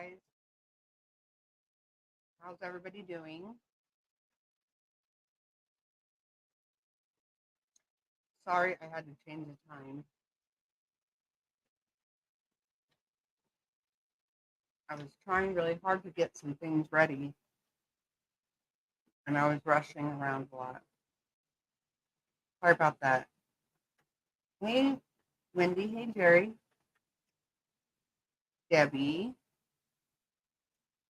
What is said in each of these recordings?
guys. How's everybody doing? Sorry, I had to change the time. I was trying really hard to get some things ready, and I was rushing around a lot. Sorry about that. Hey, Wendy. Hey, Jerry. Debbie.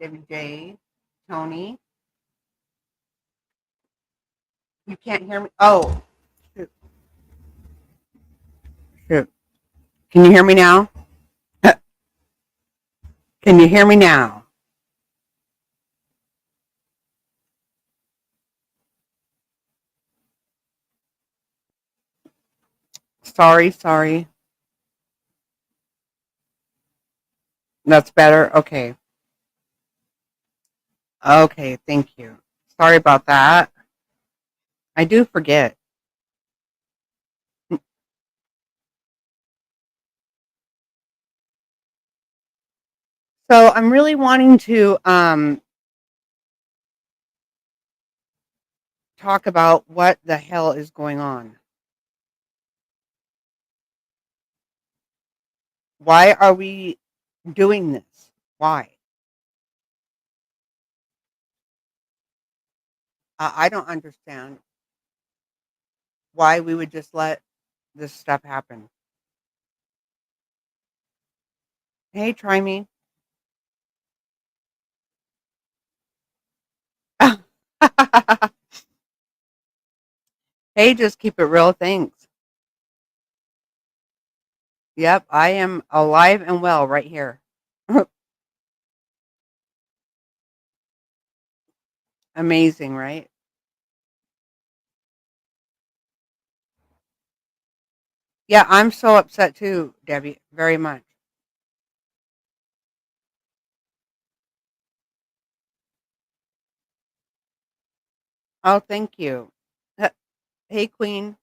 Debbie J. Tony. You can't hear me? Oh, shoot. Shoot. Can you hear me now? Can you hear me now? Sorry, sorry. That's better? Okay. Okay, thank you. Sorry about that. I do forget. So I'm really wanting to talk about what the hell is going on. Why are we doing this? Why? I don't understand why we would just let this stuff happen. Hey, try me. Hey, just keep it real. Thanks. Yep, I am alive and well right here. Amazing, right? Yeah, I'm so upset too, Debbie. Very much. Oh, thank you. Hey, Queen.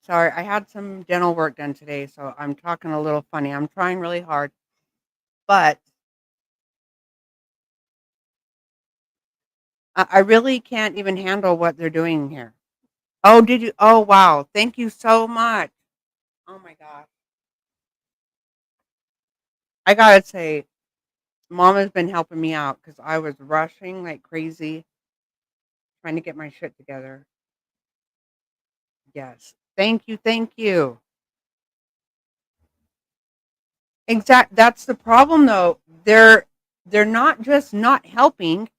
Sorry, I had some dental work done today, so I'm talking a little funny. I'm trying really hard, but I really can't even handle what they're doing here. Oh, did you? Oh, wow. Thank you so much. Oh my gosh. I gotta say, Mama's been helping me out because I was rushing like crazy trying to get my shit together. Yes. Thank you. Thank you. That's the problem though. They're not just not helping,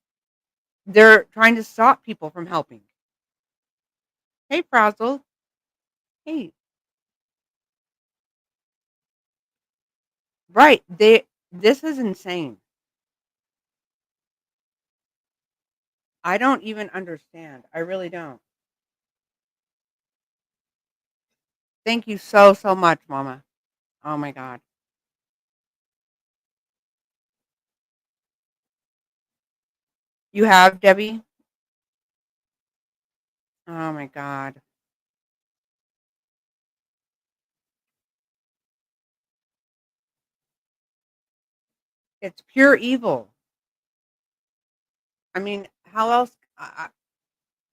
they're trying to stop people from helping. Hey, Frazzle. Hey, right. This is insane. I don't even understand. I really don't. Thank you so, so much, Mama. Oh my God. You have, Debbie? Oh my God. It's pure evil. I mean, how else?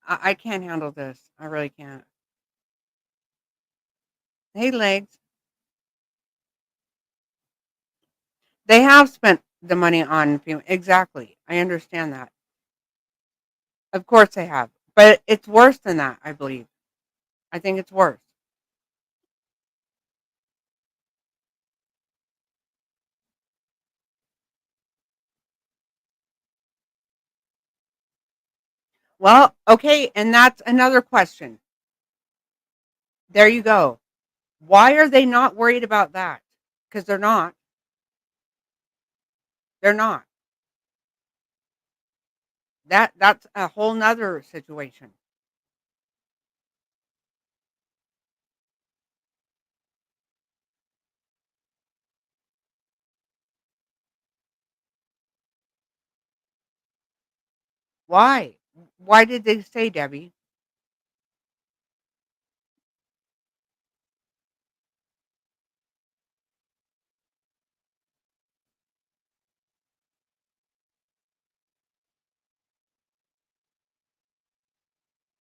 I can't handle this. I really can't. Hey, Legs. They have spent the money on exactly. I understand that. Of course they have. But it's worse than that, I believe. I think it's worse. Well, okay, and that's another question. There you go. Why are they not worried about that? Because they're not. They're not. That's a whole nother situation. Why? Why did they say, Debbie?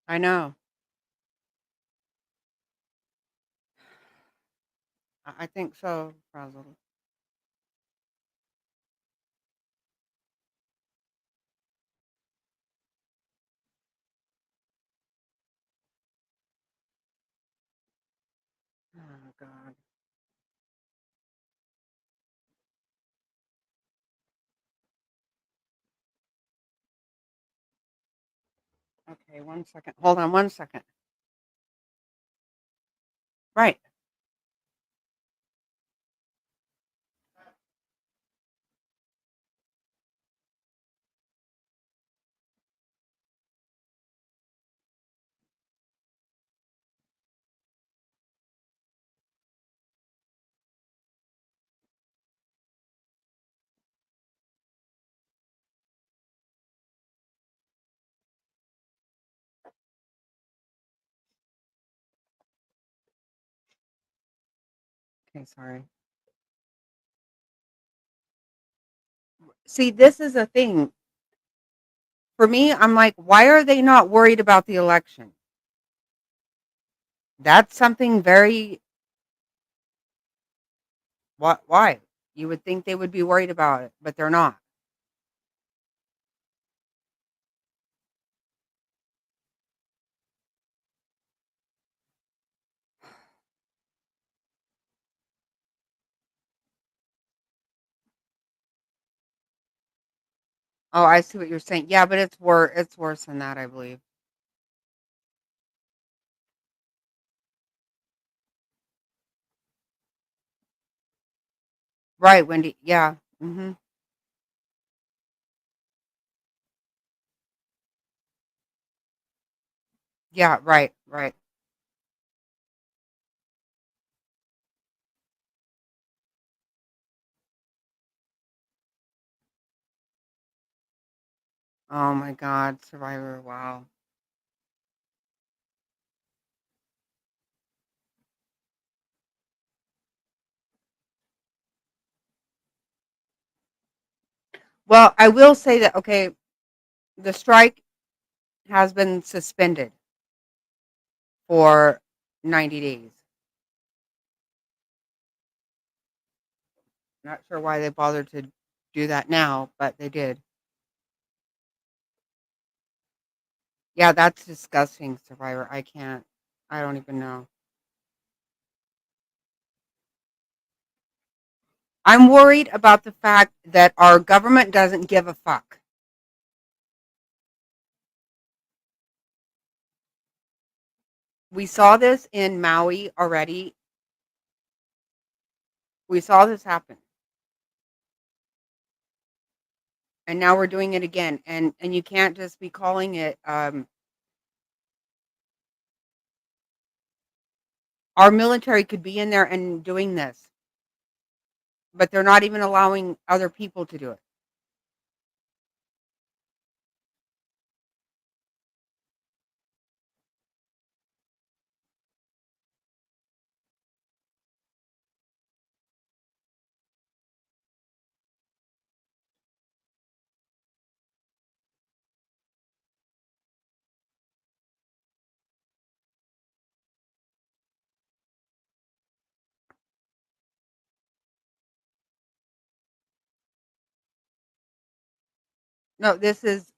I know. I think so, Frazzled. Oh, God. Okay, 1 second. Hold on 1 second. Right. Okay, sorry. See, this is a thing. For me, I'm like, why are they not worried about the election? That's something very why? You would think they would be worried about it, but they're not. Oh, I see what you're saying. Yeah, but it's worse than that, I believe. Right, Wendy. Yeah. Mhm. Yeah, right, right. Oh my God, Survivor. Wow. Well, I will say that okay, the strike has been suspended for 90 days. Not sure why they bothered to do that now, but they did. Yeah, that's disgusting, Survivor. I can't. I don't even know. I'm worried about the fact that our government doesn't give a fuck. We saw this in Maui already. We saw this happen, and now we're doing it again. And you can't just be calling it. Our military could be in there and doing this, but they're not even allowing other people to do it. No, this is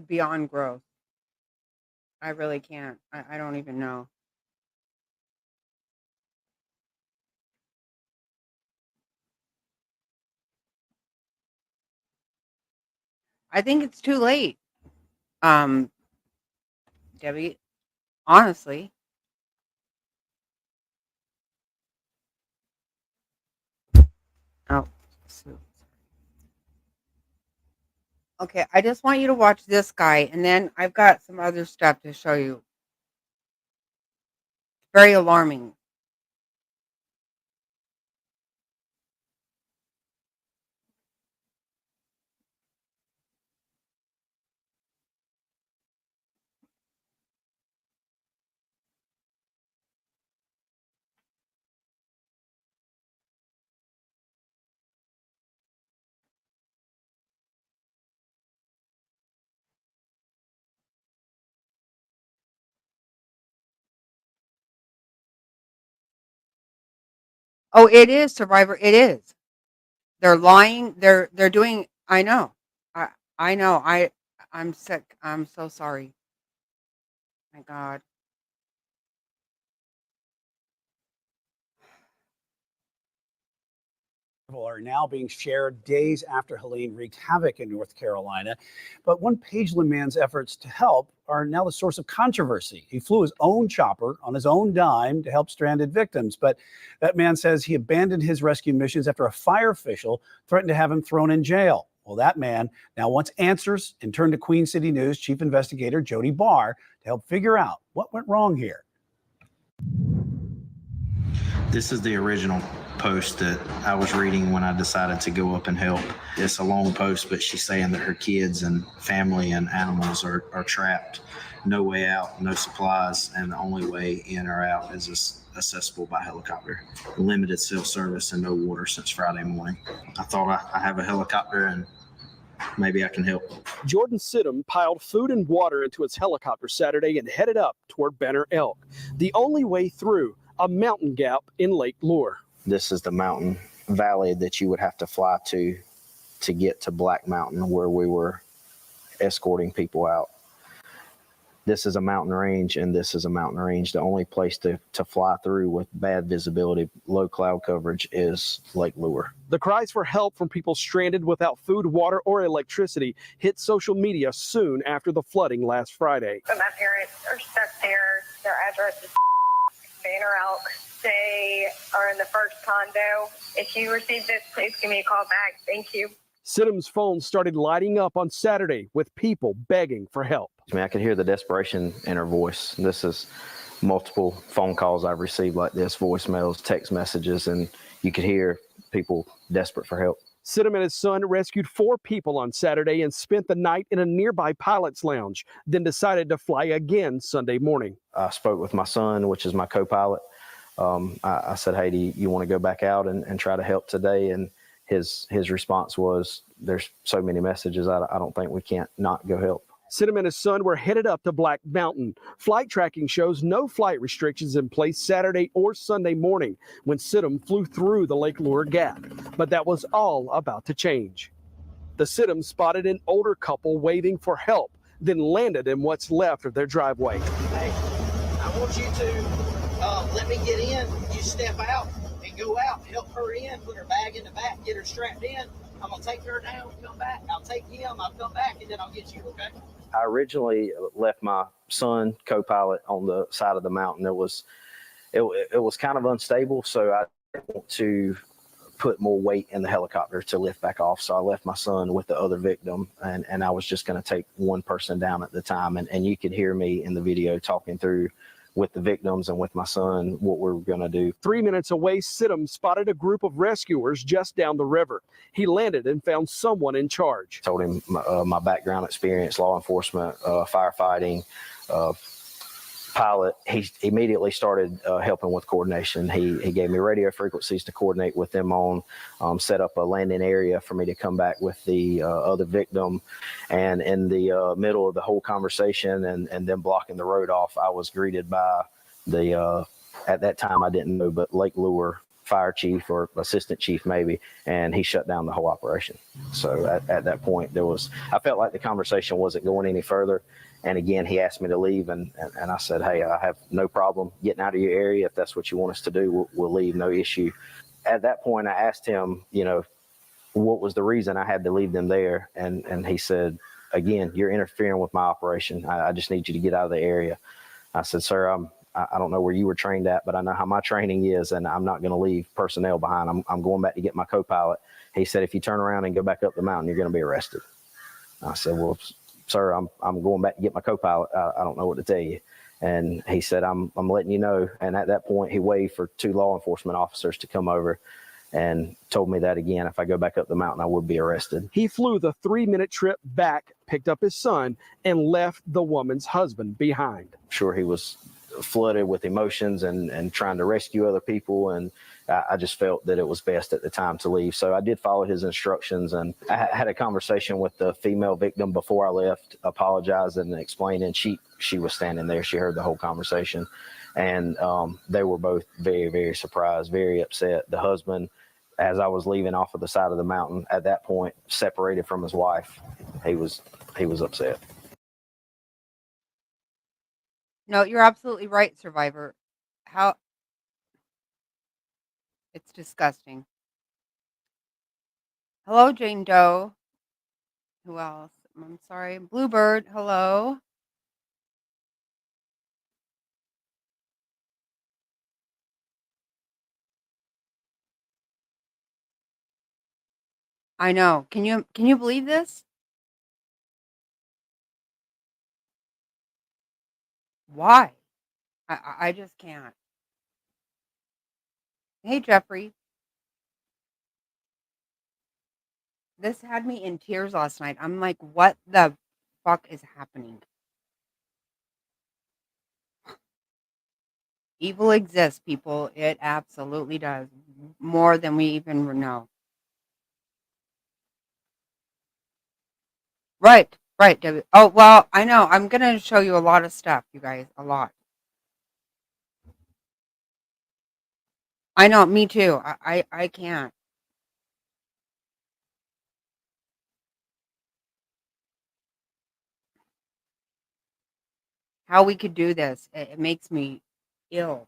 beyond gross. I really can't. I don't even know. I think it's too late. Um, Debbie, honestly. Oh, so- okay. I just want you to watch this guy, and then I've got some other stuff to show you. Very alarming. Oh, it is Survivor. It is. They're lying. They're doing. I know. I know. I'm sick. I'm so sorry. My God. Are now being shared days after Helene wreaked havoc in North Carolina. But one Pageland man's efforts to help are now the source of controversy. He flew his own chopper on his own dime to help stranded victims. But that man says he abandoned his rescue missions after a fire official threatened to have him thrown in jail. Well, that man now wants answers and turned to Queen City News chief investigator Jody Barr to help figure out what went wrong here. This is the original post that I was reading when I decided to go up and help. It's a long post, but she's saying that her kids and family and animals are trapped. No way out, no supplies, and the only way in or out is accessible by helicopter. Limited cell service and no water since Friday morning. I thought I have a helicopter and maybe I can help. Jordan Sidham piled food and water into his helicopter Saturday and headed up toward Banner Elk, the only way through a mountain gap in Lake Lure. This is the mountain valley that you would have to fly to get to Black Mountain, where we were escorting people out. This is a mountain range, and this is a mountain range. The only place to fly through with bad visibility, low cloud coverage, is Lake Lure. The cries for help from people stranded without food, water, or electricity hit social media soon after the flooding last Friday. But my parents are stuck there. Their address is Banner Elk. They are in the first condo. If you receive this, please give me a call back. Thank you. Sidham's phone started lighting up on Saturday with people begging for help. I could hear the desperation in her voice. This is multiple phone calls I've received like this, voicemails, text messages, and you could hear people desperate for help. Sidham and his son rescued 4 people on Saturday and spent the night in a nearby pilot's lounge, then decided to fly again Sunday morning. I spoke with my son, which is my co-pilot. I said, hey, do you want to go back out and try to help today? And his response was, there's so many messages, I don't think we can't not go help. Sidham and his son were headed up to Black Mountain. Flight tracking shows no flight restrictions in place Saturday or Sunday morning when Sidham flew through the Lake Lure Gap. But that was all about to change. The Sidham spotted an older couple waving for help, then landed in what's left of their driveway. Hey, I want you to let me get in. You step out and go out, help her in, put her bag in the back, get her strapped in. I'm going to take her down, come back. I'll take him, I'll come back, and then I'll get you, okay? I originally left my son, co-pilot, on the side of the mountain. It was kind of unstable, so I didn't want to put more weight in the helicopter to lift back off. So I left my son with the other victim, and I was just going to take one person down at the time. And you could hear me in the video talking through with the victims and with my son what we're going to do. 3 minutes away, Sidham spotted a group of rescuers just down the river. He landed and found someone in charge. Told him my background experience, law enforcement, firefighting, pilot. He immediately started helping with coordination. He gave me radio frequencies to coordinate with them on, set up a landing area for me to come back with the other victim. And in the middle of the whole conversation and them blocking the road off, I was greeted by the, at that time I didn't know, but Lake Lure fire chief or assistant chief maybe, and he shut down the whole operation. So at that point I felt like the conversation wasn't going any further. And again, he asked me to leave, and I said, hey, I have no problem getting out of your area. If that's what you want us to do, we'll leave, no issue. At that point, I asked him, what was the reason I had to leave them there? And he said, again, you're interfering with my operation. I just need you to get out of the area. I said, sir, I don't know where you were trained at, but I know how my training is, and I'm not going to leave personnel behind. I'm going back to get my co-pilot. He said, if you turn around and go back up the mountain, you're going to be arrested. I said, well, sir, I'm going back to get my co-pilot. I don't know what to tell you. And he said, I'm letting you know. And at that point, he waved for 2 law enforcement officers to come over and told me that again, if I go back up the mountain, I would be arrested. He flew the 3-minute trip back, picked up his son, and left the woman's husband behind. Sure, he was flooded with emotions and trying to rescue other people, and I just felt that it was best at the time to leave. So I did follow his instructions, and I had a conversation with the female victim before I left, apologizing and explaining. She was standing there. She heard the whole conversation. And they were both very, very surprised, very upset. The husband, as I was leaving off of the side of the mountain, at that point, separated from his wife, he was upset. No, you're absolutely right, Survivor. How it's disgusting. Hello, Jane Doe. Who else? I'm sorry. Bluebird, hello. I know. Can you believe this? Why? I just can't. Hey, Jeffrey. This had me in tears last night. I'm like, what the fuck is happening? Evil exists, people. It absolutely does. More than we even know. Right, right, Debbie. Oh, well, I know. I'm going to show you a lot of stuff, you guys. A lot. I know, me too. I can't. How we could do this, it makes me ill.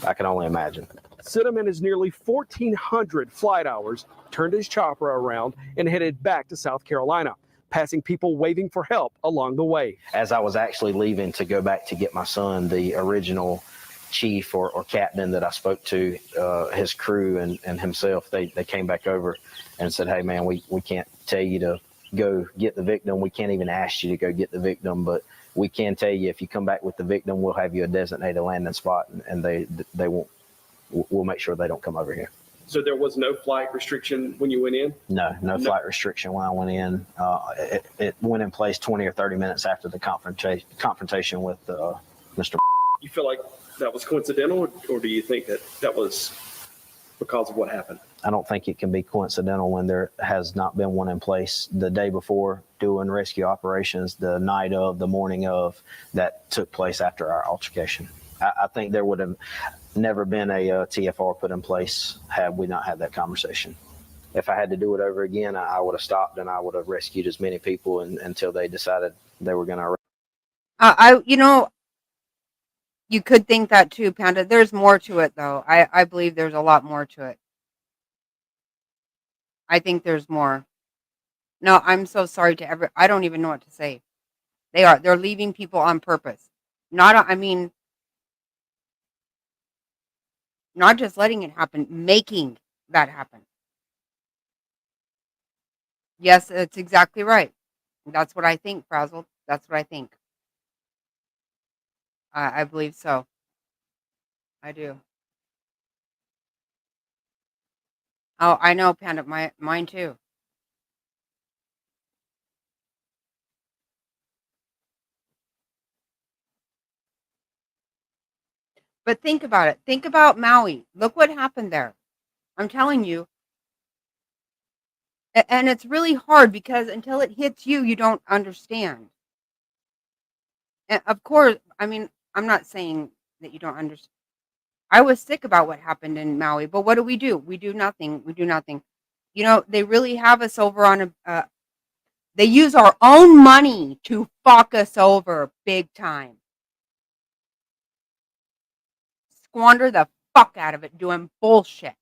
I can only imagine. Sidham and his nearly 1,400 flight hours turned his chopper around and headed back to South Carolina, passing people waving for help along the way. As I was actually leaving to go back to get my son, the original chief or captain that I spoke to, his crew and himself, they came back over and said, hey, man, we can't tell you to go get the victim. We can't even ask you to go get the victim, but we can tell you if you come back with the victim, we'll have you a designated landing spot, and they won't. We'll make sure they don't come over here. So there was no flight restriction when you went in? No flight restriction when I went in. It went in place 20 or 30 minutes after the confrontation with Mr. You feel like that was coincidental, or do you think that was because of what happened? I don't think it can be coincidental when there has not been one in place the day before doing rescue operations, the night of, the morning of, that took place after our altercation. I think there would have never been a TFR put in place had we not had that conversation. If I had to do it over again, I would have stopped and I would have rescued as many people until they decided they were going to. You could think that too, Panda. There's more to it, though. I believe there's a lot more to it. I think there's more. No, I'm so sorry to I don't even know what to say. They're leaving people on purpose. Not just letting it happen, making that happen. Yes, that's exactly right. That's what I think, Frazzle. That's what I think. I believe so. I do. Oh, I know, Panda. Mine too. But think about it. Think about Maui. Look what happened there. I'm telling you. And it's really hard because until it hits you, you don't understand. And of course, I mean, I'm not saying that you don't understand. I was sick about what happened in Maui, but what do? We do nothing. We do nothing. They really have us over on they use our own money to fuck us over big time. Squander the fuck out of it doing bullshit.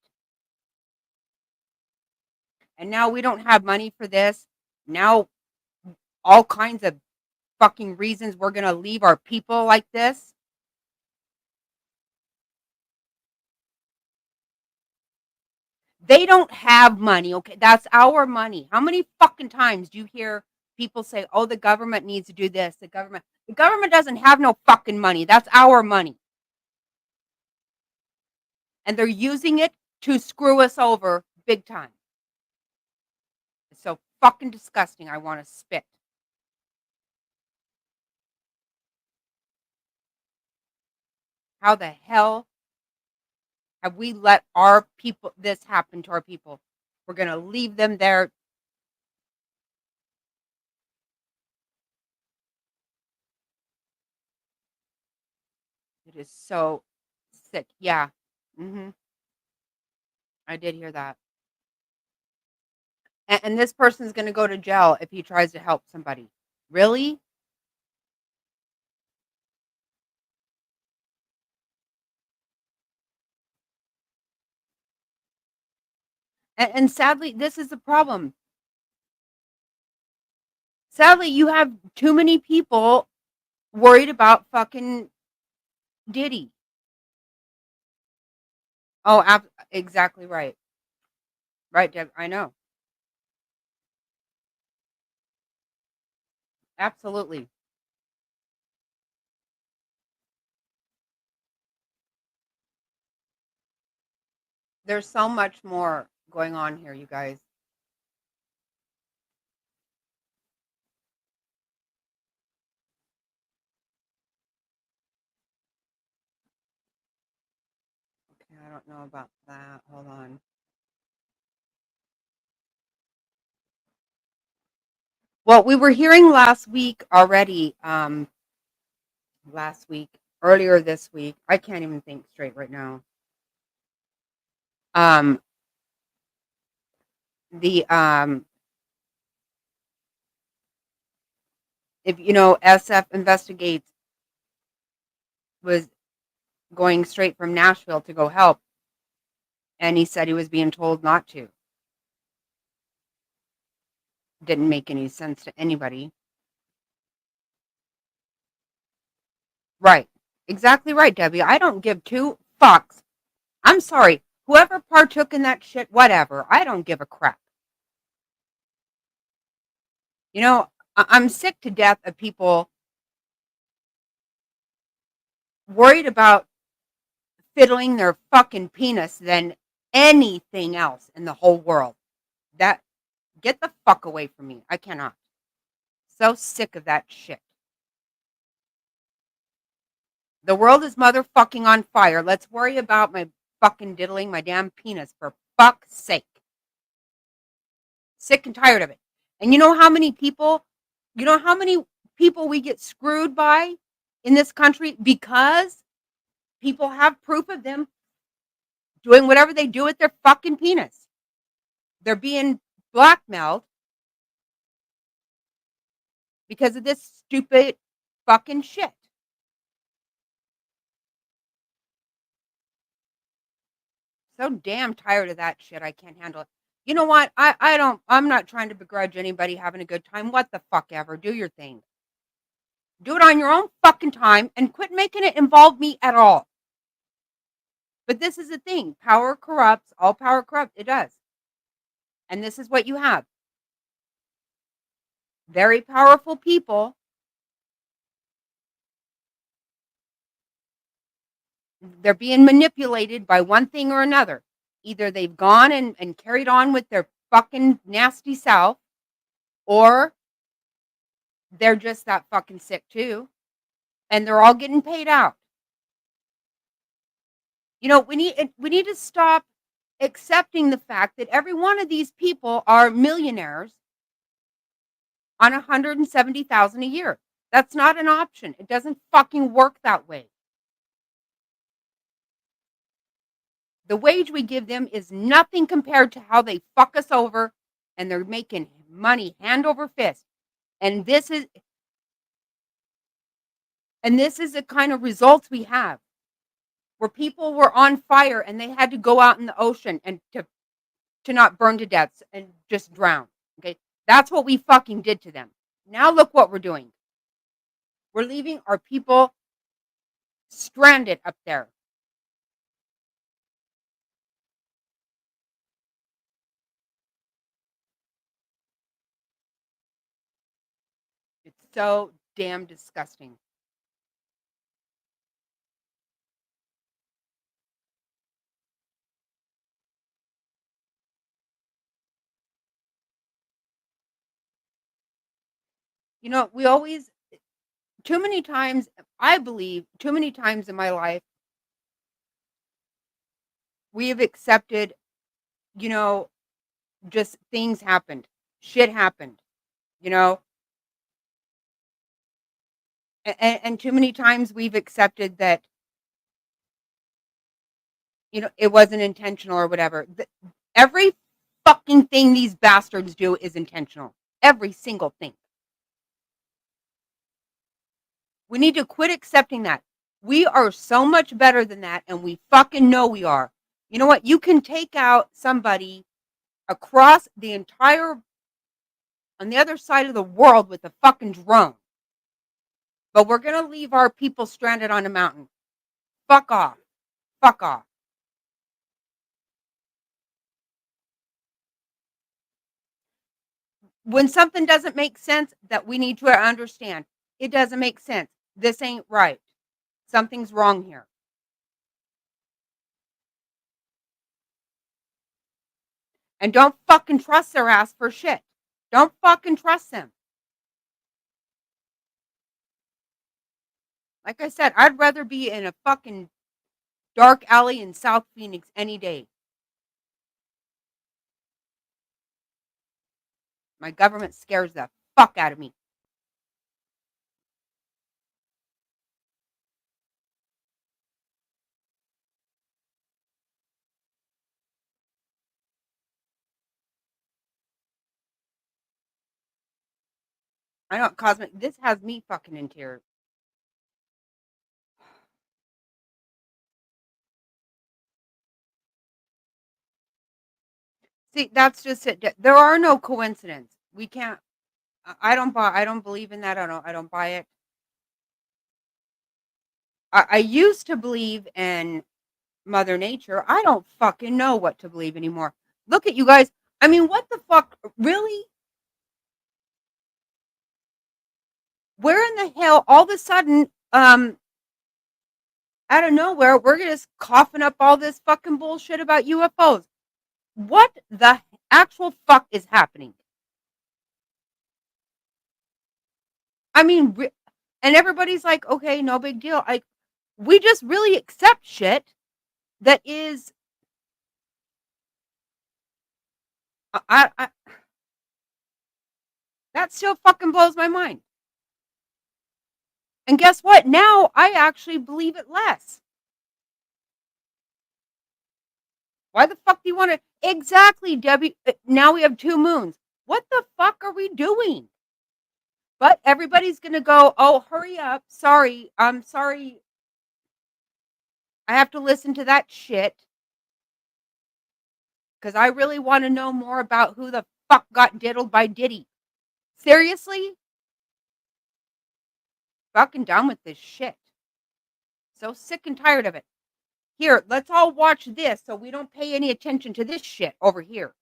And now we don't have money for this. Now all kinds of fucking reasons we're going to leave our people like this. They don't have money, okay? That's our money. How many fucking times do you hear people say, oh, the government needs to do this? The government doesn't have no fucking money. That's our money. And they're using it to screw us over big time. It's so fucking disgusting. I want to spit. How the hell have we let our people, this happen to our people? We're going to leave them there. It is so sick. Yeah. I did hear that. And this person's going to go to jail if he tries to help somebody. Really? And sadly, this is the problem. Sadly, you have too many people worried about fucking Diddy. Oh, exactly right. Right, Deb. I know. Absolutely. There's so much more going on here, you guys. Okay, I don't know about that. Hold on. Well, we were hearing last week already. Earlier this week. I can't even think straight right now. The if SF Investigates was going straight from Nashville to go help, and he said he was being told not to. Didn't make any sense to anybody. Right. Exactly right, Debbie. I don't give two fucks. I'm sorry. Whoever partook in that shit, whatever. I don't give a crap. I'm sick to death of people worried about fiddling their fucking penis than anything else in the whole world. Get the fuck away from me. I cannot. So sick of that shit. The world is motherfucking on fire. Let's worry about my fucking diddling my damn penis, for fuck's sake. Sick and tired of it. And you know how many people we get screwed by in this country because people have proof of them doing whatever they do with their fucking penis. They're being blackmailed because of this stupid fucking shit. So damn tired of that shit. I can't handle it. You know what? I'm not trying to begrudge anybody having a good time. What the fuck ever. Do your thing. Do it on your own fucking time and quit making it involve me at all. But this is the thing. Power corrupts. All power corrupts. It does. And this is what you have. Very powerful people. They're being manipulated by one thing or another. Either they've gone and carried on with their fucking nasty self, or they're just that fucking sick too. And they're all getting paid out. We need to stop accepting the fact that every one of these people are millionaires on $170,000 a year. That's not an option. It doesn't fucking work that way. The wage we give them is nothing compared to how they fuck us over, and they're making money hand over fist. And this is the kind of results we have, where people were on fire and they had to go out in the ocean and to not burn to death and just drown. Okay. That's what we fucking did to them. Now look what we're doing. We're leaving our people stranded up there. It's so damn disgusting. Too many times, I believe, too many times in my life, we have accepted, just things happened. Shit happened, and too many times we've accepted that it wasn't intentional or whatever. Every fucking thing these bastards do is intentional. Every single thing. We need to quit accepting that. We are so much better than that, and we fucking know we are. You know what? You can take out somebody across the entire, on the other side of the world with a fucking drone. But we're going to leave our people stranded on a mountain. Fuck off. Fuck off. When something doesn't make sense, that we need to understand. It doesn't make sense. This ain't right. Something's wrong here. And don't fucking trust their ass for shit. Don't fucking trust them. Like I said, I'd rather be in a fucking dark alley in South Phoenix any day. My government scares the fuck out of me. I don't cosmic. This has me fucking in tears. See, that's just it. There are no coincidences. We can't. I don't buy. I don't believe in that. I don't buy it. I used to believe in Mother Nature. I don't fucking know what to believe anymore. Look at you guys. I mean, what the fuck? Really? Where in the hell, all of a sudden, out of nowhere, we're just coughing up all this fucking bullshit about UFOs? What the actual fuck is happening? I mean, and everybody's like, okay, no big deal. We just really accept shit that is, that still fucking blows my mind. And guess what? Now I actually believe it less. Why the fuck do you want to? Exactly, Debbie. Now we have 2 moons. What the fuck are we doing? But everybody's going to go, oh, hurry up. Sorry. I'm sorry. I have to listen to that shit. Because I really want to know more about who the fuck got diddled by Diddy. Seriously? Fucking done with this shit. So sick and tired of it. Here, let's all watch this so we don't pay any attention to this shit over here.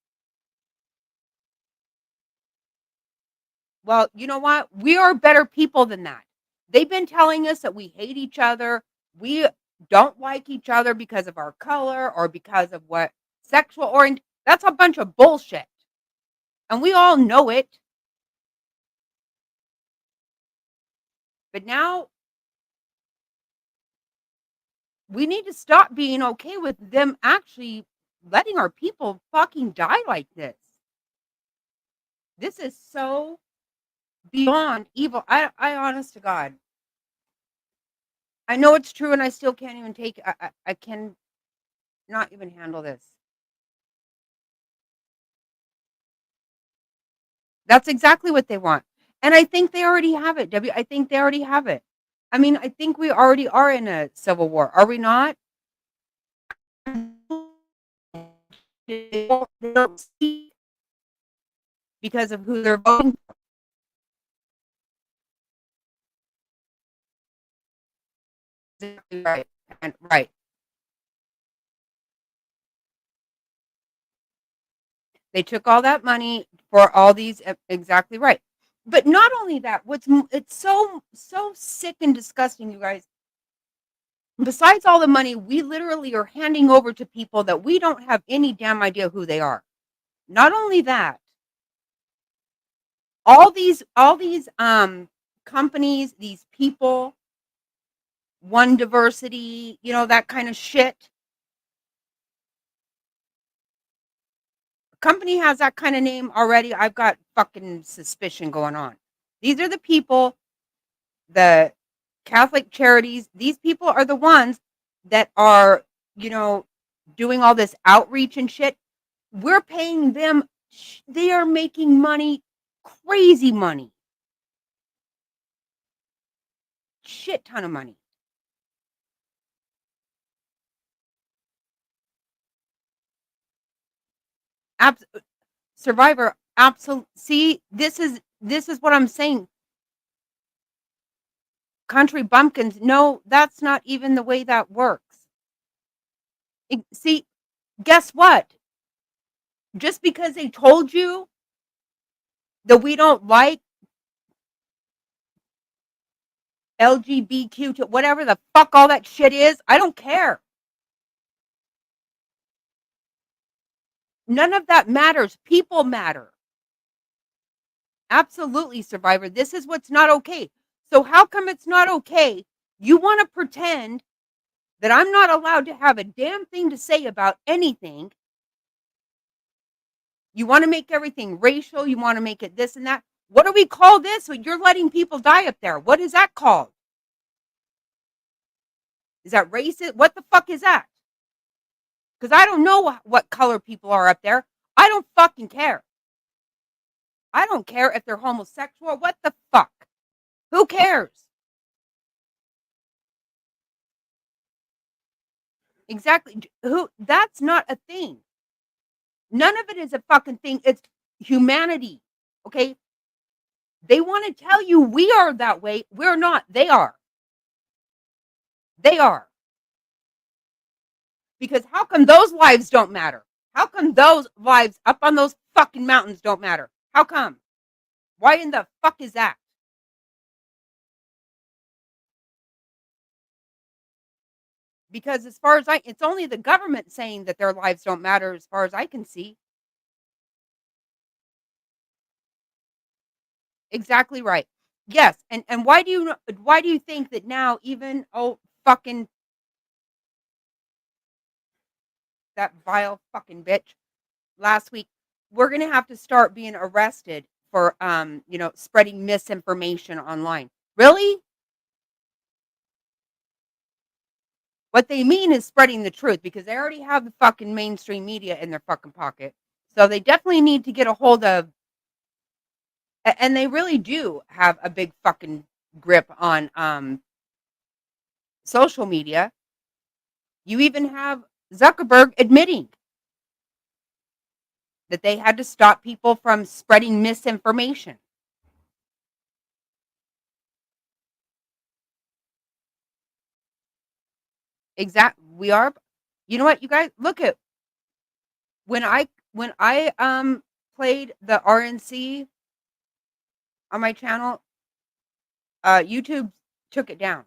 Well, you know what? We are better people than that. They've been telling us that we hate each other. We don't like each other because of our color or because of what sexual orientation. That's a bunch of bullshit. And we all know it. But now we need to stop being okay with them actually letting our people fucking die like this. This is so beyond evil. I honest to God. I know it's true and I still can't even take it. I can not even handle this. That's exactly what they want. And I think they already have it, W. I think they already have it. I mean, I think we already are in a civil war. Are we not? They don't see because of who they're voting for. Exactly right. And right. They took all that money for all these. Exactly right. But not only that, it's so sick and disgusting, you guys. Besides all the money, we literally are handing over to people that we don't have any damn idea who they are. Not only that, all these companies, these people, one diversity, that kind of shit. Company has that kind of name already. I've got fucking suspicion going on. These are the people, the Catholic charities. These people are the ones that are, doing all this outreach and shit. We're paying them. They are making money, crazy money. Shit ton of money. Survivor, absolute. See, this is what I'm saying. Country bumpkins. No, that's not even the way that works. See, guess what? Just because they told you that we don't like LGBTQ, whatever the fuck all that shit is, I don't care. None of that matters. People matter. Absolutely, Survivor. This is what's not okay. So how come it's not okay? You want to pretend that I'm not allowed to have a damn thing to say about anything. You want to make everything racial. You want to make it this and that. What do we call this? You're letting people die up there. What is that called? Is that racist? What the fuck is that? Because I don't know what color people are up there. I don't fucking care. I don't care if they're homosexual. What the fuck? Who cares? Exactly. That's not a thing. None of it is a fucking thing. It's humanity. Okay? They want to tell you we are that way. We're not. They are. They are. Because how come those lives don't matter? How come those lives up on those fucking mountains don't matter? How come? Why in the fuck is that? Because as far as it's only the government saying that their lives don't matter as far as I can see. Exactly right. Yes, and why do you think that now even fucking that vile fucking bitch last week, we're going to have to start being arrested for spreading misinformation online. Really? What they mean is spreading the truth, because they already have the fucking mainstream media in their fucking pocket. So they definitely need to get a hold of, and they really do have a big fucking grip on social media. You even have Zuckerberg admitting that they had to stop people from spreading misinformation. Exactly. We are. You know what, you guys? Look at when I played the RNC on my channel, YouTube took it down.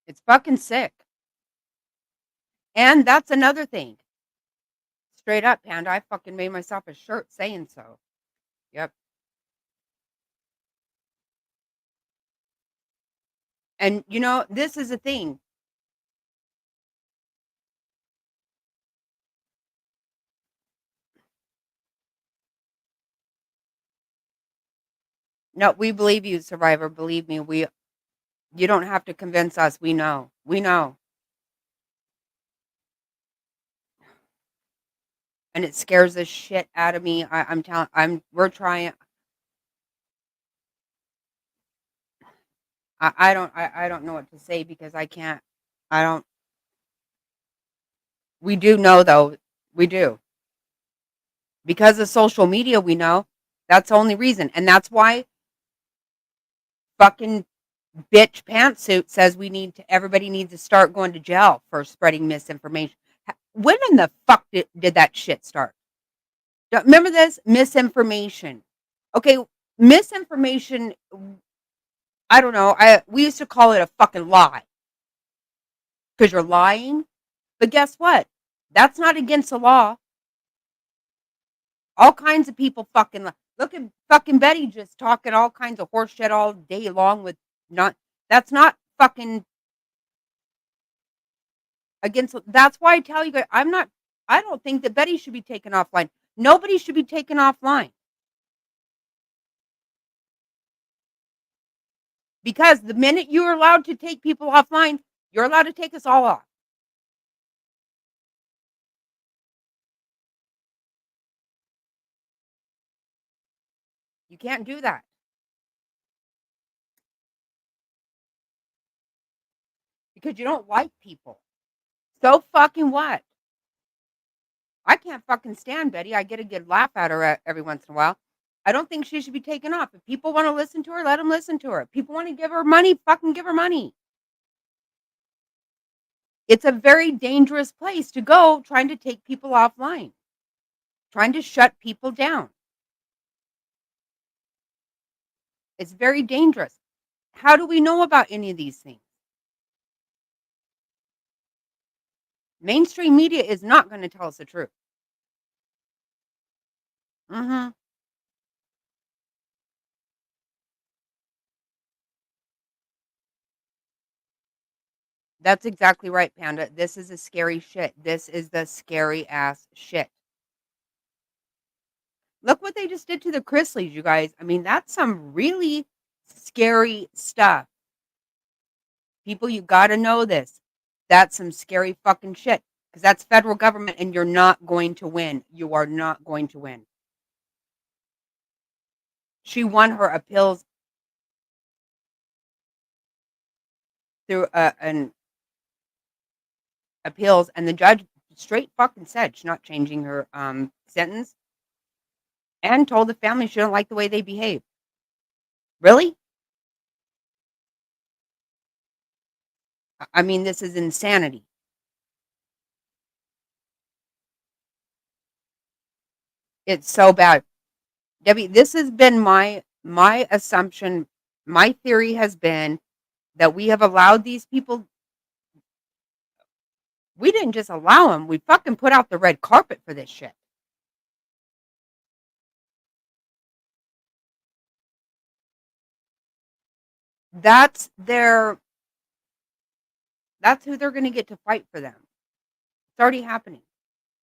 It's fucking sick. And that's another thing. Straight up, Panda, I fucking made myself a shirt saying so. Yep. And this is a thing. No, we believe you, Survivor. Believe me, you don't have to convince us. We know. We know. And it scares the shit out of me. We're trying. I don't know what to say, because I can't, I don't, we do know though. We do. Because of social media, we know. That's the only reason. And that's why fucking bitch pantsuit says everybody needs to start going to jail for spreading misinformation. When in the fuck did that shit start? Remember this? Misinformation. Okay, misinformation, I don't know. We used to call it a fucking lie. Because you're lying. But guess what? That's not against the law. All kinds of people fucking look at fucking Betty just talking all kinds of horse shit all day long with that's not fucking against. That's why I tell you guys, I don't think that Betty should be taken offline. Nobody should be taken offline. Because the minute you're allowed to take people offline, you're allowed to take us all off. You can't do that. Because you don't like people. So fucking what? I can't fucking stand Betty. I get a good laugh at her every once in a while. I don't think she should be taken off. If people want to listen to her, let them listen to her. If people want to give her money, fucking give her money. It's a very dangerous place to go trying to take people offline, trying to shut people down. It's very dangerous. How do we know about any of these things? Mainstream media is not going to tell us the truth. Mm-hmm. That's exactly right, Panda. This is a scary shit. This is the scary ass shit. Look what they just did to the Chrisleys, you guys. I mean, that's some really scary stuff. People, you got to know this. That's some scary fucking shit because that's federal government and you're not going to win. You are not going to win. She won her appeals through an appeals, and the judge straight fucking said she's not changing her sentence and told the family she don't like the way they behave. Really? I mean, this is insanity. It's so bad. Debbie, this has been my assumption. My theory has been that we have allowed these people. We didn't just allow them. We fucking put out the red carpet for this shit. That's who they're going to get to fight for them. It's already happening.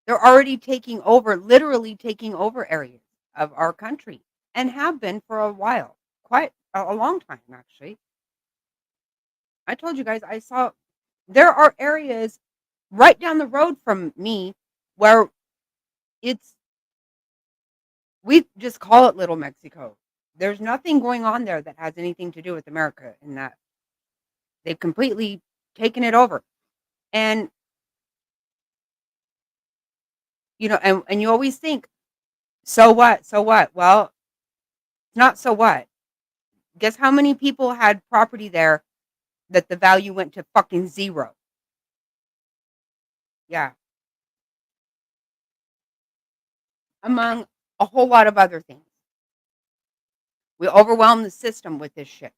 They're already taking over, literally taking over areas of our country and have been for a while, quite a long time, actually. I told you guys, there are areas right down the road from me where we just call it Little Mexico. There's nothing going on there that has anything to do with America in that they've completely taken it over. And, and you always think, so what? So what? Well, not so what. Guess how many people had property there that the value went to fucking zero? Yeah. Among a whole lot of other things. We overwhelm the system with this shit.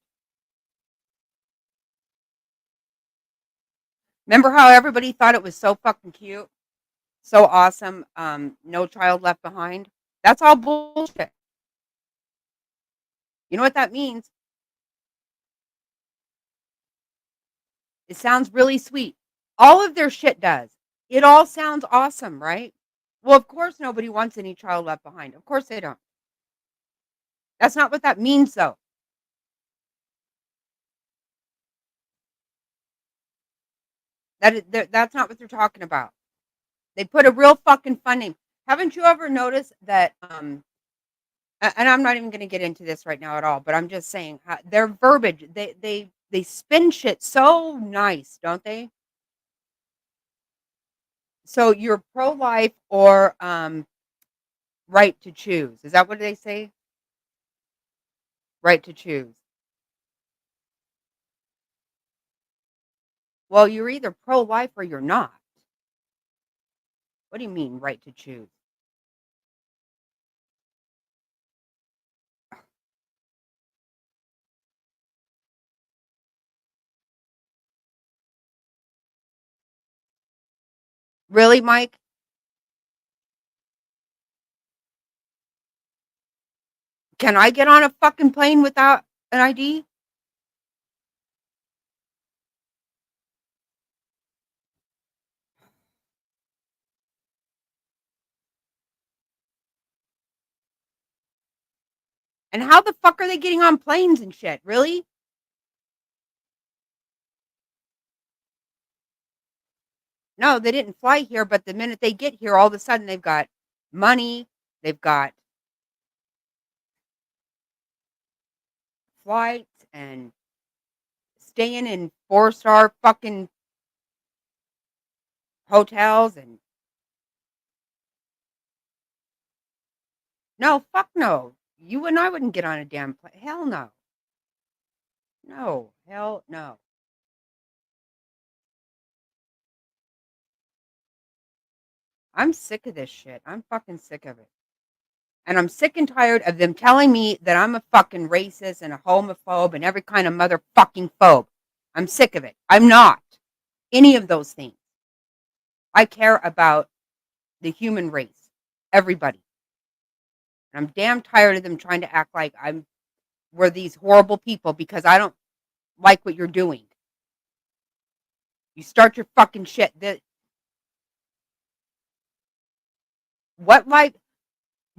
Remember how everybody thought it was so fucking cute? So awesome. No Child Left Behind. That's all bullshit. You know what that means? It sounds really sweet. All of their shit does. It all sounds awesome, right? Well, of course nobody wants any child left behind. Of course they don't. That's not what that means, though. That's not what they're talking about. They put a real fucking fun name. Haven't you ever noticed that? And I'm not even going to get into this right now at all. But I'm just saying their verbiage. They spin shit so nice, don't they? So you're pro-life or right to choose. Is that what they say? Right to choose. Well, you're either pro-life or you're not. What do you mean, right to choose? Really, Mike? Can I get on a fucking plane without an ID? And how the fuck are they getting on planes and shit? Really? No, they didn't fly here, but the minute they get here, all of a sudden they've got money, they've got flights and staying in 4-star fucking hotels and no, fuck no. You and I wouldn't get on a damn plane. Hell no. No, hell no. I'm sick of this shit. I'm fucking sick of it. And I'm sick and tired of them telling me that I'm a fucking racist and a homophobe and every kind of motherfucking phobe. I'm sick of it. I'm not any of those things. I care about the human race, everybody. And I'm damn tired of them trying to act like we're these horrible people because I don't like what you're doing. You start your fucking shit. What life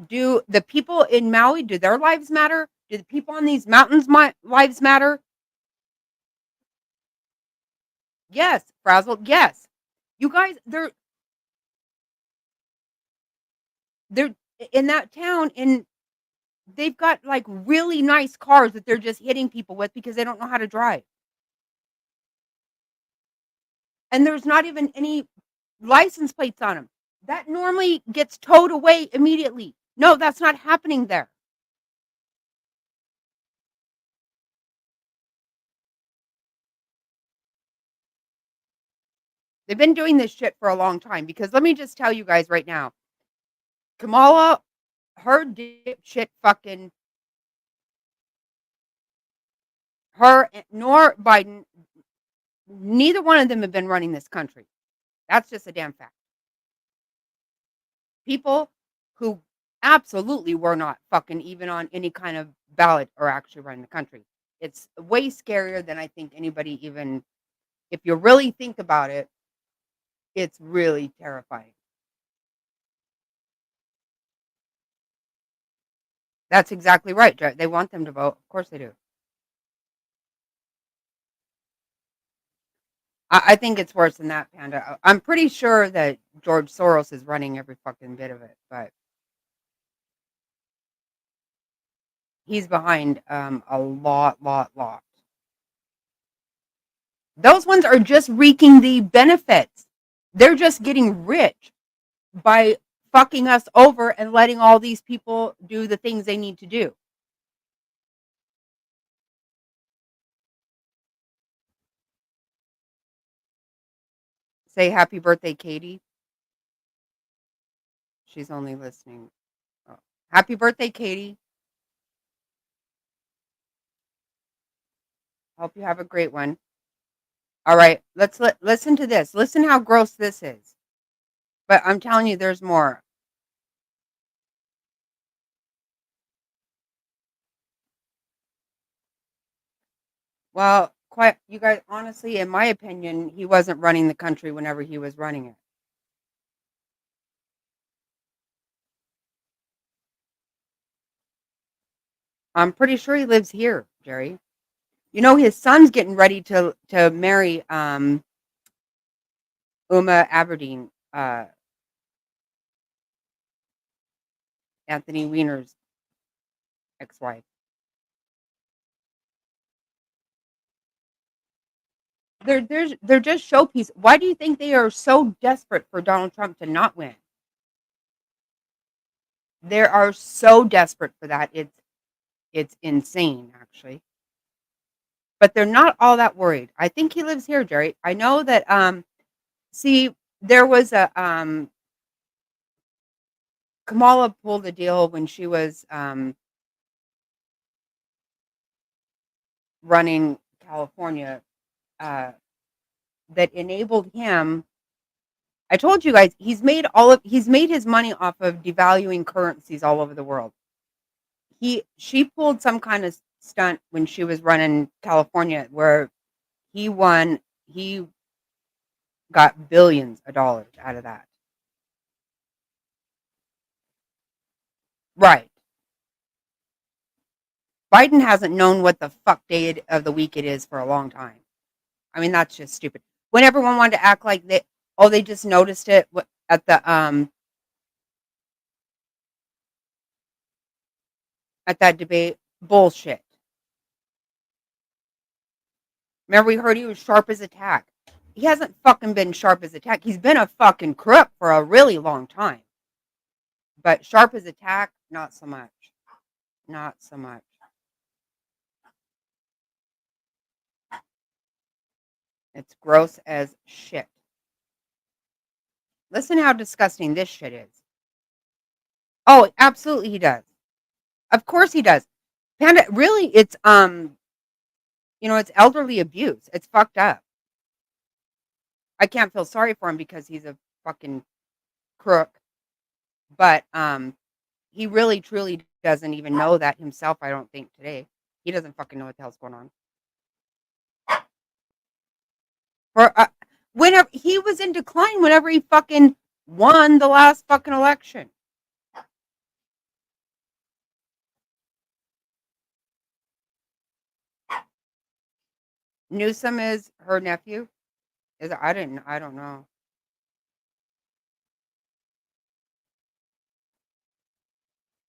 do the people in Maui, do their lives matter? Do the people on these mountains lives matter? Yes, Frazzle, yes. You guys, they're in that town and they've got like really nice cars that they're just hitting people with because they don't know how to drive. And there's not even any license plates on them. That normally gets towed away immediately. No, that's not happening there. They've been doing this shit for a long time because let me just tell you guys right now, Kamala, her dipshit fucking, her nor Biden, neither one of them have been running this country. That's just a damn fact. People who absolutely were not fucking even on any kind of ballot are actually running the country. It's way scarier than I think anybody even, if you really think about it, it's really terrifying. That's exactly right. They want them to vote. Of course they do. I think it's worse than that, Panda. I'm pretty sure that George Soros is running every fucking bit of it, but he's behind a lot. Those ones are just reaping the benefits. They're just getting rich by fucking us over and letting all these people do the things they need to do. Say happy birthday, Katie. She's only listening. Oh. Happy birthday, Katie. Hope you have a great one. All right, let's listen to this. Listen how gross this is. But I'm telling you, there's more. Well, quite you guys, honestly, in my opinion, he wasn't running the country whenever he was running it. I'm pretty sure he lives here, Jerry. You know, his son's getting ready to marry Uma Aberdeen, Anthony Weiner's ex-wife. They're just showpiece. Why do you think they are so desperate for Donald Trump to not win? They are so desperate for that. It's insane, actually. But they're not all that worried. I think he lives here, Jerry. I know that see, there was a Kamala pulled a deal when she was running California that enabled him. I told you guys he's made his money off of devaluing currencies all over the world. She pulled some kind of stunt when she was running California where he got billions of dollars out of that. Right. Biden hasn't known what the fuck day of the week it is for a long time. I mean, that's just stupid. When everyone wanted to act like that, Oh, they just noticed it at that debate. Bullshit. Remember, we heard he was sharp as a tack. He hasn't fucking been sharp as a tack. He's been a fucking crook for a really long time. But sharp as a tack, not so much. Not so much. It's gross as shit. Listen how disgusting this shit is. Oh, absolutely he does. Of course he does. Panda, really, it's it's elderly abuse. It's fucked up. I can't feel sorry for him because he's a fucking crook. But he really truly doesn't even know that himself, I don't think, today. He doesn't fucking know what the hell's going on. Whenever he was in decline, whenever he fucking won the last fucking election. Newsom is her nephew. I don't know.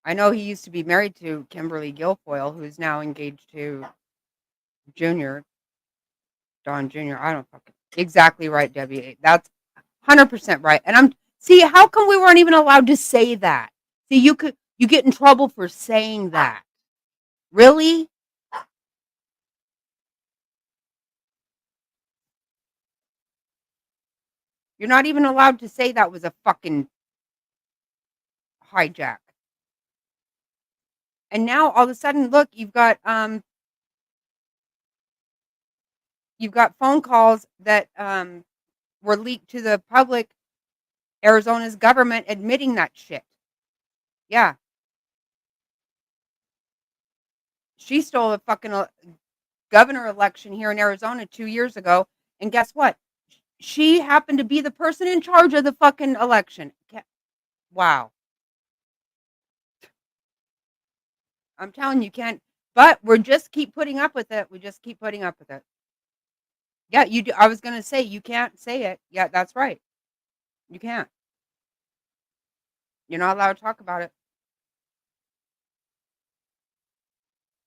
I know he used to be married to Kimberly Guilfoyle, who's now engaged to Don Jr. I don't fucking exactly right, Debbie. That's 100% right. And how come we weren't even allowed to say that? See, you get in trouble for saying that. Really? You're not even allowed to say that was a fucking hijack. And now all of a sudden, look, you've got phone calls that were leaked to the public. Arizona's government admitting that shit. Yeah. She stole a fucking governor election here in Arizona 2 years ago. And guess what? She happened to be the person in charge of the fucking election. Wow. I'm telling you, can't. But we're just keep putting up with it. We just keep putting up with it. Yeah, you do. I was going to say, you can't say it. Yeah, that's right. You can't. You're not allowed to talk about it.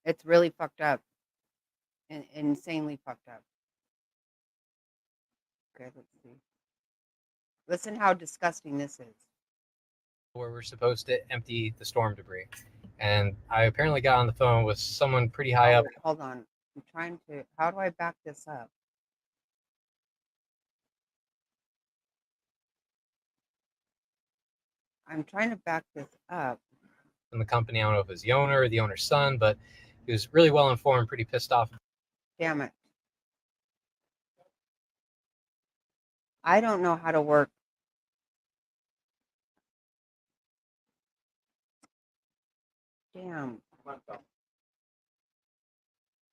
It's really fucked up. And insanely fucked up. Okay, let's see. Listen how disgusting this is. Where we're supposed to empty the storm debris. And I apparently got on the phone with someone pretty high up. Hold on. I'm trying to. How do I back this up? I'm trying to back this up. In the company, I don't know if it was the owner or the owner's son, but he was really well informed, pretty pissed off. Damn it. I don't know how to work. Damn.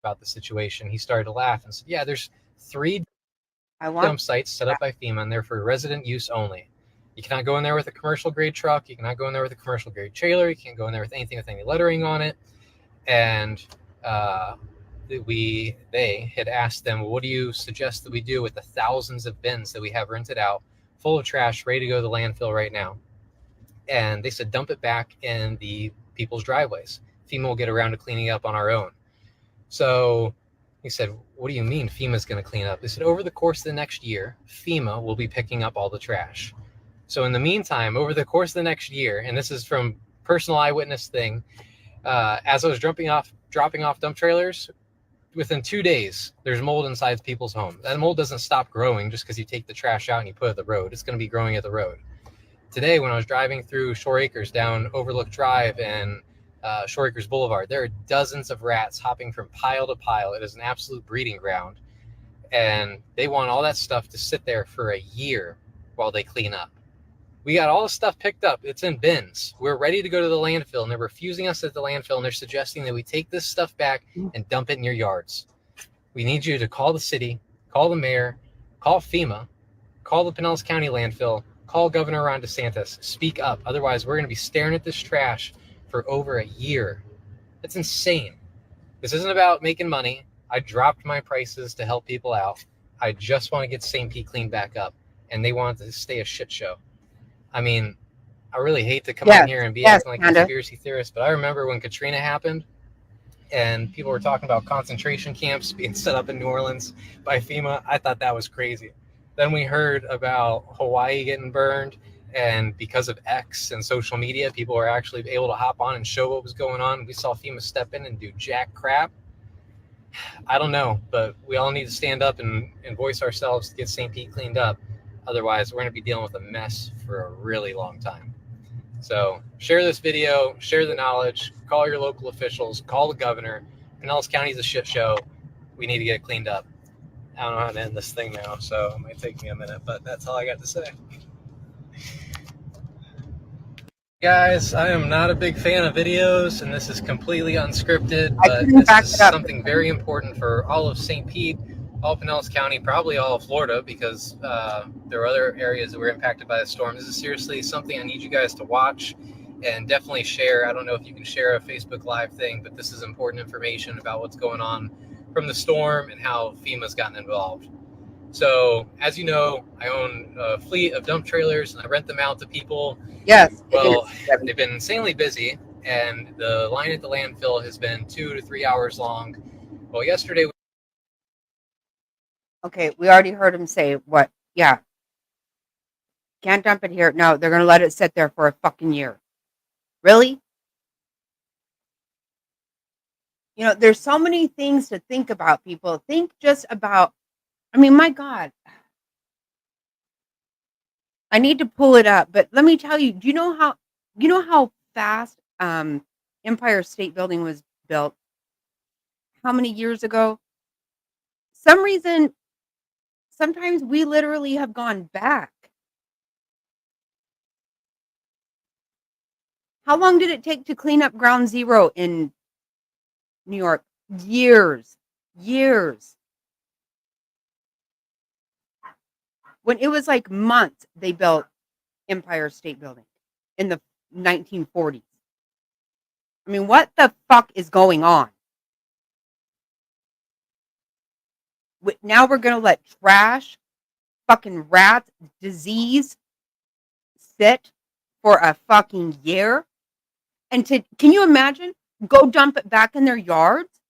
About the situation. He started to laugh and said, yeah, there's 3 dump sites set up by FEMA, and they're for resident use only. You cannot go in there with a commercial grade truck. You cannot go in there with a commercial grade trailer. You can't go in there with anything with any lettering on it. And they had asked them, well, what do you suggest that we do with the thousands of bins that we have rented out, full of trash, ready to go to the landfill right now? And they said, dump it back in the people's driveways. FEMA will get around to cleaning up on our own. So he said, what do you mean FEMA's going to clean up? They said, over the course of the next year, FEMA will be picking up all the trash. So in the meantime, over the course of the next year, and this is from personal eyewitness thing, as I was dropping off dump trailers, within 2 days, there's mold inside people's homes. That mold doesn't stop growing just because you take the trash out and you put it at the road. It's going to be growing at the road. Today, when I was driving through Shore Acres down Overlook Drive and Shore Acres Boulevard, there are dozens of rats hopping from pile to pile. It is an absolute breeding ground. And they want all that stuff to sit there for a year while they clean up. We got all the stuff picked up. It's in bins. We're ready to go to the landfill, and they're refusing us at the landfill, and they're suggesting that we take this stuff back and dump it in your yards. We need you to call the city, call the mayor, call FEMA, call the Pinellas County landfill, call Governor Ron DeSantis. Speak up. Otherwise, we're going to be staring at this trash for over a year. That's insane. This isn't about making money. I dropped my prices to help people out. I just want to get St. Pete cleaned back up. and they want it to stay a shit show. I mean, I really hate to come on here and be acting like a conspiracy theorist, but I remember when Katrina happened and people were talking about concentration camps being set up in New Orleans by FEMA. I thought that was crazy. Then we heard about Hawaii getting burned, and because of X and social media, people were actually able to hop on and show what was going on. We saw FEMA step in and do jack crap. I don't know, but we all need to stand up and voice ourselves to get St. Pete cleaned up. Otherwise, we're going to be dealing with a mess for a really long time. So share this video, share the knowledge, call your local officials, call the governor. Pinellas County is a shit show. We need to get it cleaned up. I don't know how to end this thing now, so it might take me a minute, but that's all I got to say. Guys, I am not a big fan of videos, and this is completely unscripted, but this is something very important for all of St. Pete, all Pinellas County, probably all of Florida, because there are other areas that were impacted by the storm. This is seriously something I need you guys to watch and definitely share. I don't know if you can share a Facebook Live thing, but this is important information about what's going on from the storm and how FEMA's gotten involved. So, as you know, I own a fleet of dump trailers, and I rent them out to people. Yes. Well, they've been insanely busy, and the line at the landfill has been 2 to 3 hours long. Well, yesterday... Okay, we already heard him say what? Yeah. Can't dump it here. No, they're going to let it sit there for a fucking year. Really? You know, there's so many things to think about, people. Think just about, I mean, my God. I need to pull it up, but let me tell you, do you know how fast Empire State Building was built? How many years ago? Some reason, sometimes we literally have gone back. How long did it take to clean up Ground Zero in New York? Years. When it was like months, they built Empire State Building in the 1940s. I mean, what the fuck is going on? Now we're going to let trash, fucking rats, disease sit for a fucking year? And can you imagine? Go dump it back in their yards?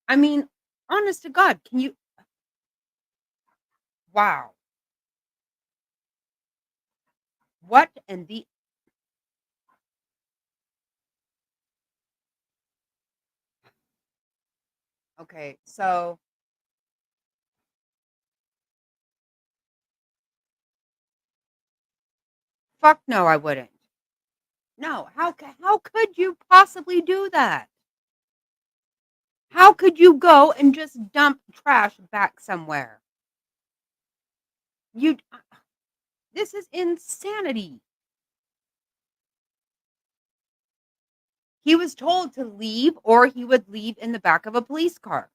I mean, honest to God, can you? Wow. What in the? Okay, so fuck no, I wouldn't. No, how could you possibly do that? How could you go and just dump trash back somewhere? This is insanity. He was told to leave, or he would leave in the back of a police car.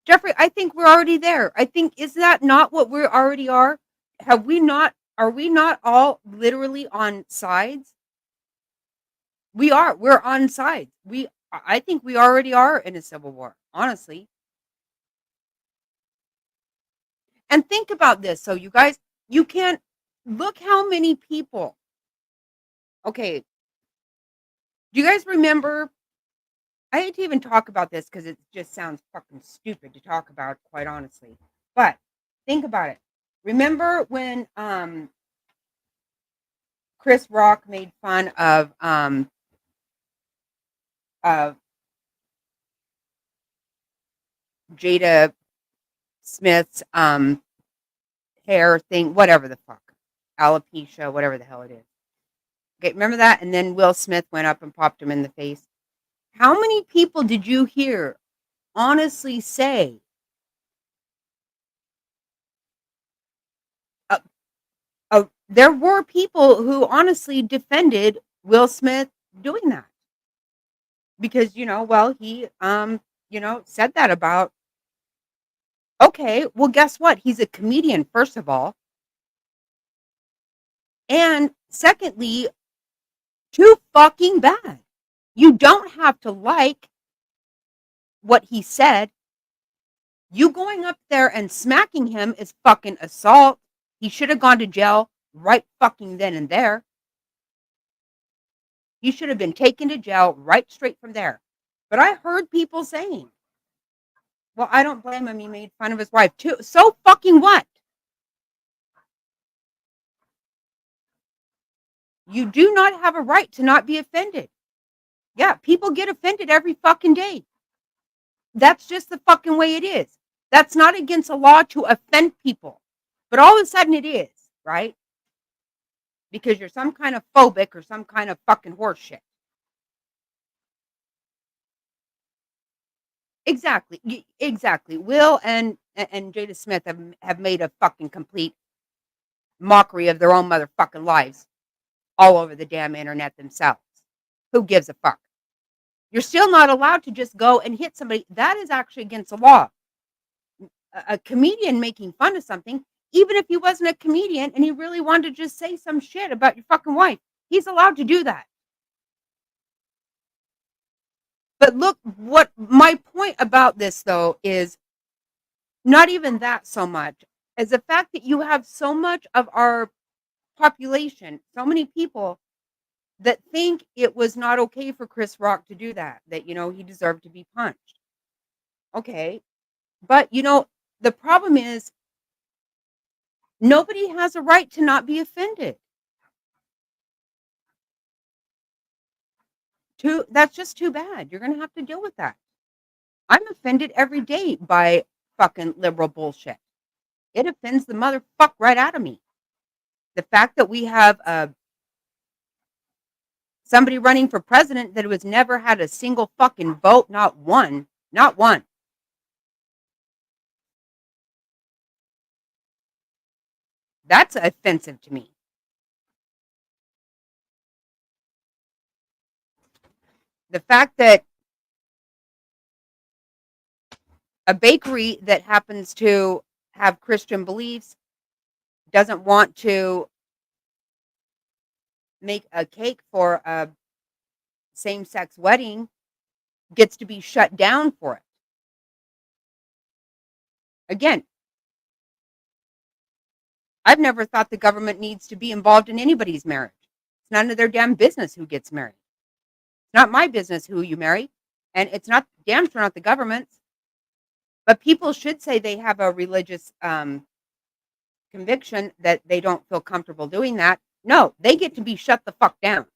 Jeffrey, I think we're already there. I think, is that not what we already are? Are we not all literally on sides? We are. We're on sides. I think we already are in a civil war, honestly. And think about this. So you guys, you can't look how many people. Okay. Do you guys remember? I hate to even talk about this because it just sounds fucking stupid to talk about, quite honestly. But think about it. Remember when Chris Rock made fun of Jada Smith's hair thing, whatever the fuck, alopecia, whatever the hell it is. Okay, remember that? And then Will Smith went up and popped him in the face. How many people did you hear honestly say, there were people who honestly defended Will Smith doing that? Because, he, said that about, okay, well, guess what? He's a comedian, first of all. And secondly, too fucking bad. You don't have to like what he said. You going up there and smacking him is fucking assault. He should have gone to jail right fucking then and there. He should have been taken to jail right straight from there. But I heard people saying, well, I don't blame him. He made fun of his wife too. So fucking what? You do not have a right to not be offended. Yeah, people get offended every fucking day. That's just the fucking way it is. That's not against the law to offend people. But all of a sudden it is, right? Because you're some kind of phobic or some kind of fucking horse shit. Exactly. Exactly. Will and Jada Smith have made a fucking complete mockery of their own motherfucking lives all over the damn internet themselves. Who gives a fuck? You're still not allowed to just go and hit somebody. That is actually against the law. A comedian making fun of something, even if he wasn't a comedian and he really wanted to just say some shit about your fucking wife, he's allowed to do that. But look, what my point about this, though, is not even that so much as the fact that you have so much of our population, so many people that think it was not okay for Chris Rock to do that, that, he deserved to be punched. Okay. But, the problem is nobody has a right to not be offended. That's just too bad. You're going to have to deal with that. I'm offended every day by fucking liberal bullshit. It offends the motherfuck right out of me. The fact that we have somebody running for president that has never had a single fucking vote, not one. That's offensive to me. The fact that a bakery that happens to have Christian beliefs doesn't want to make a cake for a same-sex wedding gets to be shut down for it. Again, I've never thought the government needs to be involved in anybody's marriage. It's none of their damn business who gets married. It's not my business who you marry, and it's not damn sure not the government's. But people should say they have a religious conviction that they don't feel comfortable doing that. No, they get to be shut the fuck down.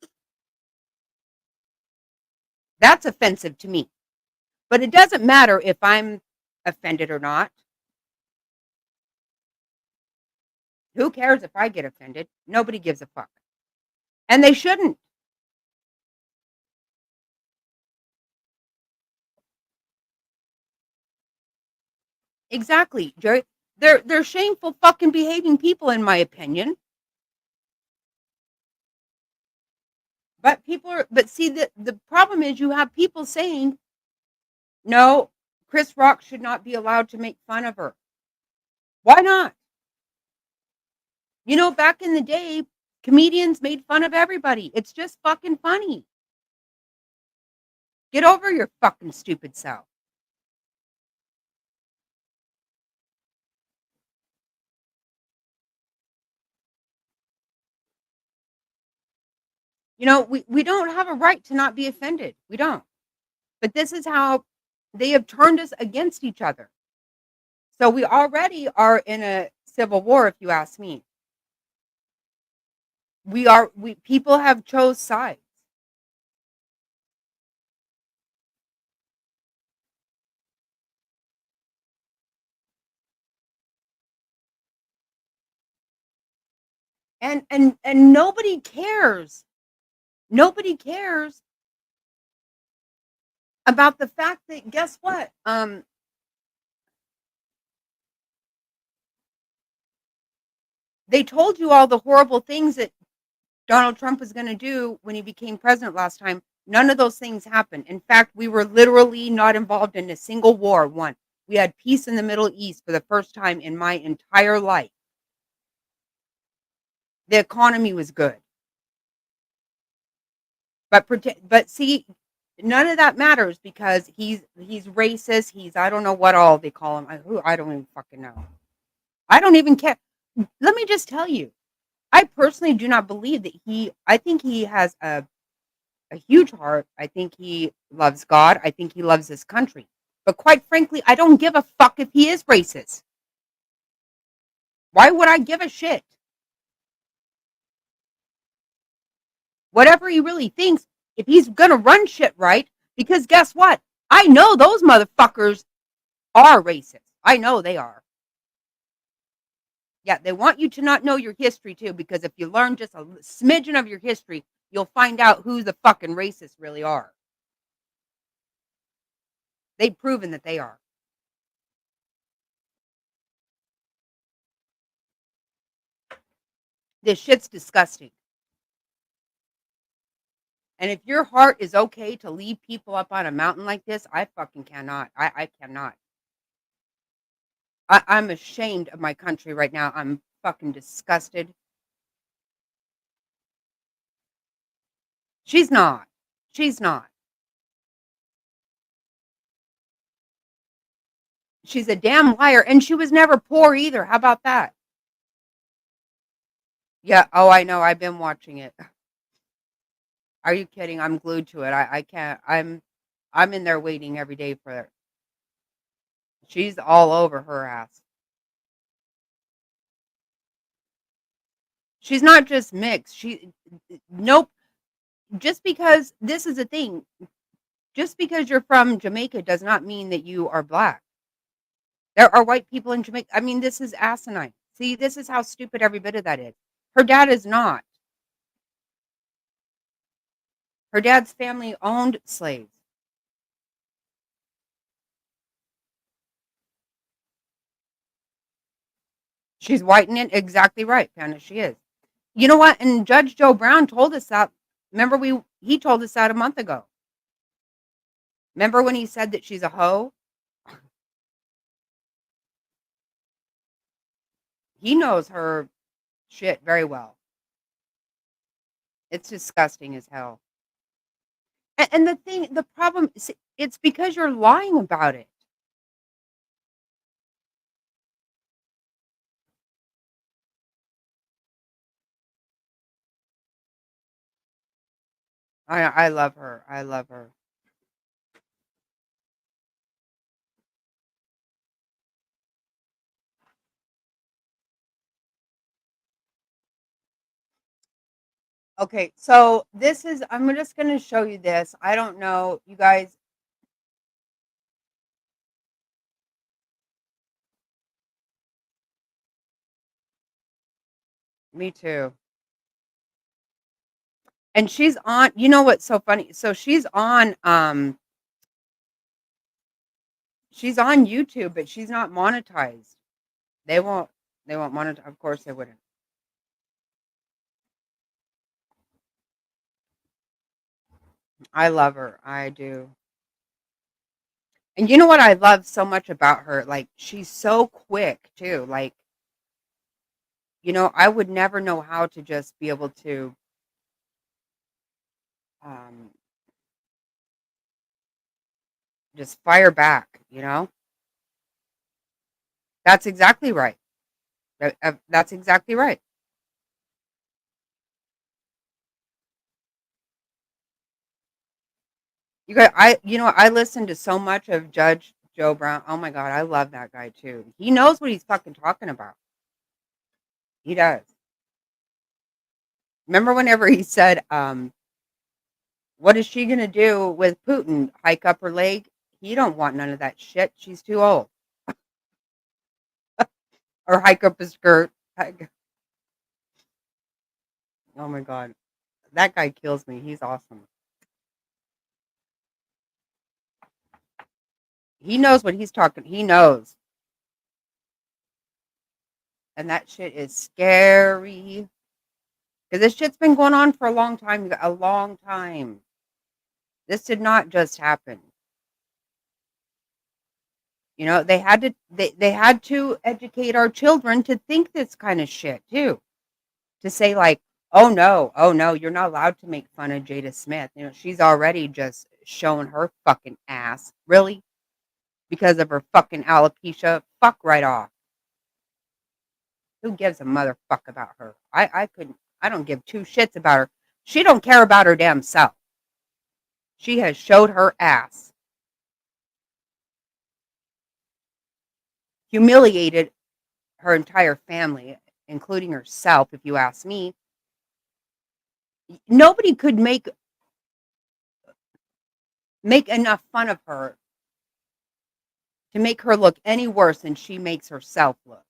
That's offensive to me. But it doesn't matter if I'm offended or not. Who cares if I get offended? Nobody gives a fuck. And they shouldn't. Exactly, Jerry. They're shameful fucking behaving people, in my opinion. But see, the problem is you have people saying, no, Chris Rock should not be allowed to make fun of her. Why not? Back in the day, comedians made fun of everybody. It's just fucking funny. Get over your fucking stupid self. We don't have a right to not be offended. We don't. But this is how they have turned us against each other. So we already are in a civil war, if you ask me. People have chose sides. And nobody cares. Nobody cares about the fact that, guess what? They told you all the horrible things that Donald Trump was going to do when he became president last time. None of those things happened. In fact, we were literally not involved in a single war. One, we had peace in the Middle East for the first time in my entire life. The economy was good. But see, none of that matters because he's racist. He's, I don't know what all they call him. I don't even fucking know. I don't even care. Let me just tell you, I personally do not believe that I think he has a huge heart. I think he loves God. I think he loves this country. But quite frankly, I don't give a fuck if he is racist. Why would I give a shit? Whatever he really thinks, if he's gonna run shit right, because guess what? I know those motherfuckers are racist. I know they are. Yeah, they want you to not know your history too, because if you learn just a smidgen of your history, you'll find out who the fucking racists really are. They've proven that they are. This shit's disgusting. And if your heart is okay to leave people up on a mountain like this, I fucking cannot. I cannot. I'm ashamed of my country right now. I'm fucking disgusted. She's not. She's not. She's a damn liar. And she was never poor either. How about that? Yeah. Oh, I know. I've been watching it. Are you kidding? I'm glued to it. I can't. I'm in there waiting every day for her. She's all over her ass. She's not just mixed. Nope. Just because this is a thing, just because you're from Jamaica does not mean that you are black. There are white people in Jamaica. I mean, this is asinine. See, this is how stupid every bit of that is. Her dad is not. Her dad's family owned slaves. She's whitening it. Exactly right, Panda. She is. You know what? And Judge Joe Brown told us that. Remember, he told us that a month ago. Remember when he said that she's a hoe? He knows her shit very well. It's disgusting as hell. And the problem is, it's because you're lying about it. I love her. I love her. Okay, so I'm just going to show you this. I don't know, you guys. Me too. And she's on, you know what's so funny? So she's on YouTube, but she's not monetized. They won't monetize. Of course they wouldn't. I love her. I do. And you know what I love so much about her? Like, she's so quick too. Like, I would never know how to just be able to um just fire back. That's exactly right. That's exactly right. I listened to so much of Judge Joe Brown. Oh my God, I love that guy too. He knows what he's fucking talking about. He does. Remember whenever he said, what is she gonna do with Putin? Hike up her leg? He don't want none of that shit. She's too old. Or hike up his skirt. Oh my God. That guy kills me. He's awesome. He knows what he's talking. He knows. And that shit is scary. Because this shit's been going on for a long time. A long time. This did not just happen. They had to educate our children to think this kind of shit too. To say like, oh no, you're not allowed to make fun of Jada Smith. She's already just showing her fucking ass. Really? Because of her fucking alopecia? Fuck right off. Who gives a motherfuck about her? I couldn't. I don't give two shits about her. She don't care about her damn self. She has showed her ass. Humiliated her entire family, including herself, if you ask me. Nobody could make enough fun of her to make her look any worse than she makes herself look.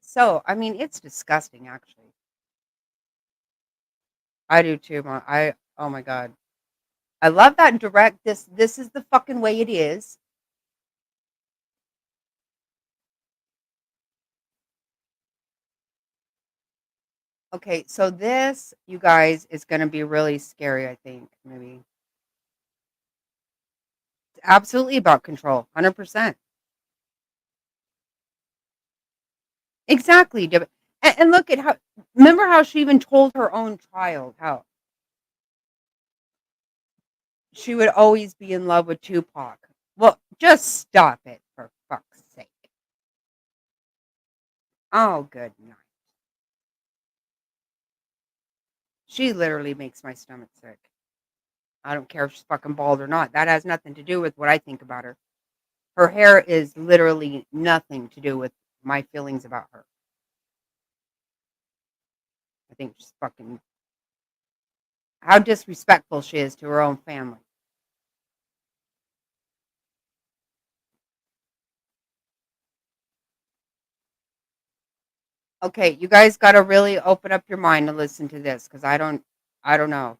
So, I mean, it's disgusting, actually. I do too, Mom. Oh my God. I love that direct. This is the fucking way it is. Okay, so this, you guys, is going to be really scary, I think, maybe. It's absolutely about control, 100%. Exactly. And look at how, remember how she even told her own child how she would always be in love with Tupac. Well, just stop it, for fuck's sake. Oh, good night. She literally makes my stomach sick. I don't care if she's fucking bald or not. That has nothing to do with what I think about her. Her hair is literally nothing to do with my feelings about her. I think she's fucking, how disrespectful she is to her own family. Okay, you guys got to really open up your mind to listen to this, because I don't know.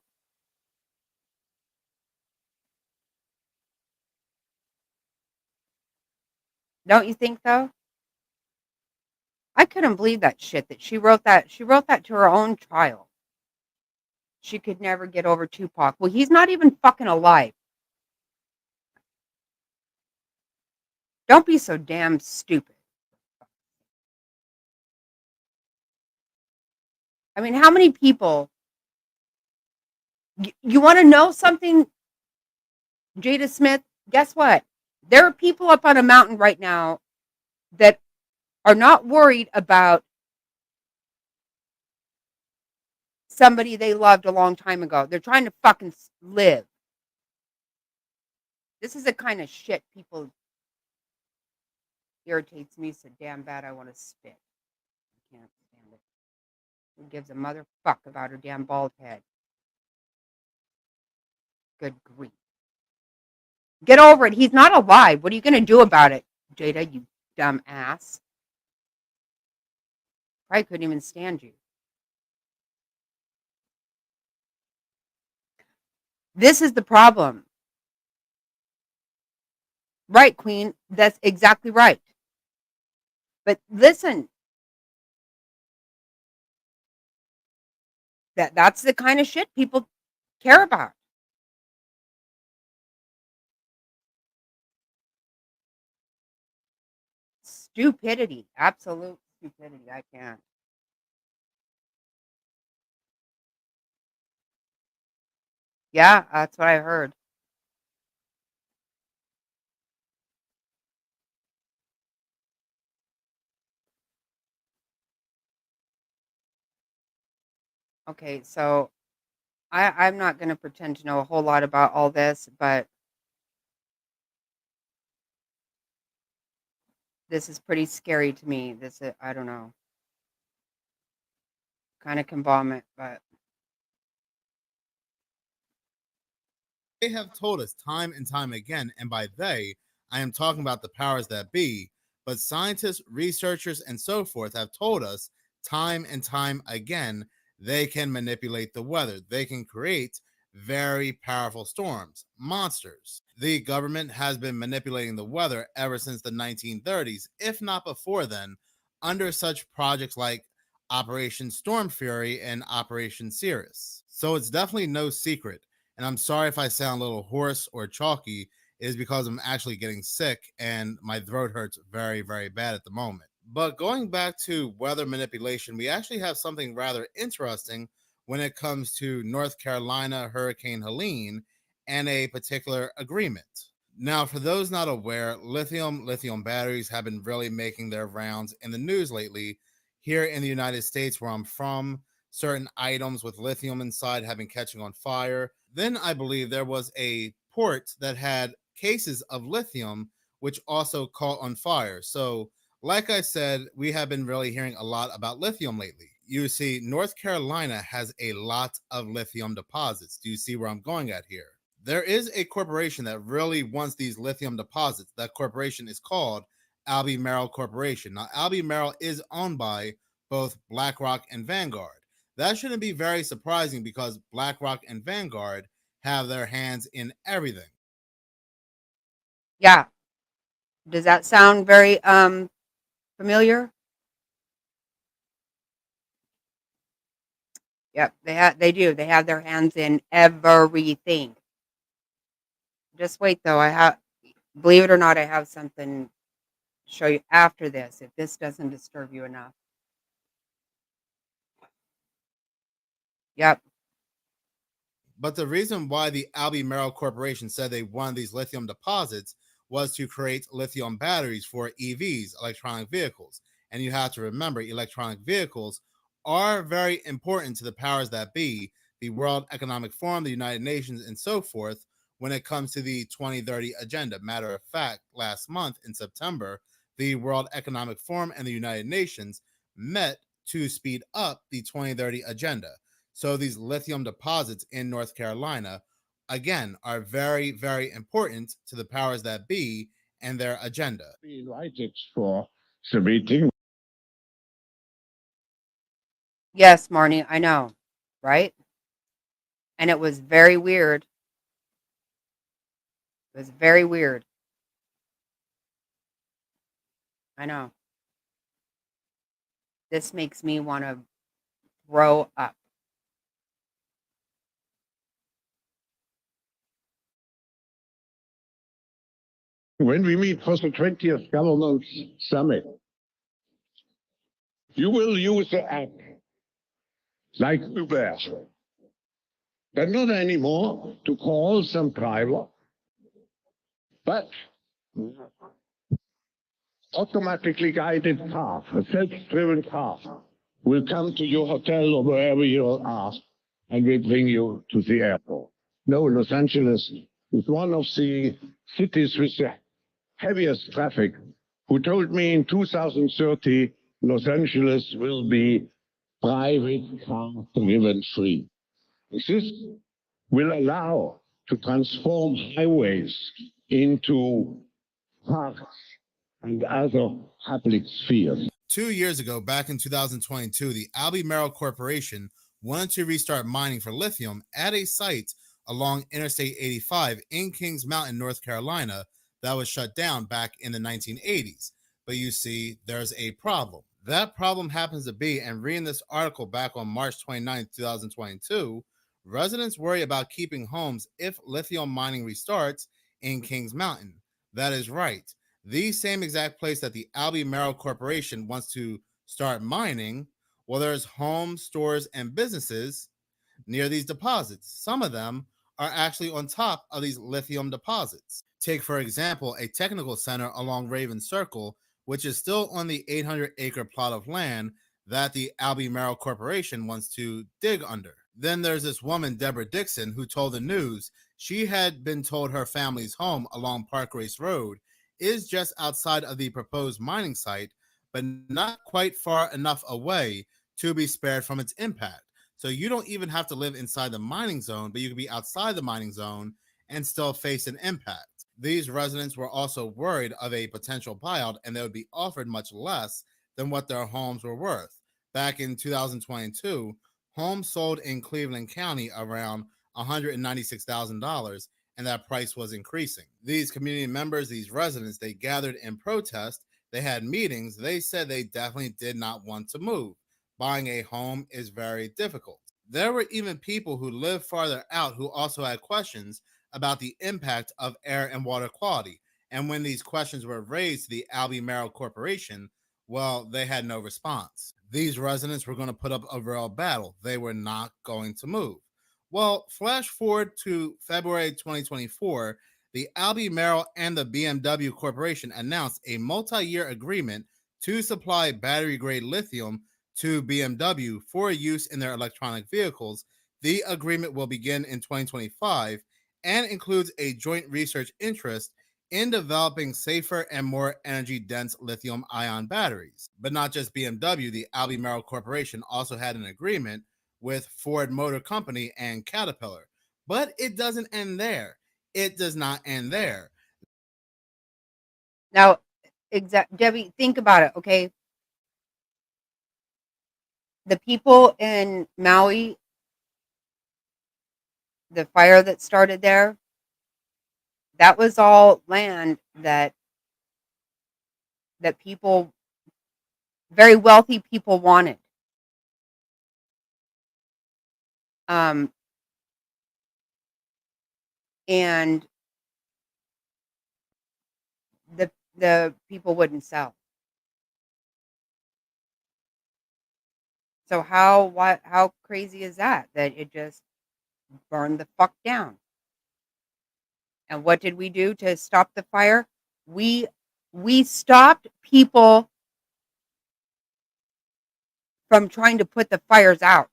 Don't you think, though? I couldn't believe that shit that she wrote that. She wrote that to her own child. She could never get over Tupac. Well, he's not even fucking alive. Don't be so damn stupid. I mean, how many people, you want to know something, Jada Smith? Guess what? There are people up on a mountain right now that are not worried about somebody they loved a long time ago. They're trying to fucking live. This is the kind of shit people irritates me so damn bad I want to spit. I can't stand it. Who gives a motherfuck about her damn bald head? Good grief. Get over it. He's not alive. What are you going to do about it, Jada, you dumb ass? Probably couldn't even stand you. This is the problem. Right, Queen. That's exactly right. But listen, that's the kind of shit people care about. Stupidity. Absolute stupidity. I can't. Yeah, that's what I heard. Okay, so I'm not going to pretend to know a whole lot about all this, but this is pretty scary to me. I don't know. Kind of can vomit, but They have told us time and time again, and by they, I am talking about the powers that be, but scientists, researchers, and so forth have told us time and time again they can manipulate the weather. They can create very powerful storms, monsters. The government has been manipulating the weather ever since the 1930s, if not before then, under such projects like Operation Storm Fury and Operation Cirrus. So it's definitely no secret. And I'm sorry if I sound a little hoarse or chalky, it is because I'm actually getting sick and my throat hurts very, very bad at the moment. But going back to weather manipulation, we actually have something rather interesting when it comes to North Carolina Hurricane Helene and a particular agreement. Now, for those not aware, lithium batteries have been really making their rounds in the news lately. Here in the United States, where I'm from, certain items with lithium inside have been catching on fire. Then I believe there was a port that had cases of lithium, which also caught on fire. So, like I said, we have been really hearing a lot about lithium lately. You see, North Carolina has a lot of lithium deposits. Do you see where I'm going at here? There is a corporation that really wants these lithium deposits. That corporation is called Albemarle Corporation. Now, Albemarle is owned by both BlackRock and Vanguard. That shouldn't be very surprising because BlackRock and Vanguard have their hands in everything. Yeah. Does that sound very familiar? Yep, they do. They have their hands in everything. Just wait though. Believe it or not, I have something to show you after this if this doesn't disturb you enough. Yep. But the reason why the Albemarle Corporation said they wanted these lithium deposits was to create lithium batteries for EVs, electronic vehicles. And you have to remember, electronic vehicles are very important to the powers that be, the World Economic Forum, the United Nations, and so forth, when it comes to the 2030 agenda. Matter of fact, last month in September, the World Economic Forum and the United Nations met to speed up the 2030 agenda. So these lithium deposits in North Carolina, again, are very, very important to the powers that be and their agenda. We invited for the meeting. Yes, Marnie, I know, right? And it was very weird. It was very weird. I know. This makes me want to throw up. When we meet for the 20th Government Summit, you will use the app like Uber, but not anymore to call some driver, but automatically guided car, a self-driven car, will come to your hotel or wherever you are and will bring you to the airport. No, Los Angeles is one of the cities with the heaviest traffic, who told me in 2030, Los Angeles will be private car driven free. This will allow to transform highways into parks and other public spheres. 2 years ago, back in 2022, the Albemarle Corporation wanted to restart mining for lithium at a site along Interstate 85 in Kings Mountain, North Carolina, that was shut down back in the 1980s. But you see, there's a problem. That problem happens to be, and reading this article back on March 29, 2022, residents worry about keeping homes if lithium mining restarts in Kings Mountain. That is right. The same exact place that the Albemarle Corporation wants to start mining, well, there's homes, stores, and businesses near these deposits. Some of them are actually on top of these lithium deposits. Take, for example, a technical center along Raven Circle, which is still on the 800-acre plot of land that the Albemarle Corporation wants to dig under. Then there's this woman, Deborah Dixon, who told the news she had been told her family's home along Park Race Road is just outside of the proposed mining site, but not quite far enough away to be spared from its impact. So you don't even have to live inside the mining zone, but you can be outside the mining zone and still face an impact. These residents were also worried of a potential buyout, and they would be offered much less than what their homes were worth. Back in 2022, homes sold in Cleveland County around $196,000, and that price was increasing. These community members, these residents, they gathered in protest. They had meetings. They said they definitely did not want to move. Buying a home is very difficult. There were even people who lived farther out who also had questions about the impact of air and water quality. And when these questions were raised to the Albemarle Corporation, well, they had no response. These residents were going to put up a real battle. They were not going to move. Well, flash forward to February 2024, the Albemarle and the BMW Corporation announced a multi-year agreement to supply battery-grade lithium to BMW for use in their electronic vehicles. The agreement will begin in 2025 and includes a joint research interest in developing safer and more energy-dense lithium-ion batteries. But not just BMW, the Albemarle Corporation also had an agreement with Ford Motor Company and Caterpillar. But it doesn't end there. It does not end there. Now, Debbie, think about it, okay? The people in Maui, the fire that started there, that was all land that people, very wealthy people, wanted. And the people wouldn't sell. So how crazy is that it just burned the fuck down? And what did we do to stop the fire? We stopped people from trying to put the fires out.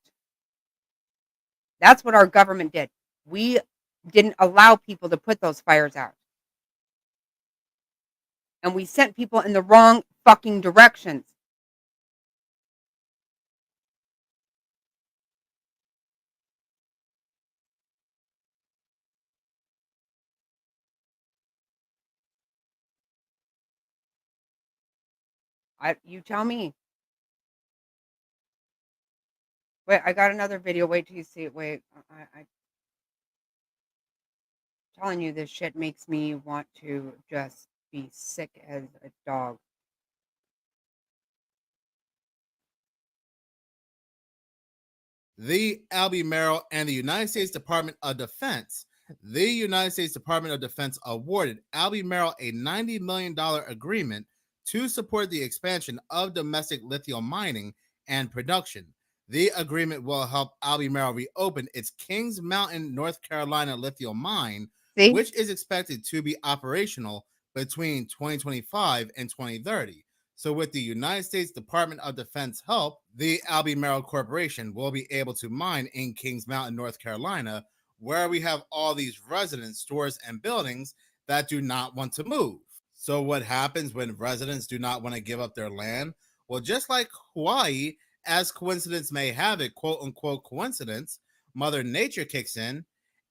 That's what our government did. We didn't allow people to put those fires out. And we sent people in the wrong fucking directions. You tell me. Wait, I got another video. Wait till you see it. Wait, I'm telling you, this shit makes me want to just be sick as a dog. The Albemarle and the United States Department of Defense. The United States Department of Defense awarded Albemarle a $90 million agreement to support the expansion of domestic lithium mining and production. The agreement will help Albemarle reopen its Kings Mountain, North Carolina lithium mine, which is expected to be operational between 2025 and 2030. So with the United States Department of Defense help, the Albemarle Corporation will be able to mine in Kings Mountain, North Carolina, where we have all these residents, stores, and buildings that do not want to move. So what happens when residents do not want to give up their land? Well, just like Hawaii, as coincidence may have it, quote unquote coincidence, Mother Nature kicks in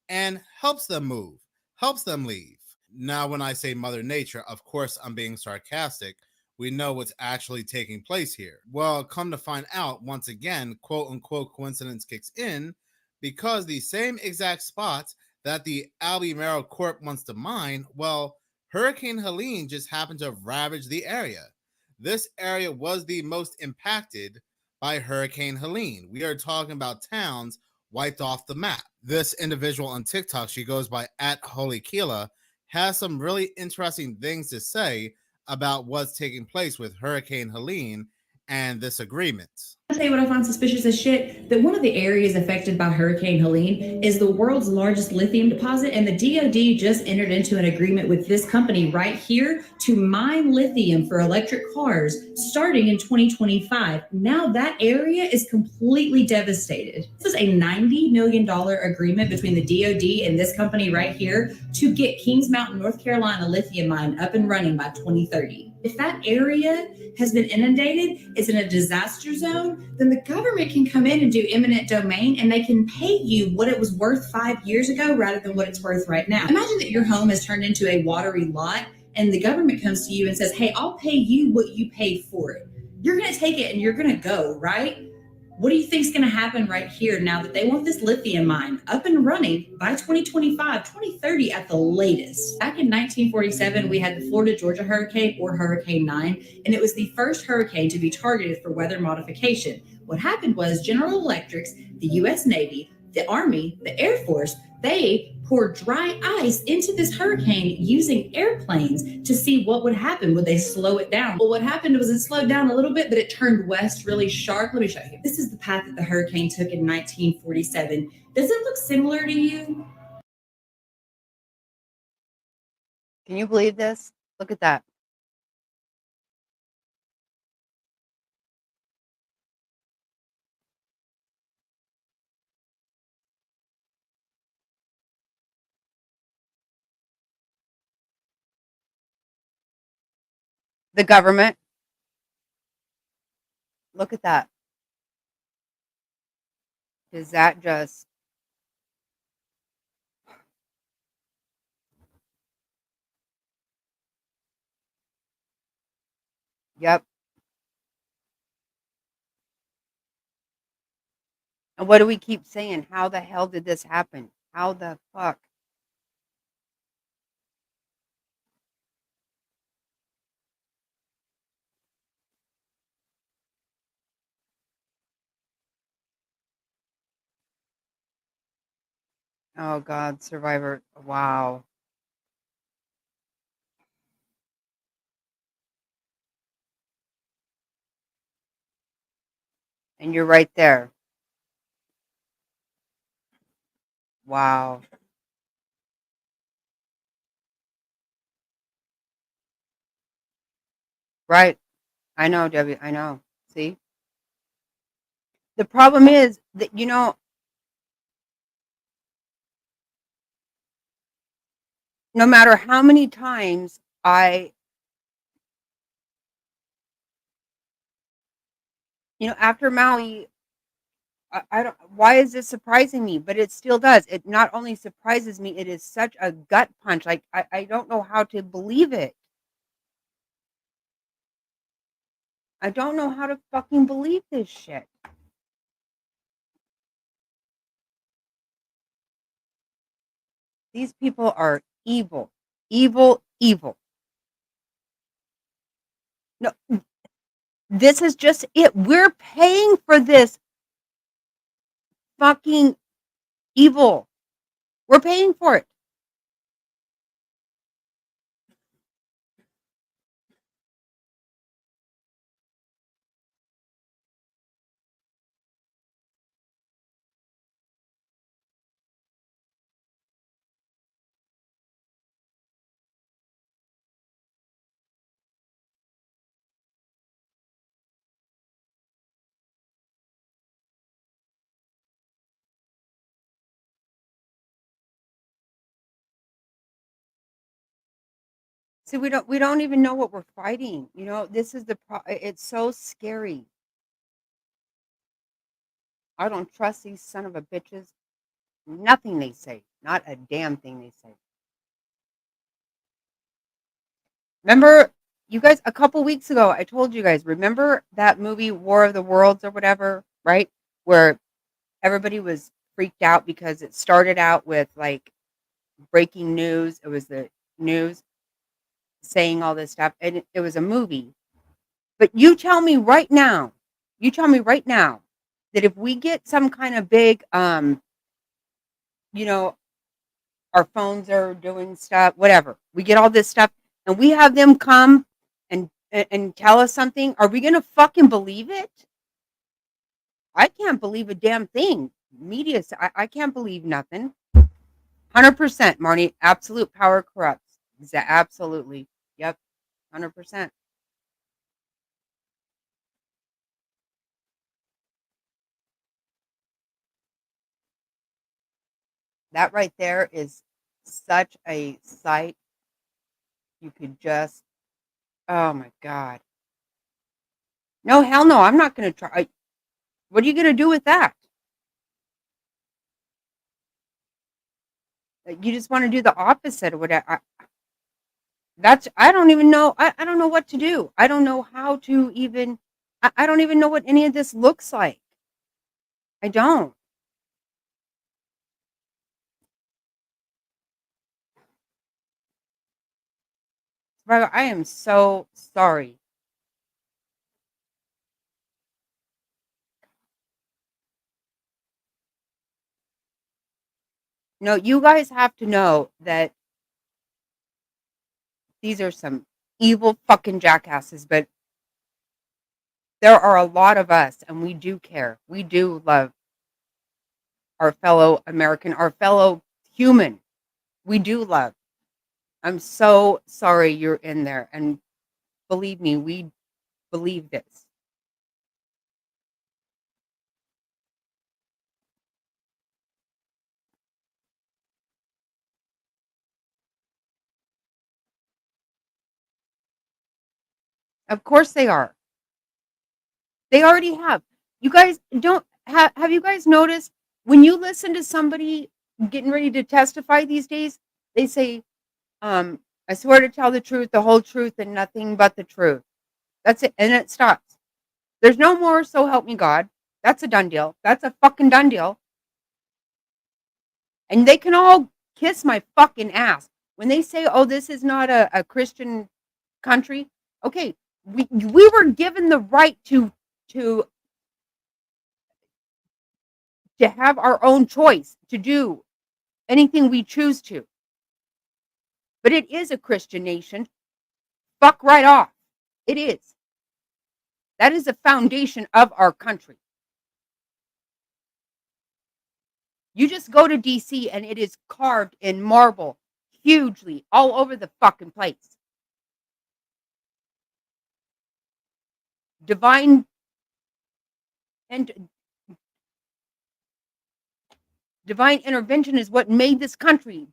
and helps them move, helps them leave. Now, when I say Mother Nature, of course, I'm being sarcastic. We know what's actually taking place here. Well, come to find out, once again, quote unquote coincidence kicks in because the same exact spots that the Albemarle Corp wants to mine, well, Hurricane Helene just happened to have ravaged the area. This area was the most impacted by Hurricane Helene. We are talking about towns wiped off the map. This individual on TikTok, she goes by @HolyKila, has some really interesting things to say about what's taking place with Hurricane Helene and this agreement. I'll tell you what I find suspicious as shit, that one of the areas affected by Hurricane Helene is the world's largest lithium deposit, and the DoD just entered into an agreement with this company right here to mine lithium for electric cars starting in 2025. Now that area is completely devastated. This is a $90 million agreement between the DoD and this company right here to get Kings Mountain, North Carolina lithium mine up and running by 2030. If that area has been inundated, it's in a disaster zone, then the government can come in and do eminent domain, and they can pay you what it was worth 5 years ago rather than what it's worth right now. Imagine that your home has turned into a watery lot and the government comes to you and says, hey, I'll pay you what you paid for it. You're going to take it and you're going to go, right? What do you think is going to happen right here now that they want this lithium mine up and running by 2025, 2030 at the latest? Back in 1947, we had the Florida-Georgia hurricane, or Hurricane 9, and it was the first hurricane to be targeted for weather modification. What happened was General Electric's, the U.S. Navy, The Army, the Air Force, they poured dry ice into this hurricane using airplanes to see what would happen. Would they slow it down? Well, what happened was it slowed down a little bit, but it turned west really sharp. Let me show you. This is the path that the hurricane took in 1947. Does it look similar to you? Can you believe this? Look at that. The government. Look at that. Is that just yep. And what do we keep saying? How the hell did this happen? How the fuck? Oh God, Survivor. Wow. And you're right there. Wow. Right. I know, Debbie. I know. See? The problem is that, no matter how many times after Maui, I don't, why is this surprising me? But it still does. It not only surprises me, it is such a gut punch. Like, I don't know how to believe it. I don't know how to fucking believe this shit. These people are evil. Evil, evil. No, this is just it. We're paying for this fucking evil. We're paying for it. See, we don't even know what we're fighting. This is it's so scary. I don't trust these son of a bitches. Nothing they say. Not a damn thing they say. Remember, you guys, a couple weeks ago, I told you guys, remember that movie War of the Worlds or whatever, right? Where everybody was freaked out because it started out with like breaking news. It was the news saying all this stuff, and it was a movie. But you tell me right now that if we get some kind of big, you know, our phones are doing stuff, whatever, we get all this stuff, and we have them come and tell us something, are we gonna fucking believe it? I can't believe a damn thing. Media, I can't believe nothing. 100%, Marnie. Absolute power corrupts. Absolutely. Yep. 100%. That right there is such a sight. You could just, oh my God. No, hell no. I'm not going to try. What are you going to do with that? You just want to do the opposite of whatever. I don't even know. I don't know what to do. I don't know how to even, I don't even know what any of this looks like. I don't. I am so sorry. No, you guys have to know that these are some evil fucking jackasses, but there are a lot of us, and we do care. We do love our fellow American, our fellow human. We do love. I'm so sorry you're in there. And believe me, we believe this. Of course they are. They already have. You guys don't have you guys noticed when you listen to somebody getting ready to testify these days, they say, I swear to tell the truth, the whole truth, and nothing but the truth. That's it. And it stops. There's no more, so help me God. That's a done deal. That's a fucking done deal. And they can all kiss my fucking ass. When they say, oh, this is not a Christian country, okay, we were given the right to have our own choice to do anything we choose to. But it is a Christian nation. Fuck right off. It is. That is the foundation of our country. You just go to DC and it is carved in marble hugely all over the fucking place. Divine intervention is what made this country.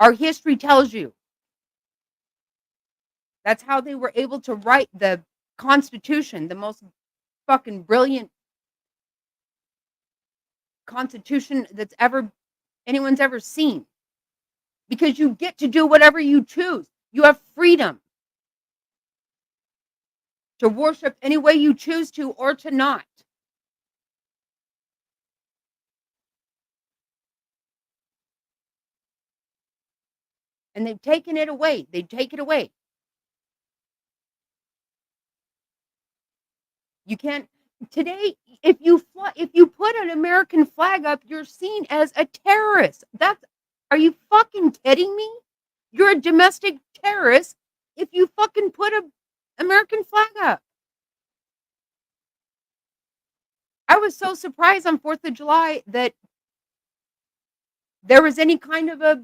Our history tells you. That's how they were able to write the Constitution, the most fucking brilliant Constitution that's anyone's ever seen. Because you get to do whatever you choose. You have freedom to worship any way you choose to or to not. And they've taken it away. They take it away. You can't today. If you put an American flag up, you're seen as a terrorist. Are you fucking kidding me? You're a domestic terrorist if you fucking put a American flag up. I was so surprised on 4th of July that there was any kind of a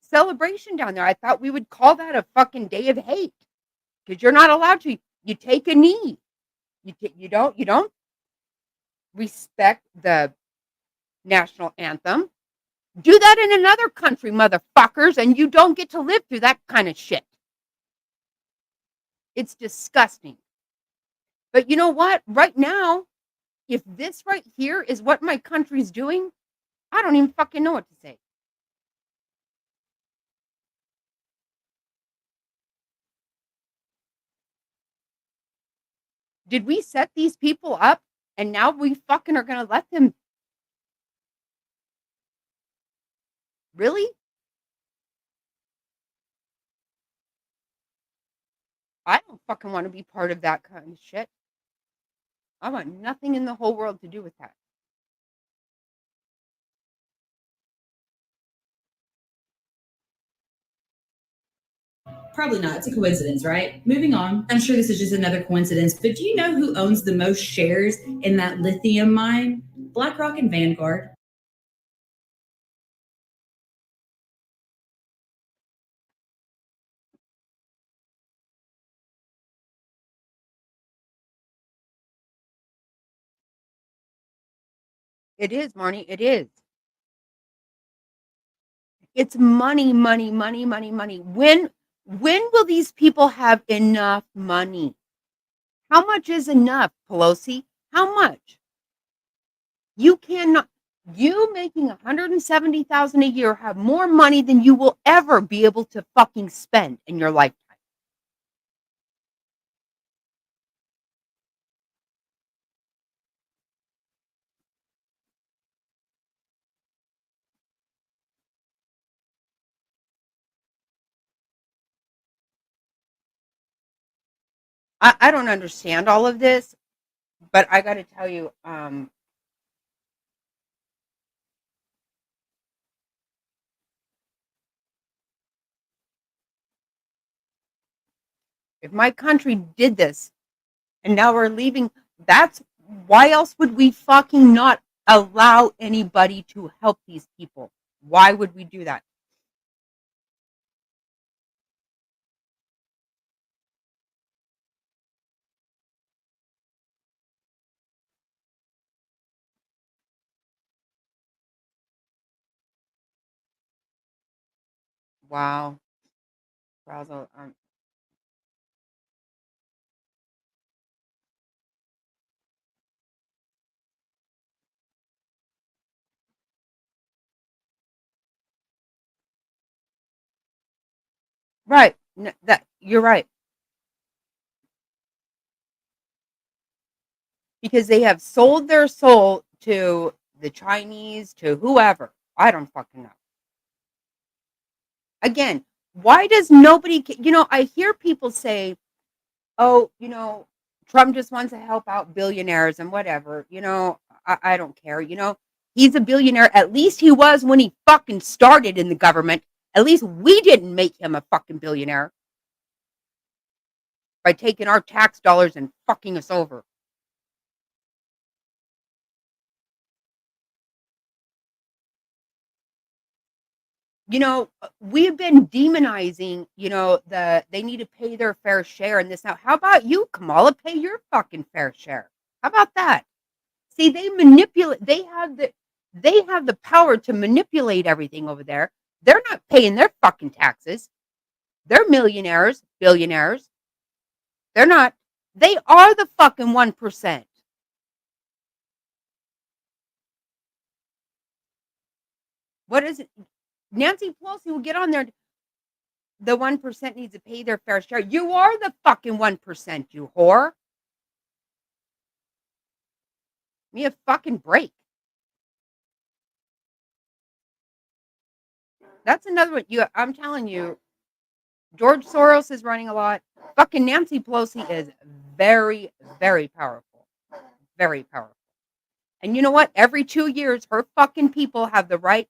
celebration down there. I thought we would call that a fucking day of hate because you're not allowed to. You take a knee. You don't respect the national anthem. Do that in another country, motherfuckers, and you don't get to live through that kind of shit. It's disgusting. But you know what? Right now, if this right here is what my country's doing, I don't even fucking know what to say. Did we set these people up and now we fucking are going to let them? Really? I don't fucking want to be part of that kind of shit. I want nothing in the whole world to do with that. Probably not. It's a coincidence, right? Moving on. I'm sure this is just another coincidence, but do you know who owns the most shares in that lithium mine? BlackRock and Vanguard. It is, Marnie. It is. It's money, money, money, money, money. When will these people have enough money? How much is enough, Pelosi? How much? You cannot. You making $170,000 a year have more money than you will ever be able to fucking spend in your lifetime. I don't understand all of this, but I got to tell you, If my country did this and now we're leaving, that's why else would we fucking not allow anybody to help these people? Why would we do that? Wow. Browser, right. That you're right. Because they have sold their soul to the Chinese, to whoever. I don't fucking know. Again, why does nobody, I hear people say, oh, Trump just wants to help out billionaires and whatever. I don't care. He's a billionaire. At least he was when he fucking started in the government. At least we didn't make him a fucking billionaire by taking our tax dollars and fucking us over. We've been demonizing, they need to pay their fair share and this now. How about you, Kamala? Pay your fucking fair share. How about that? See, they manipulate, they have the power to manipulate everything over there. They're not paying their fucking taxes. They're millionaires, billionaires. They're not. They are the fucking 1%. What is it? Nancy Pelosi will get on there. The 1% needs to pay their fair share. You are the fucking 1%, you whore. Give me a fucking break. That's another one. I'm telling you, George Soros is running a lot. Fucking Nancy Pelosi is very, very powerful. Very powerful. And you know what? Every 2 years, her fucking people have the right.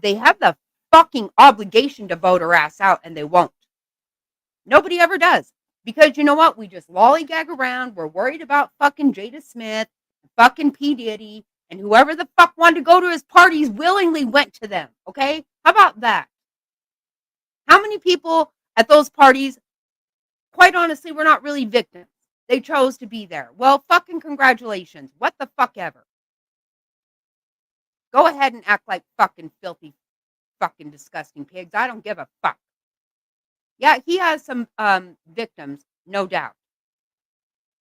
They have the fucking obligation to vote her ass out, and they won't. Nobody ever does. Because you know what? We just lollygag around. We're worried about fucking Jada Smith, fucking P. Diddy, and whoever the fuck wanted to go to his parties willingly went to them. Okay? How about that? How many people at those parties, quite honestly, were not really victims? They chose to be there. Well, fucking congratulations. What the fuck ever. Go ahead and act like fucking filthy, fucking disgusting pigs. I don't give a fuck. Yeah, he has some victims, no doubt.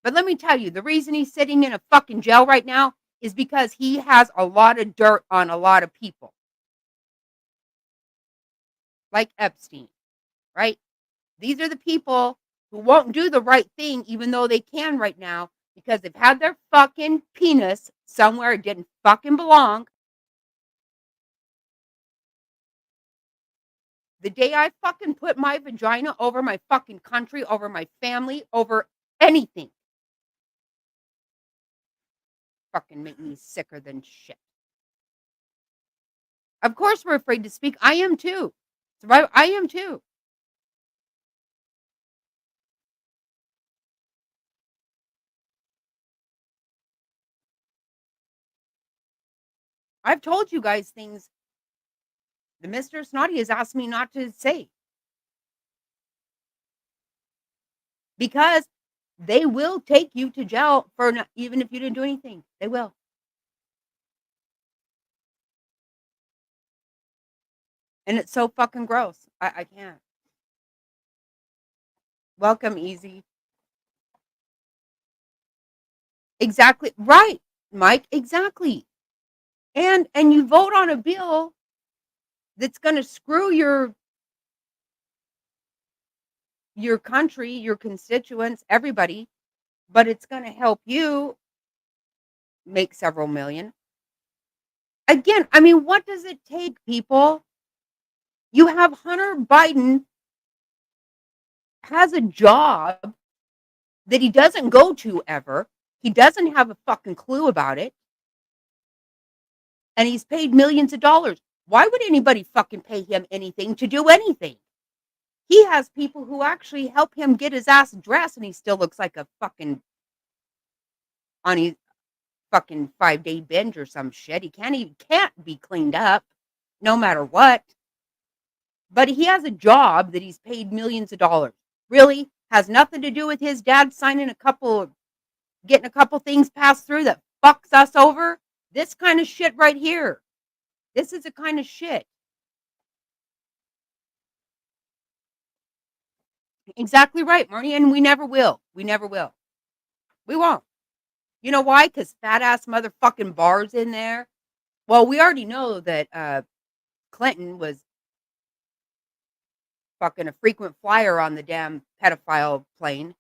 But let me tell you, the reason he's sitting in a fucking jail right now is because he has a lot of dirt on a lot of people. Like Epstein, right? These are the people who won't do the right thing even though they can right now because they've had their fucking penis somewhere it didn't fucking belong. The day I fucking put my vagina over my fucking country, over my family, over anything, fucking make me sicker than shit. Of course we're afraid to speak. I am too. I am too. I've told you guys things the Mr. Snotty has asked me not to say. Because they will take you to jail for even if you didn't do anything. They will. And it's so fucking gross. I can't. Welcome, Easy. Exactly. Right, Mike. Exactly. And you vote on a bill that's going to screw your country, your constituents, everybody, but it's going to help you make several million. Again, I mean, what does it take, people? You have Hunter Biden has a job that he doesn't go to ever. He doesn't have a fucking clue about it. And he's paid millions of dollars. Why would anybody fucking pay him anything to do anything? He has people who actually help him get his ass dressed, and he still looks like a fucking on his fucking 5-day binge or some shit. He can't be cleaned up, no matter what. But he has a job that he's paid millions of dollars. Really has nothing to do with his dad signing getting a couple things passed through that fucks us over. This kind of shit right here. This is the kind of shit. Exactly right, Marnie. And we never will. We never will. We won't. You know why? Because fat ass motherfucking Barr's in there. Well, we already know that Clinton was fucking a frequent flyer on the damn pedophile plane.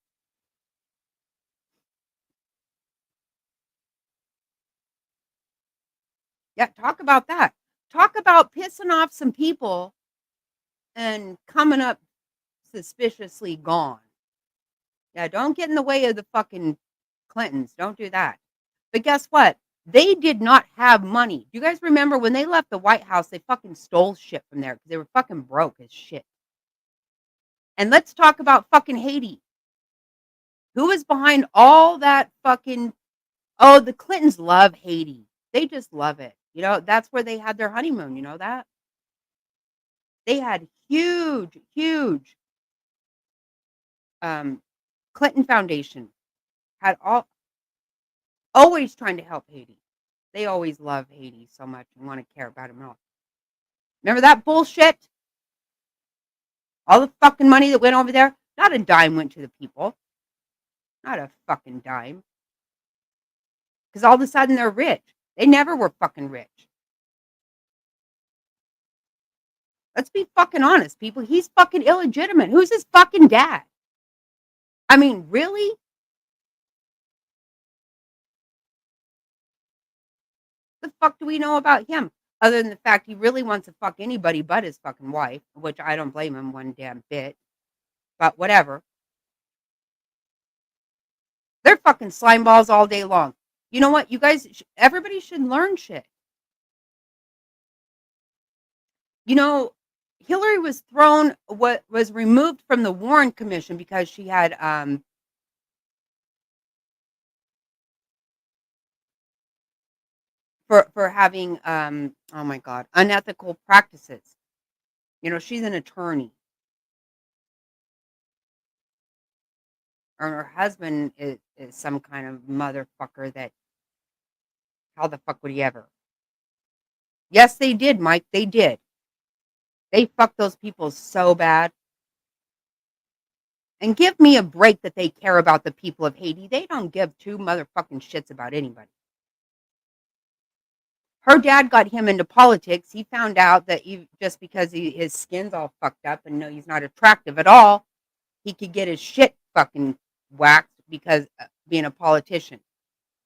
Yeah, talk about that. Talk about pissing off some people and coming up suspiciously gone. Yeah, don't get in the way of the fucking Clintons. Don't do that. But guess what? They did not have money. Do you guys remember when they left the White House, they fucking stole shit from there because they were fucking broke as shit. And let's talk about fucking Haiti. Who is behind all that fucking... Oh, the Clintons love Haiti. They just love it. You know, that's where they had their honeymoon. You know that? They had huge, huge Clinton Foundation. Had always trying to help Haiti. They always love Haiti so much and want to care about them all. Remember that bullshit? All the fucking money that went over there? Not a dime went to the people. Not a fucking dime. Because all of a sudden they're rich. They never were fucking rich. Let's be fucking honest, people. He's fucking illegitimate. Who's his fucking dad? I mean, really? The fuck do we know about him? Other than the fact he really wants to fuck anybody but his fucking wife, which I don't blame him one damn bit. But whatever. They're fucking slime balls all day long. You know what? You guys, everybody should learn shit. You know, Hillary was removed from the Warren Commission because she had for having oh my god, unethical practices. You know, she's an attorney. Or her husband is some kind of motherfucker that how the fuck would he ever? Yes, they did, Mike. They did. They fucked those people so bad. And give me a break that they care about the people of Haiti. They don't give two motherfucking shits about anybody. Her dad got him into politics. He found out that just because his skin's all fucked up and no, he's not attractive at all, he could get his shit fucking whacked because being a politician.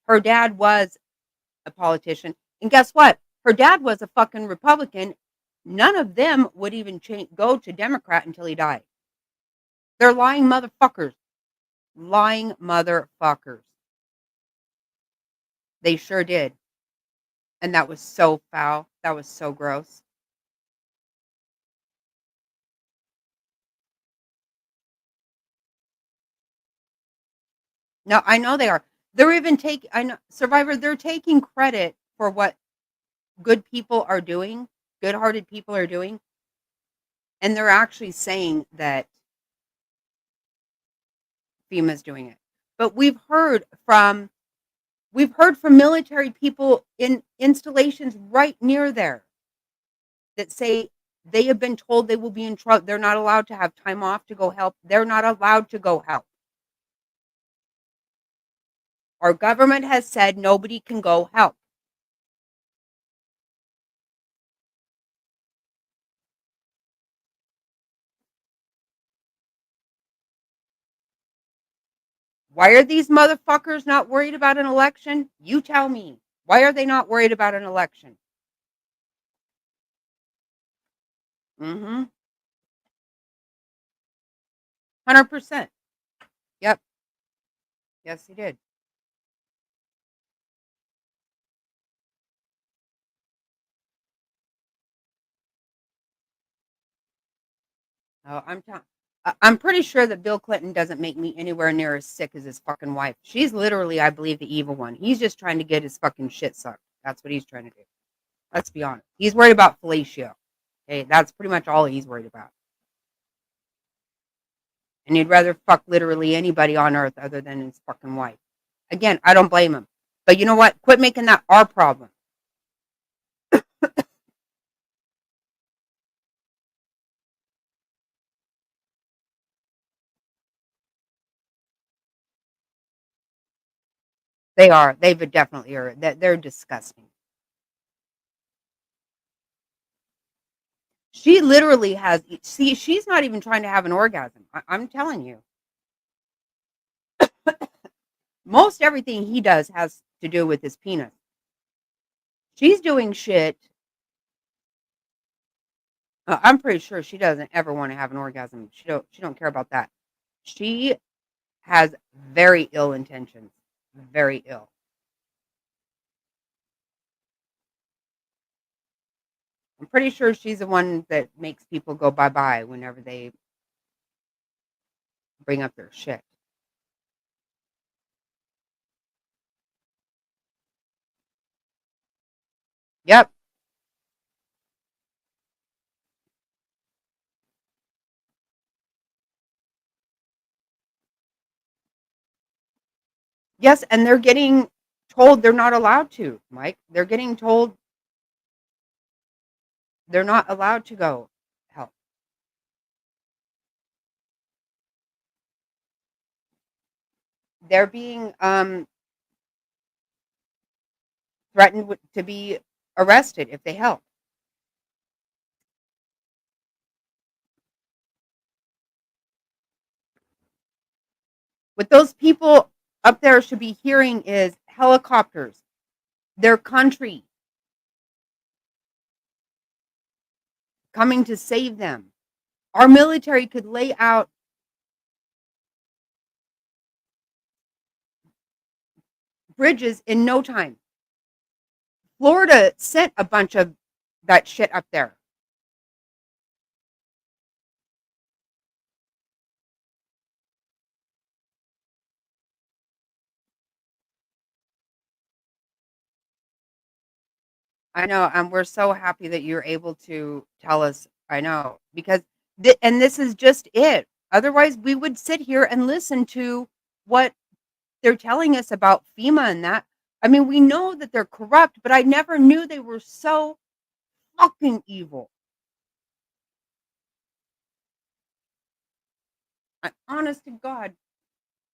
Her dad was a politician. And guess what? Her dad was a fucking Republican. None of them would even go to Democrat until he died. They're lying motherfuckers. Lying motherfuckers. They sure did. And that was so foul. That was so gross. No, I know they are. They're even I know, Survivor, they're taking credit for what good people are doing, good-hearted people are doing. And they're actually saying that FEMA's doing it. But we've heard from military people in installations right near there that say they have been told they will be in trouble. They're not allowed to have time off to go help. They're not allowed to go help. Our government has said nobody can go help. Why are these motherfuckers not worried about an election? You tell me. Why are they not worried about an election? Mm-hmm. 100%. Yep. Yes, he did. Oh, I'm pretty sure that Bill Clinton doesn't make me anywhere near as sick as his fucking wife. She's literally, I believe, the evil one. He's just trying to get his fucking shit sucked. That's what he's trying to do. Let's be honest. He's worried about fellatio. Okay, that's pretty much all he's worried about. And he'd rather fuck literally anybody on earth other than his fucking wife. Again, I don't blame him. But you know what? Quit making that our problem. They are. They definitely are. They're disgusting. She literally has. See, she's not even trying to have an orgasm. I'm telling you. Most everything he does has to do with his penis. She's doing shit. I'm pretty sure she doesn't ever want to have an orgasm. She don't care about that. She has very ill intentions. Very ill. I'm pretty sure she's the one that makes people go bye-bye whenever they bring up their shit. Yep. Yes, and they're getting told they're not allowed to, Mike. They're getting told they're not allowed to go help. They're being threatened to be arrested if they help. What those people up there should be hearing is helicopters, their country coming to save them. Our military could lay out bridges in no time. Florida sent a bunch of that shit up there. I know, and we're so happy that you're able to tell us. I know, because and this is just it. Otherwise, we would sit here and listen to what they're telling us about FEMA and that. I mean, we know that they're corrupt, but I never knew they were so fucking evil. Honest to God,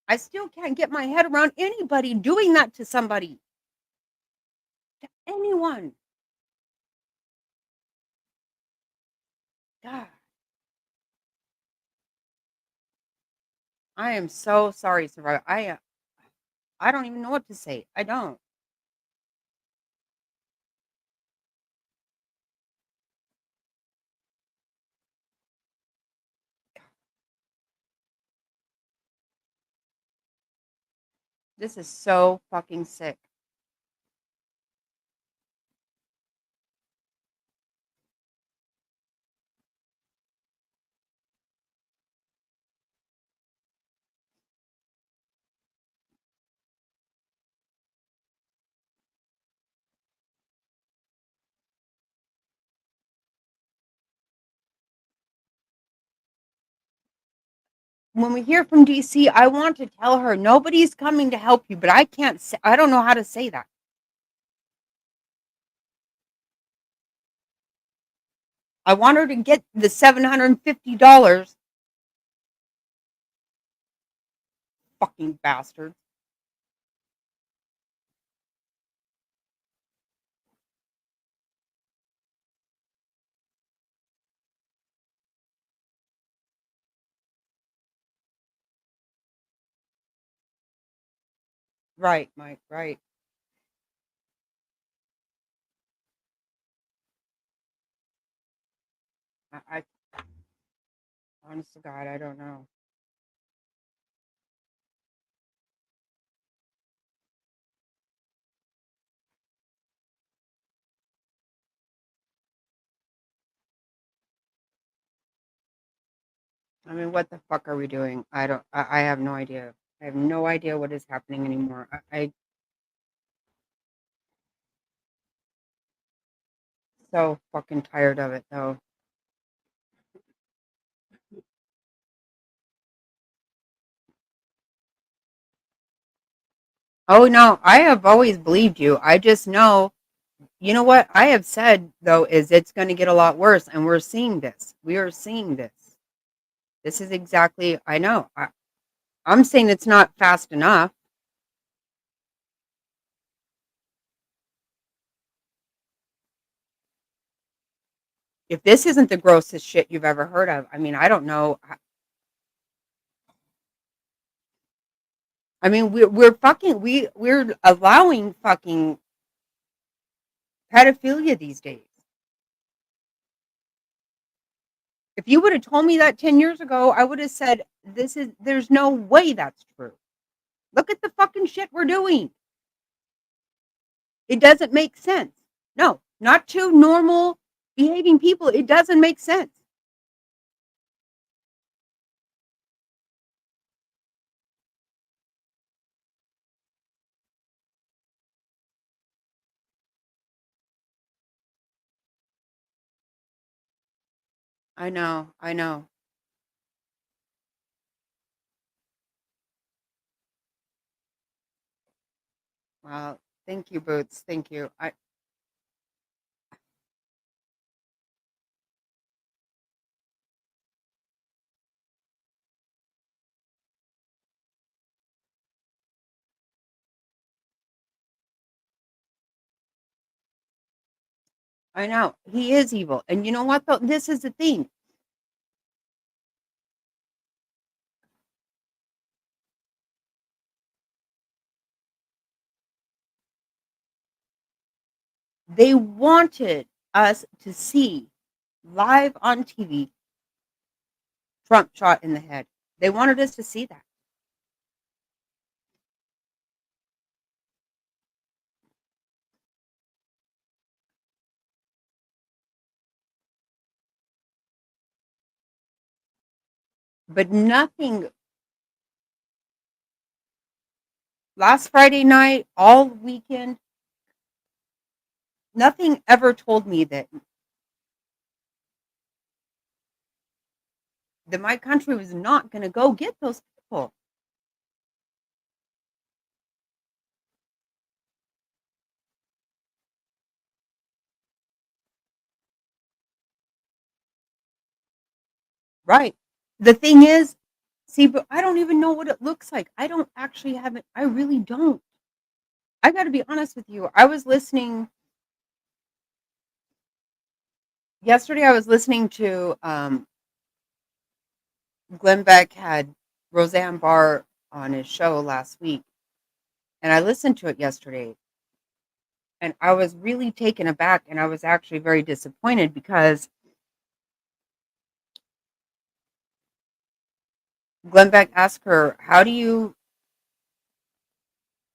I still can't get my head around anybody doing that to somebody, to anyone. God, I am so sorry, Survivor. I don't even know what to say. I don't. This is so fucking sick. When we hear from DC, I want to tell her nobody's coming to help you, but I can't say, I don't know how to say that. I want her to get the $750. Fucking bastard. Right, Mike, right. I honest to God, I don't know. I mean, what the fuck are we doing? I have no idea. I have no idea what is happening anymore. I so fucking tired of it though. Oh no, I have always believed you. I just know, you know what I have said though is it's going to get a lot worse, and we're seeing this. We are seeing this. This is exactly. I know. I'm saying it's not fast enough. If this isn't the grossest shit you've ever heard of, I mean, I don't know. I mean, we're allowing fucking pedophilia these days. If you would have told me that 10 years ago, I would have said, there's no way that's true. Look at the fucking shit we're doing. It doesn't make sense. No, not to normal behaving people. It doesn't make sense. I know. I know. Well, thank you, Boots. Thank you. I know. He is evil. And you know what, though? This is the thing. They wanted us to see live on TV Trump shot in the head. They wanted us to see that. But nothing last Friday night, all weekend, nothing ever told me that my country was not going to go get those people. Right. The thing is, see, but I don't even know what it looks like. I don't actually have it. I really don't. I got to be honest with you. I was listening yesterday. I was listening to Glenn Beck had Roseanne Barr on his show last week, and I listened to it yesterday, and I was really taken aback, and I was actually very disappointed because Glenn Beck asked her, "How do you?"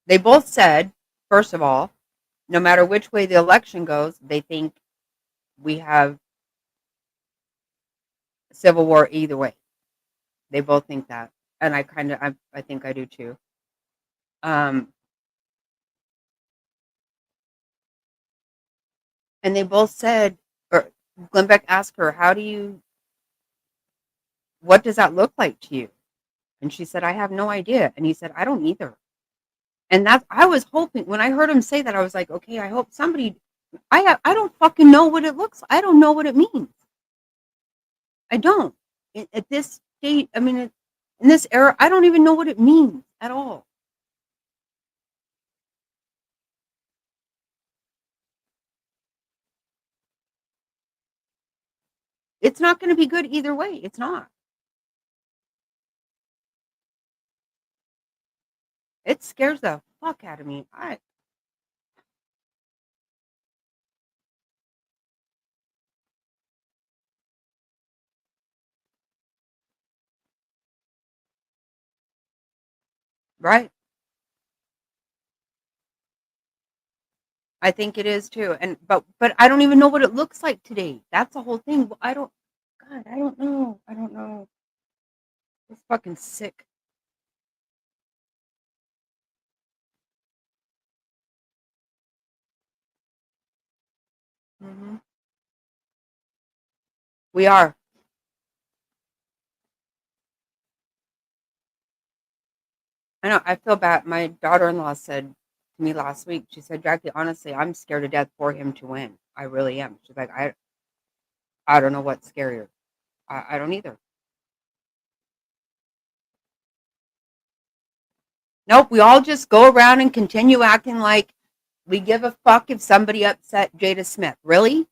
They both said, first of all, no matter which way the election goes, they think we have civil war either way. They both think that, and I think I do too. Um, and they both said, or Glenn Beck asked her, "How do you? What does that look like to you?" And she said, "I have no idea." And he said, "I don't either." And that's I was hoping when I heard him say that, I was like, okay, I hope somebody. I don't fucking know what it looks. I don't know what it means. I don't. At this state, I mean, in this era, I don't even know what it means at all. It's not going to be good either way. It's not. It scares the fuck out of me. Right. I think it is too. And but I don't even know what it looks like today. That's the whole thing. I don't. God, I don't know. I don't know. It's fucking sick. Hmm. We are. I know. I feel bad. My daughter-in-law said to me last week, she said, Jackie, honestly, I'm scared to death for him to win. I really am. She's like, I don't know what's scarier. I don't either. Nope. We all just go around and continue acting like we give a fuck if somebody upset Jada Smith. Really?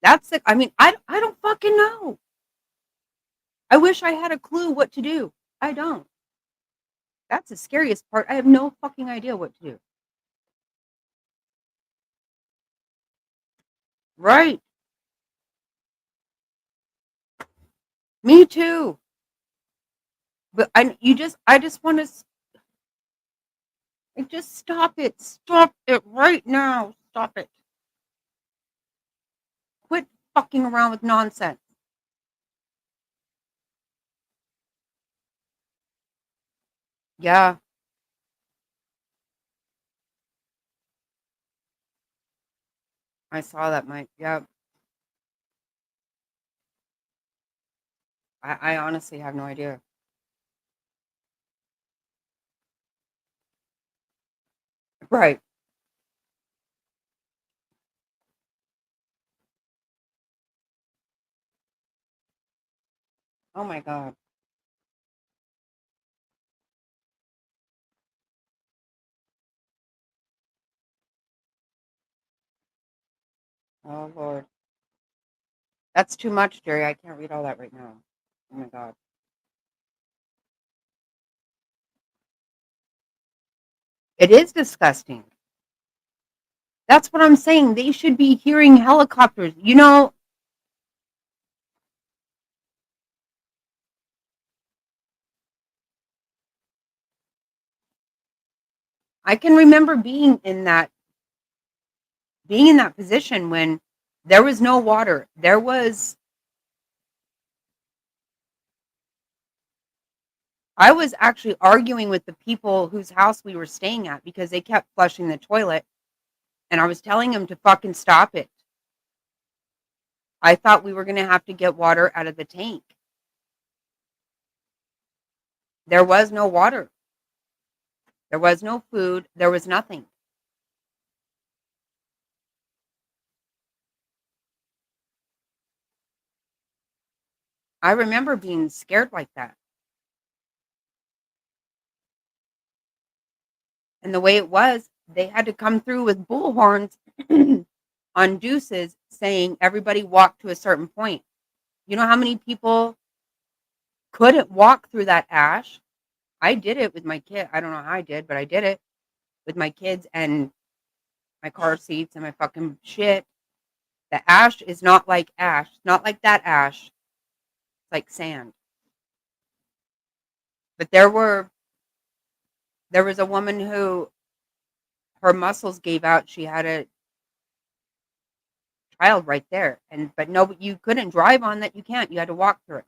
That's the, I mean, I don't fucking know. I wish I had a clue what to do. I don't. That's the scariest part. I have no fucking idea what to do. Right. Me too. But I just want to just stop it. Stop it right now. Stop it. Quit fucking around with nonsense. Yeah, I saw that, Mike. Yeah. I honestly have no idea. Right. Oh my God. Oh Lord. That's too much, Jerry. I can't read all that right now. Oh my God. It is disgusting. That's what I'm saying. They should be hearing helicopters. You know, I can remember being in that position when there was no water. I was actually arguing with the people whose house we were staying at because they kept flushing the toilet, and I was telling them to fucking stop it. I thought we were going to have to get water out of the tank. There was no water. There was no food. There was nothing. I remember being scared like that. And the way it was, they had to come through with bullhorns on deuces saying everybody walk to a certain point. You know how many people couldn't walk through that ash? I did it with my kid. I don't know how I did, but I did it with my kids and my car seats and my fucking shit. The ash is not like ash. It's not like that ash. It's like sand. But there was a woman who her muscles gave out. She had a child right there. But no, you couldn't drive on that. You can't. You had to walk through it.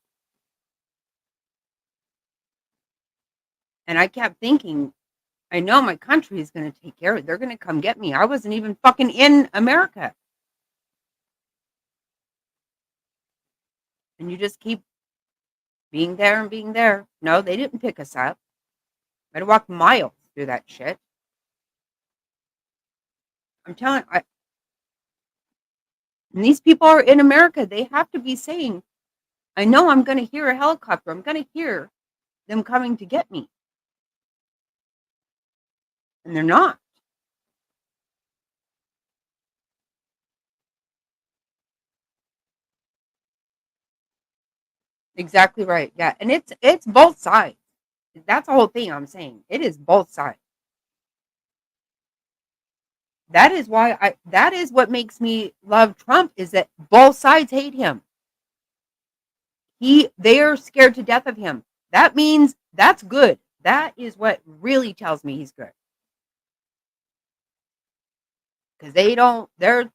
And I kept thinking, I know my country is going to take care of it. They're going to come get me. I wasn't even fucking in America. And you just keep being there and being there. No, they didn't pick us up. I had to walk miles through that shit. I'm telling and these people are in America. They have to be saying, I know I'm going to hear a helicopter. I'm going to hear them coming to get me. And they're not. Exactly right. Yeah. And it's both sides. That's the whole thing I'm saying. It is both sides. That is what makes me love Trump is that both sides hate him. They are scared to death of him. That means that's good. That is what really tells me he's good. Because they're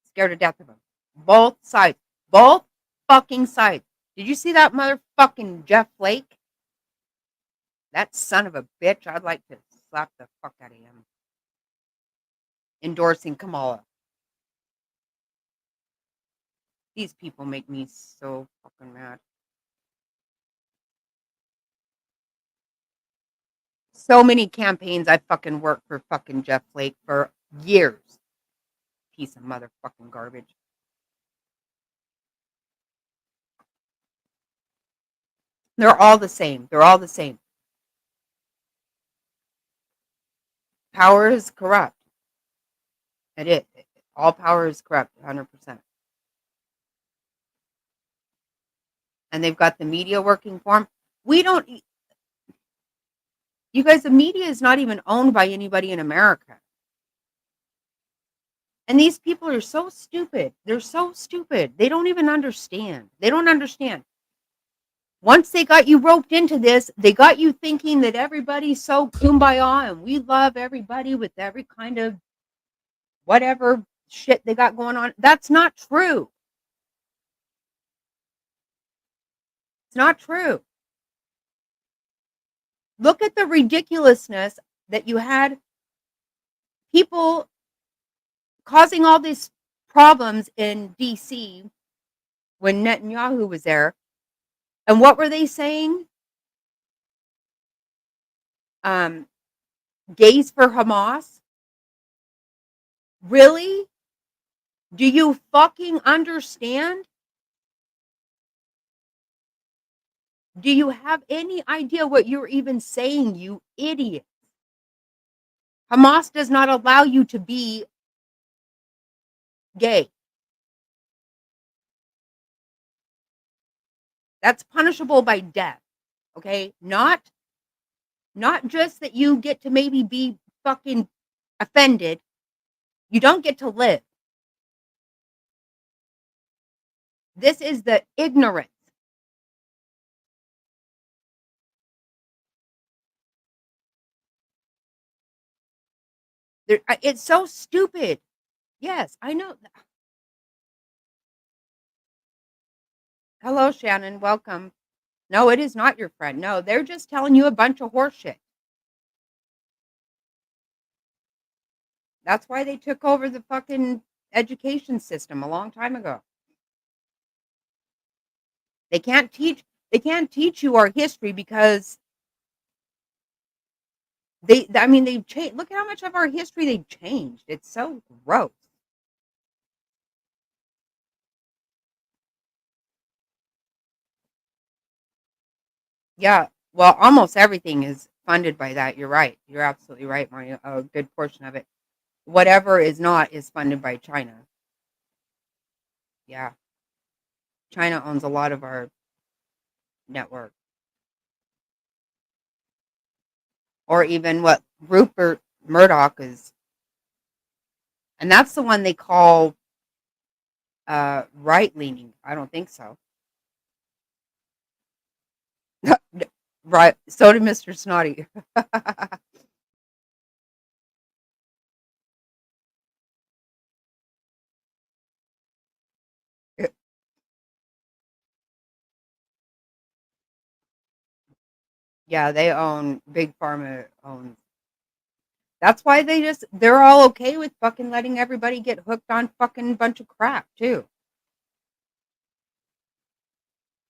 scared to death of him. Both sides. Both fucking sides. Did you see that motherfucking Jeff Flake? That son of a bitch. I'd like to slap the fuck out of him. Endorsing Kamala. These people make me so fucking mad. So many campaigns I fucking worked for fucking Jeff Flake for years. Piece of motherfucking garbage. They're all the same. They're all the same. Power is corrupt. It is. All power is corrupt, 100%. And they've got the media working for them. We don't. You guys, the media is not even owned by anybody in America. And these people are so stupid. They're so stupid. They don't even understand. They don't understand. Once they got you roped into this, they got you thinking that everybody's so kumbaya and we love everybody with every kind of whatever shit they got going on. That's not true. It's not true. Look at the ridiculousness that you had people causing all these problems in DC when Netanyahu was there. And what were they saying? Gays for Hamas? Really? Do you fucking understand? Do you have any idea what you're even saying, you idiot? Hamas does not allow you to be gay. That's punishable by death. Okay? Not just that you get to maybe be fucking offended. You don't get to live. This is the ignorance. It's so stupid. Yes, I know. Hello, Shannon. Welcome. No, it is not your friend. No, they're just telling you a bunch of horseshit. That's why they took over the fucking education system a long time ago. They can't teach you our history because they've changed. Look at how much of our history they've changed. It's so gross. Yeah, well, almost everything is funded by that. You're right. You're absolutely right, Mario. A good portion of it. Whatever is not is funded by China. Yeah. China owns a lot of our network. Or even what Rupert Murdoch is. And that's the one they call right-leaning. I don't think so. Right. So did Mr. Snotty. Yeah, they own Big Pharma owns. That's why they're all okay with fucking letting everybody get hooked on fucking bunch of crap too.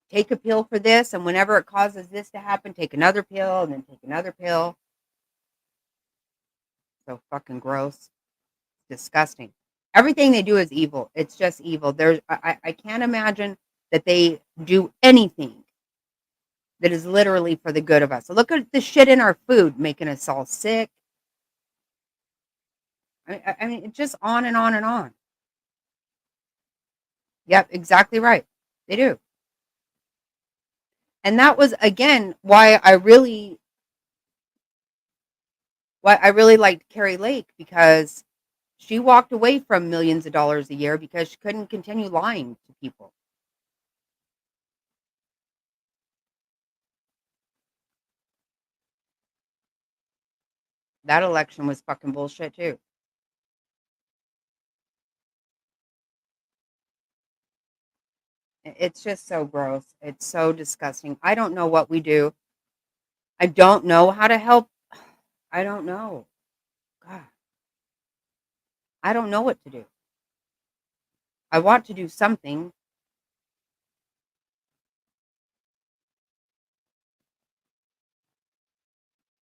Take a pill for this, and whenever it causes this to happen, take another pill, and then take another pill. So fucking gross. Disgusting. Everything they do is evil. It's just evil. I can't imagine that they do anything that is literally for the good of us. So look at the shit in our food making us all sick. I mean, it's just on and on and on. Yep, exactly right. They do. And that was again why I really liked Carrie Lake, because she walked away from millions of dollars a year because she couldn't continue lying to people. That election was fucking bullshit too. It's just so gross. It's so disgusting. I don't know what we do. I don't know how to help. I don't know. God, I don't know what to do. I want to do something.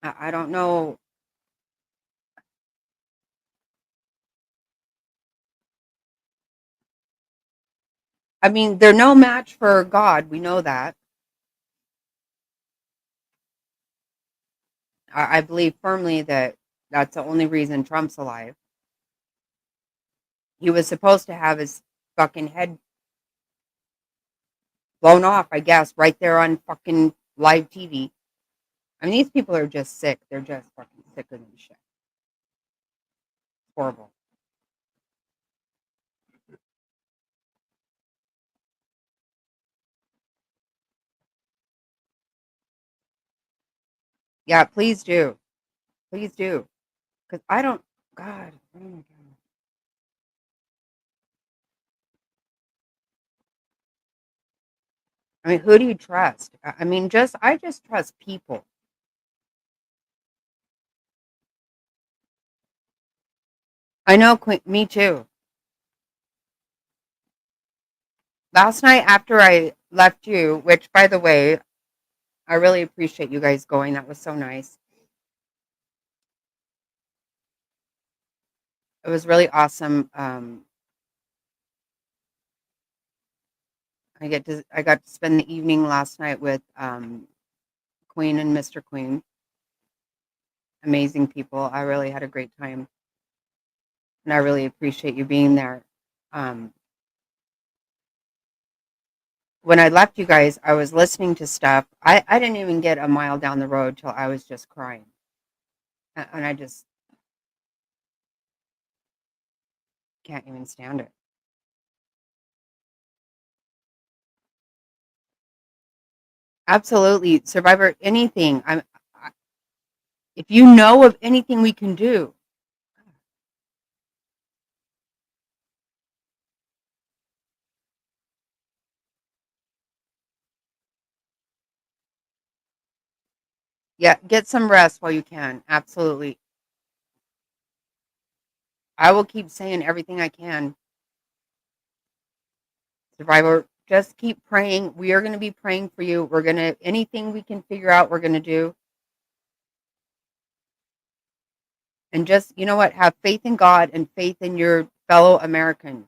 I don't know. I mean, they're no match for God. We know that. I believe firmly that that's the only reason Trump's alive. He was supposed to have his fucking head blown off, I guess, right there on fucking live TV. I mean, these people are just sick. They're just fucking sicker than shit. Horrible. Yeah, please do. Please do. Because I don't, God. Oh my God. I mean, who do you trust? I mean, I just trust people. I know, Queen, me too. Last night after I left you, which by the way, I really appreciate you guys going. That was so nice. It was really awesome. I got to spend the evening last night with Queen and Mr. Queen. Amazing people. I really had a great time, and I really appreciate you being there. When I left you guys, I was listening to stuff. I didn't even get a mile down the road till I was just crying, and I just can't even stand it. Absolutely, Survivor. Anything. If you know of anything we can do, yeah, get some rest while you can. Absolutely. I will keep saying everything I can. Survivor, just keep praying. We are going to be praying for you. We're going to, anything we can figure out, we're going to do. And just, you know what, have faith in God and faith in your fellow American,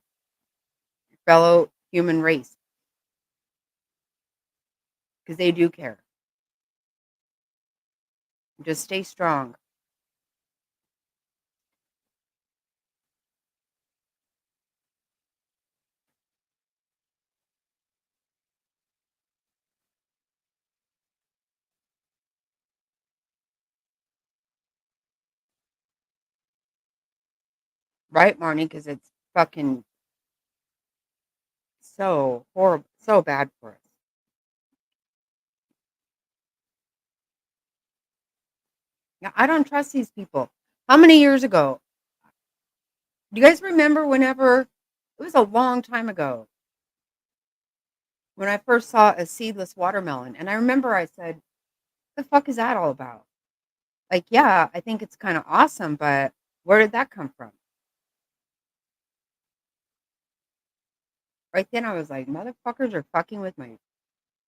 fellow human race, because they do care. Just stay strong. Right, Marnie? Because it's fucking so horrible, so bad for us. Yeah, I don't trust these people. How many years ago? Do you guys remember whenever, it was a long time ago, when I first saw a seedless watermelon? And I remember I said, the fuck is that all about? Like, yeah, I think it's kind of awesome, but where did that come from? Right then I was like, motherfuckers are fucking with my,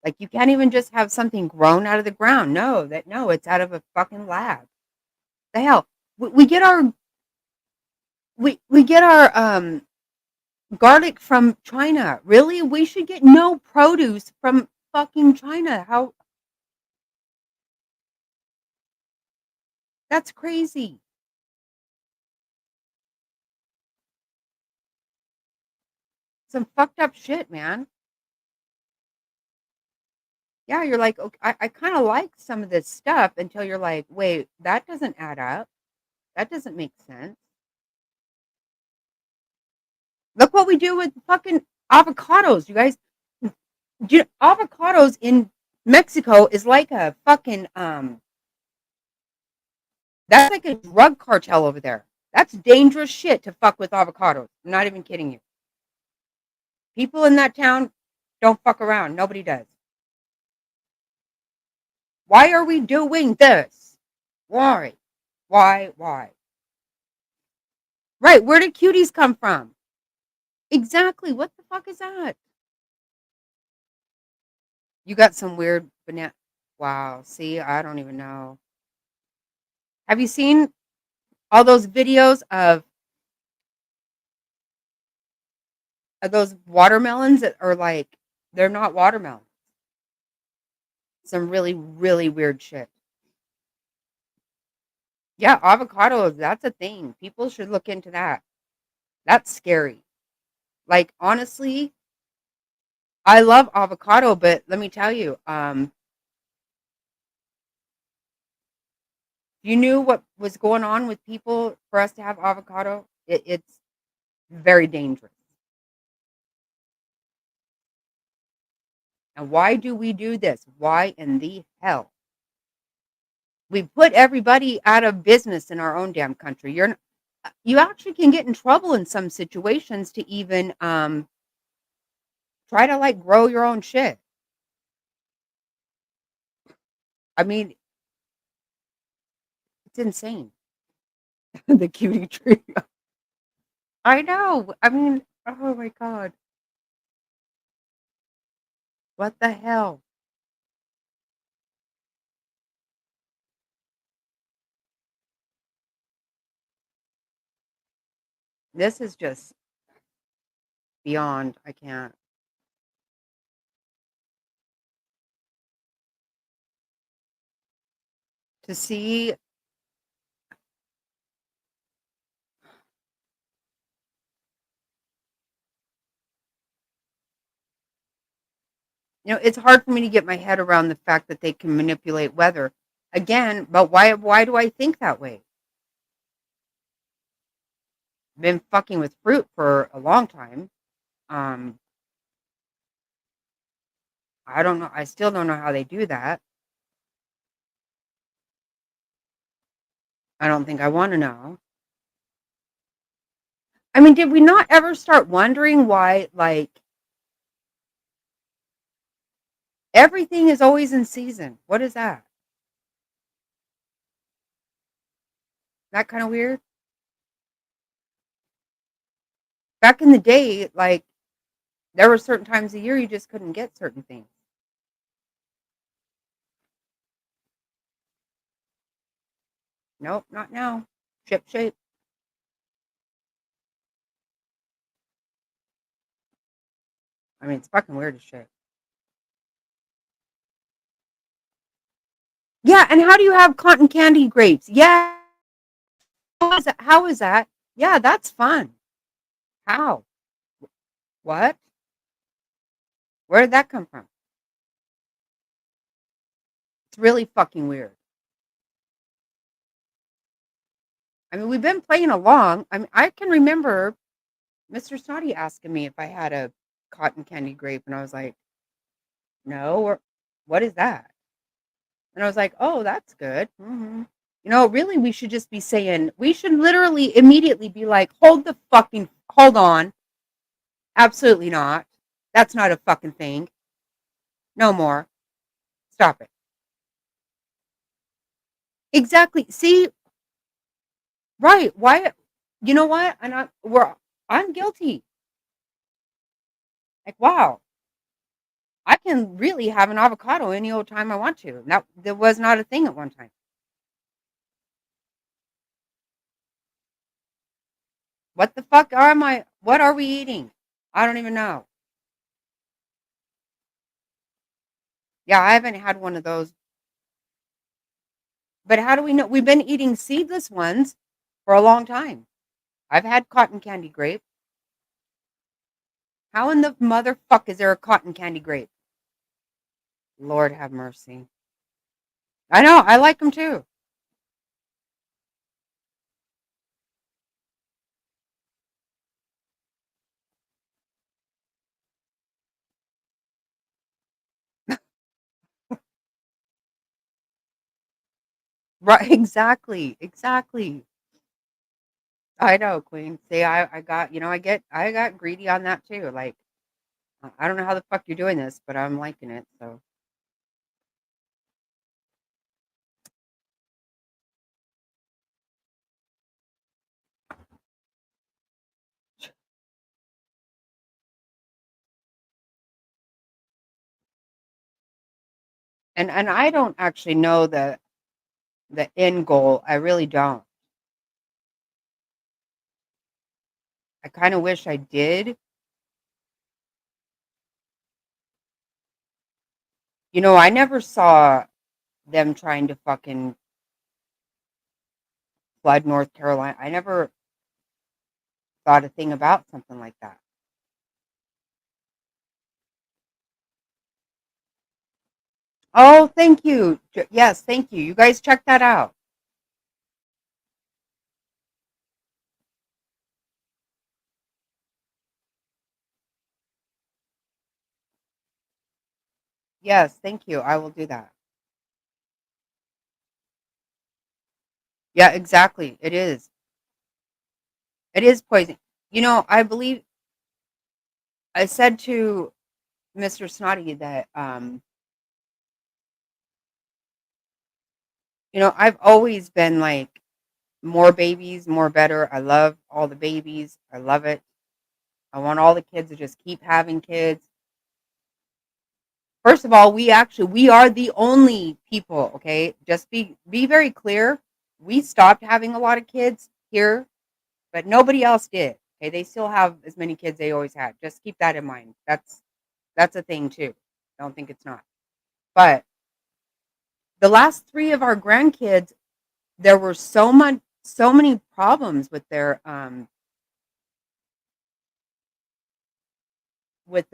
like, you can't even just have something grown out of the ground. No, it's out of a fucking lab. The hell? We get our, we get our garlic from China. Really? We should get no produce from fucking China. How, that's crazy. Some fucked up shit, man. Yeah, you're like, okay, I kind of like some of this stuff until you're like, wait, that doesn't add up. That doesn't make sense. Look what we do with fucking avocados, you guys. Avocados in Mexico is like a fucking that's like a drug cartel over there. That's dangerous shit to fuck with avocados. I'm not even kidding you. People in that town, Don't fuck around. Nobody does. Why are we doing this? Why? Why? Right. Where did cuties come from? Exactly. What the fuck is that? You got some weird banana. Wow. See, I don't even know. Have you seen all those videos of those watermelons that are like, they're not watermelons? Some really, really weird shit. Yeah, avocados, that's a thing. People should look into that. That's scary. Like, honestly, I love avocado, but let me tell you, you knew what was going on with people for us to have avocado, it's very dangerous. And why do we do this? Why in the hell? We put everybody out of business in our own damn country. You actually can get in trouble in some situations to even try to like grow your own shit. I mean, it's insane. The cutie tree. I know. I mean, oh my God. What the hell? This is just beyond. I can't. To see, it's hard for me to get my head around the fact that they can manipulate weather. Again, but why do I think that way? Been fucking with fruit for a long time. Um, I don't know. I still don't know how they do that. I don't think I want to know. I mean, did we not ever start wondering why, like, everything is always in season? What is that? That kind of weird? Back in the day, like, there were certain times a year you just couldn't get certain things. Nope, not now. Ship shape. I mean, it's fucking weird as shit. Yeah, and how do you have cotton candy grapes? Yeah. How is that? Yeah, that's fun. How? What? Where did that come from? It's really fucking weird. I mean, we've been playing along. I mean, I can remember Mr. Snotty asking me if I had a cotton candy grape, and I was like, no, or what is that? And I was like, oh, that's good. Really, we should just be saying, we should literally immediately be like, hold on. Absolutely not. That's not a fucking thing. No more. Stop it. Exactly. See, right. Why? You know what? I'm guilty. Like, wow, I can really have an avocado any old time I want to. That was not a thing at one time. What the fuck what are we eating? I don't even know. Yeah, I haven't had one of those. But how do we know? We've been eating seedless ones for a long time. I've had cotton candy grape. How in the motherfuck is there a cotton candy grape? Lord have mercy. I know, I like them too. Right, exactly. I know, Queen. See, I got greedy on that too. Like, I don't know how the fuck you're doing this, but I'm liking it. So and I don't actually know the end goal. I really don't. I kind of wish I did. You know, I never saw them trying to fucking flood North Carolina. I never thought a thing about something like that. Oh, thank you. Yes, thank you. You guys check that out. Yes, thank you. I will do that. Yeah, exactly. It is. It is poison. You know, I believe I said to Mr. Snotty that you know, I've always been like more babies, more better. I love all the babies. I love it. I want all the kids to just keep having kids. First of all, we are the only people, okay? Just be very clear. We stopped having a lot of kids here, but nobody else did. Okay, they still have as many kids they always had. Just keep that in mind. That's a thing too. Don't think it's not. But the last three of our grandkids, there were so many problems with the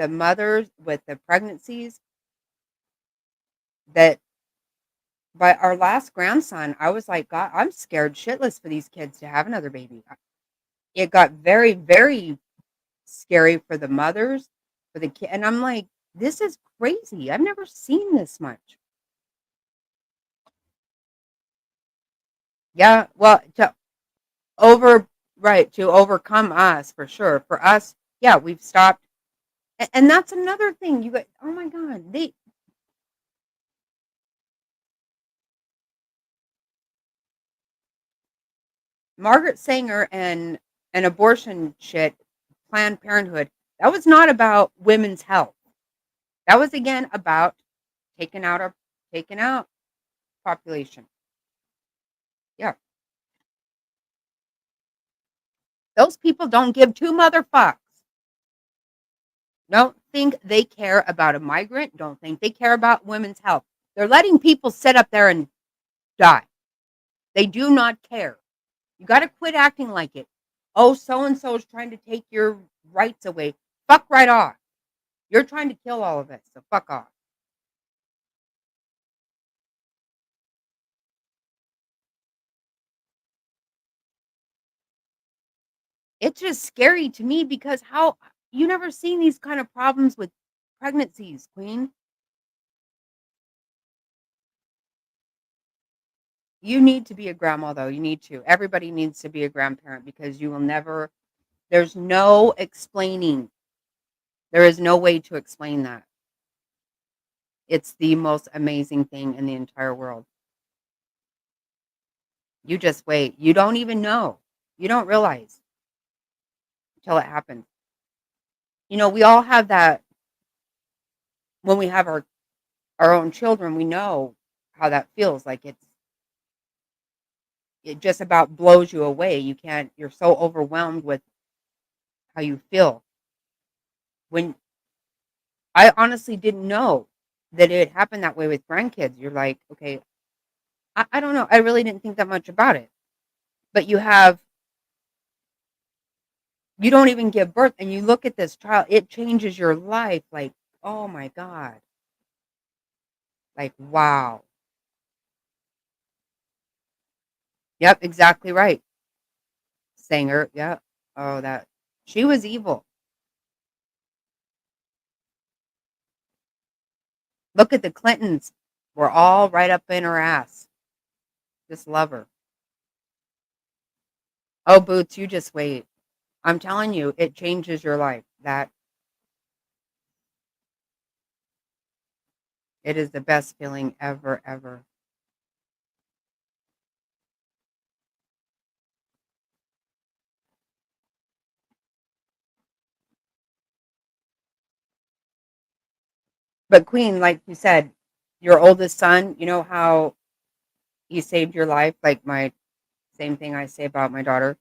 mothers, with the pregnancies, that by our last grandson, I was like, God, I'm scared shitless for these kids to have another baby. It got very, very scary for the mothers, for the kid. And I'm like, this is crazy. I've never seen this much. Yeah. Well, over, right, to overcome us for sure. For us, yeah, we've stopped. And that's another thing. You got, oh my God, Margaret Sanger and abortion shit, Planned Parenthood, that was not about women's health. That was again about taking out our taking out population. Yeah. Those people don't give two motherfucks. Don't think they care about a migrant. Don't think they care about women's health. They're letting people sit up there and die. They do not care. You got to quit acting like it. Oh, so and so is trying to take your rights away. Fuck right off. You're trying to kill all of us, so fuck off. It's just scary to me because how you never seen these kind of problems with pregnancies, Queen. You need to be a grandma though. You need to. Everybody needs to be a grandparent because you will never there's no explaining. There is no way to explain that. It's the most amazing thing in the entire world. You just wait. You don't even know. You don't realize until it happens. You know, we all have that when we have our own children, we know how that feels. Like it just about blows you away. You can't you're so overwhelmed with how you feel. When I honestly didn't know that it happened that way with grandkids. You're like, okay, I don't know. I really didn't think that much about it. But you don't even give birth and you look at this child, it changes your life. Like, oh my God. Like, wow. Yep, exactly right. Singer. Yep. Oh, that she was evil. Look at the Clintons. We're all right up in her ass. Just love her. Oh, Boots, you just wait. I'm telling you, it changes your life. That It is the best feeling ever, ever. But Queen, like you said, your oldest son, you know how he saved your life? Like my same thing I say about my daughter.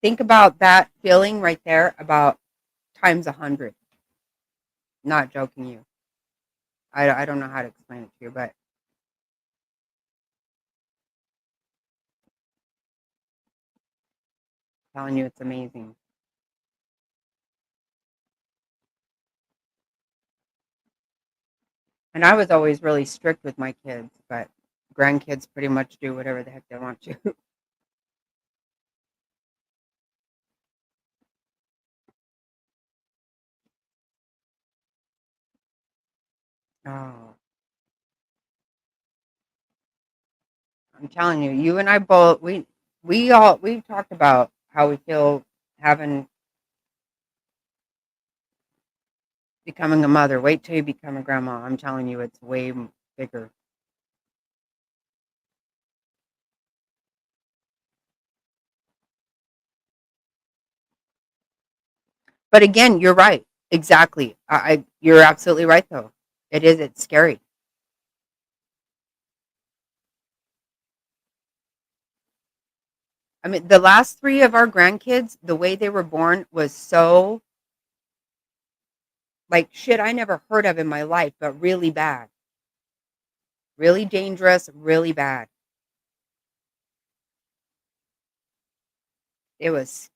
Think about that feeling right there about times 100. Not joking you. I don't know how to explain it to you, but I'm telling you, it's amazing. And I was always really strict with my kids, but grandkids pretty much do whatever the heck they want to. Oh, I'm telling you, you and I both we've talked about how we feel having becoming a mother. Wait till you become a grandma. I'm telling you, it's way bigger. But again, you're right. Exactly. You're absolutely right though. It is. It's scary. I mean, the last three of our grandkids, the way they were born was so like shit I never heard of in my life, but really bad. Really dangerous, really bad. It was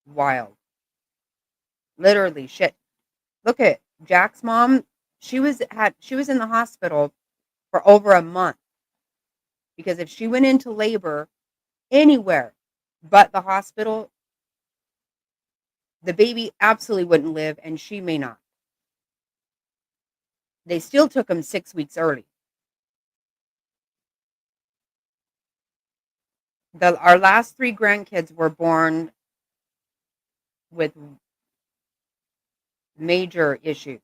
wild. Literally shit. Look at Jack's mom. She was in the hospital for over a month because if she went into labor anywhere but the hospital, the baby absolutely wouldn't live and she may not. They still took him 6 weeks early. Our last three grandkids were born with major issues.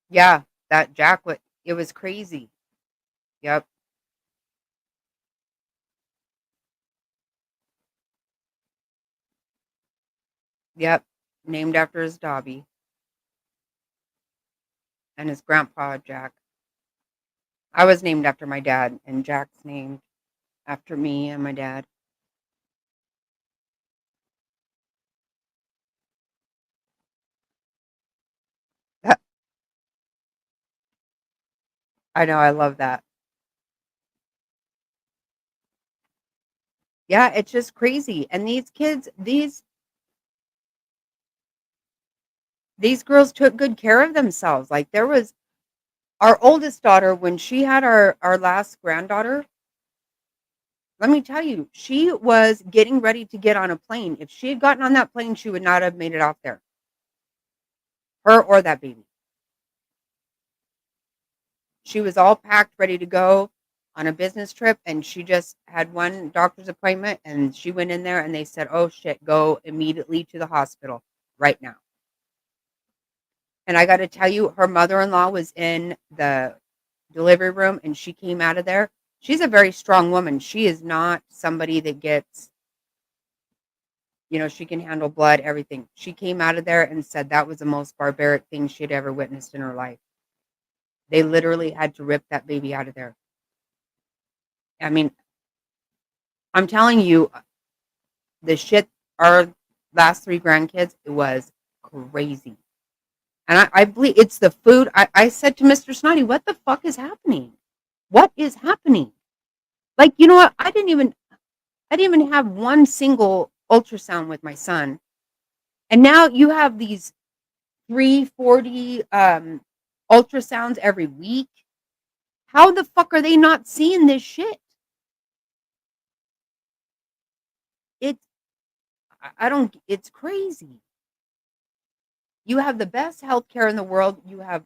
Yeah, that Jack would. It was crazy. Yep, yep. Named after his Dobby and his grandpa Jack. I was named after my dad, and Jack's named after me and my dad. I know. I love that. Yeah, it's just crazy. And these kids, these girls took good care of themselves. Like there was our oldest daughter when she had our last granddaughter. Let me tell you, she was getting ready to get on a plane. If she had gotten on that plane, she would not have made it off there. Her or that baby. She was all packed, ready to go on a business trip, and she just had one doctor's appointment, and she went in there, and they said, "Oh shit, go immediately to the hospital right now." And I got to tell you, her mother-in-law was in the delivery room, and she came out of there. She's a very strong woman. She is not somebody that gets, she can handle blood, everything. She came out of there and said that was the most barbaric thing she had ever witnessed in her life. They literally had to rip that baby out of there. I mean, I'm telling you, the shit our last three grandkids, it was crazy. And I believe it's the food. I said to Mr. Snotty, what the fuck is happening? What is happening? Like, you know what? I didn't even have one single ultrasound with my son. And now you have these 340 ultrasounds every week. How the fuck are they not seeing this shit? It's I don't it's crazy. You have the best healthcare in the world. You have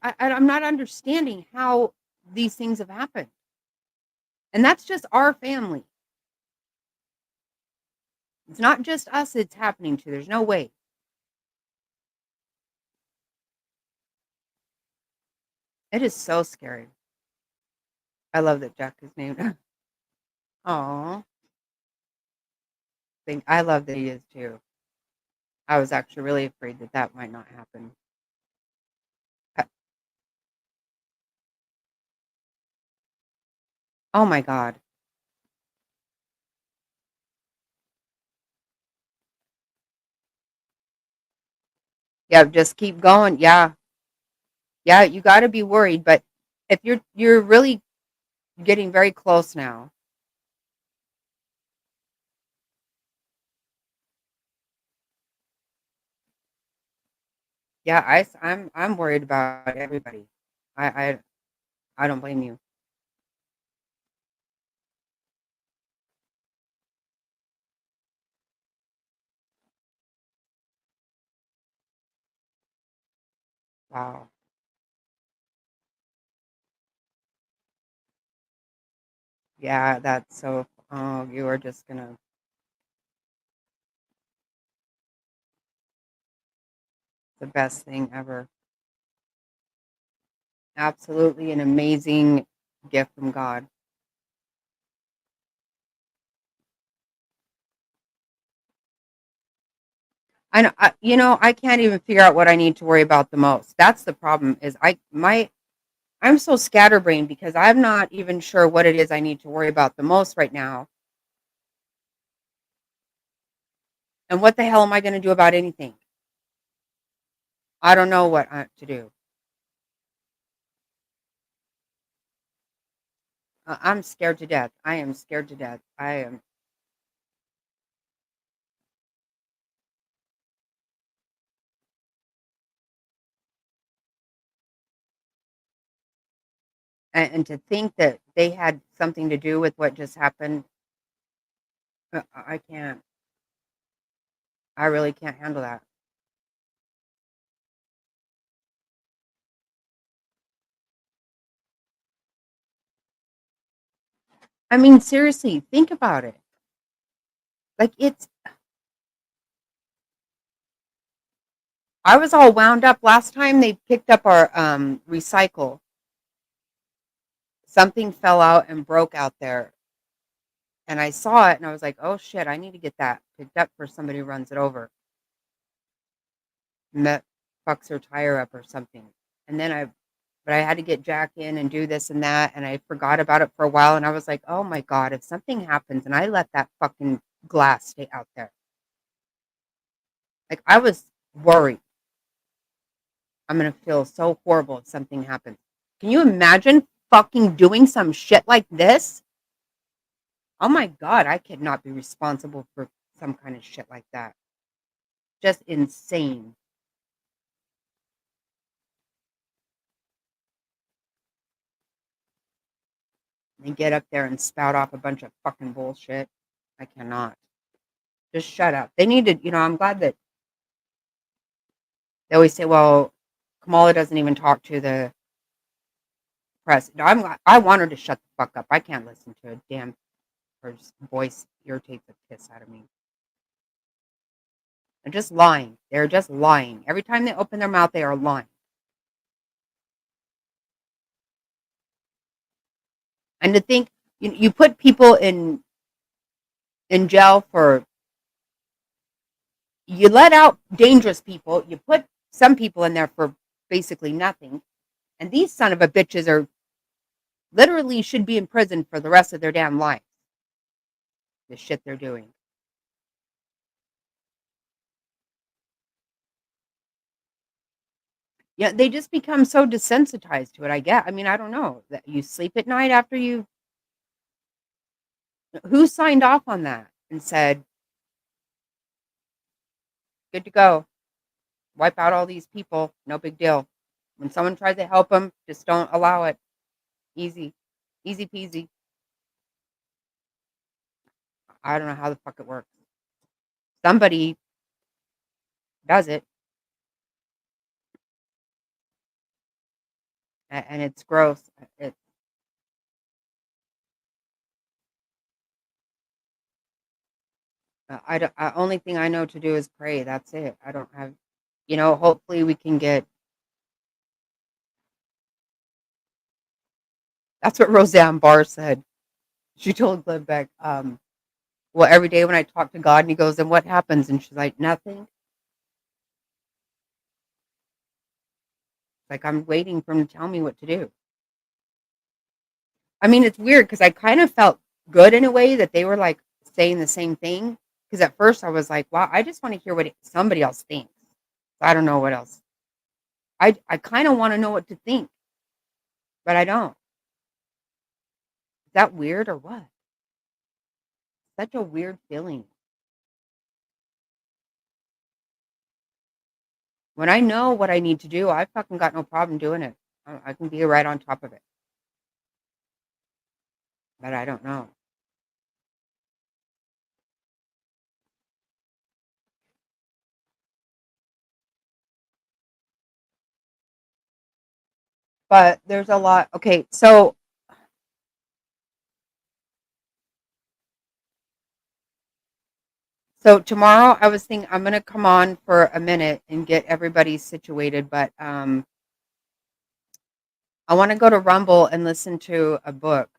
I'm not understanding how these things have happened. And that's just our family. It's not just us it's happening to. There's no way. It is so scary. I love that Jack is named. Aw. I love that he is too. I was actually really afraid that that might not happen. Oh my God. Yeah, just keep going. Yeah. Yeah, you got to be worried, but if you're really getting very close now. Yeah, I'm worried about everybody. I I I don't blame you. Wow. Yeah, that's so oh, you are just gonna the best thing ever. Absolutely an amazing gift from God. I know, I can't even figure out what I need to worry about the most. That's the problem is I'm so scatterbrained because I'm not even sure what it is I need to worry about the most right now. And what the hell am I going to do about anything? I don't know what to do. I'm scared to death. I am scared to death. I am. And to think that they had something to do with what just happened, I can't. I really can't handle that. I mean, seriously, think about it. Like I was all wound up last time they picked up our recycle. Something fell out and broke out there. And I saw it and I was like, oh shit, I need to get that picked up for somebody who runs it over. And that fucks her tire up or something. And then but I had to get Jack in and do this and that. And I forgot about it for a while. And I was like, oh my God, if something happens and I let that fucking glass stay out there. Like I was worried. I'm going to feel so horrible if something happens. Can you imagine fucking doing some shit like this? Oh my God, I could not be responsible for some kind of shit like that. Just insane. And get up there and spout off a bunch of fucking bullshit. I cannot. Just shut up. They need to, I'm glad that they always say, well, Kamala doesn't even talk to the press. No, I want her to shut the fuck up. I can't listen to a damn her voice irritates the piss out of me. They're just lying. They're just lying. Every time they open their mouth, they are lying. And to think you put people in jail for you let out dangerous people. You put some people in there for basically nothing. And these son of a bitches are literally should be in prison for the rest of their damn life. The shit they're doing. Yeah, they just become so desensitized to it, I guess. I mean, I don't know. That you sleep at night after who signed off on that and said, good to go. Wipe out all these people. No big deal. When someone tries to help them, just don't allow it. Easy. Easy peasy. I don't know how the fuck it works. Somebody does it. And it's gross. Only thing I know to do is pray. That's it. I don't have, hopefully we can get. That's what Roseanne Barr said. She told Glenn Beck, well, every day when I talk to God, and he goes, and what happens? And she's like, nothing. Like, I'm waiting for him to tell me what to do. I mean, it's weird because I kind of felt good in a way that they were like saying the same thing. Because at first I was like, wow, I just want to hear what somebody else thinks. I don't know what else. I kind of want to know what to think, but I don't. Is that weird or what? Such a weird feeling. When I know what I need to do, I fucking got no problem doing it. I can be right on top of it. But I don't know. But there's a lot. Okay, so tomorrow I was thinking I'm gonna come on for a minute and get everybody situated, but I want to go to Rumble and listen to a book.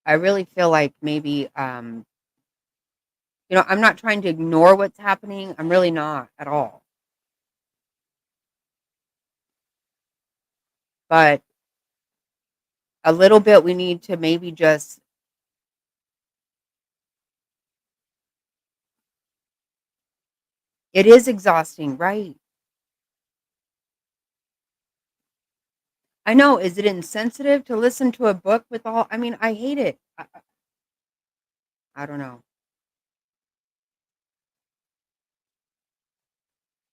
I really feel like maybe I'm not trying to ignore what's happening. I'm really not at all. But a little bit we need to maybe just it is exhausting, right? I know. Is it insensitive to listen to a book with all? I mean, I hate it. I don't know.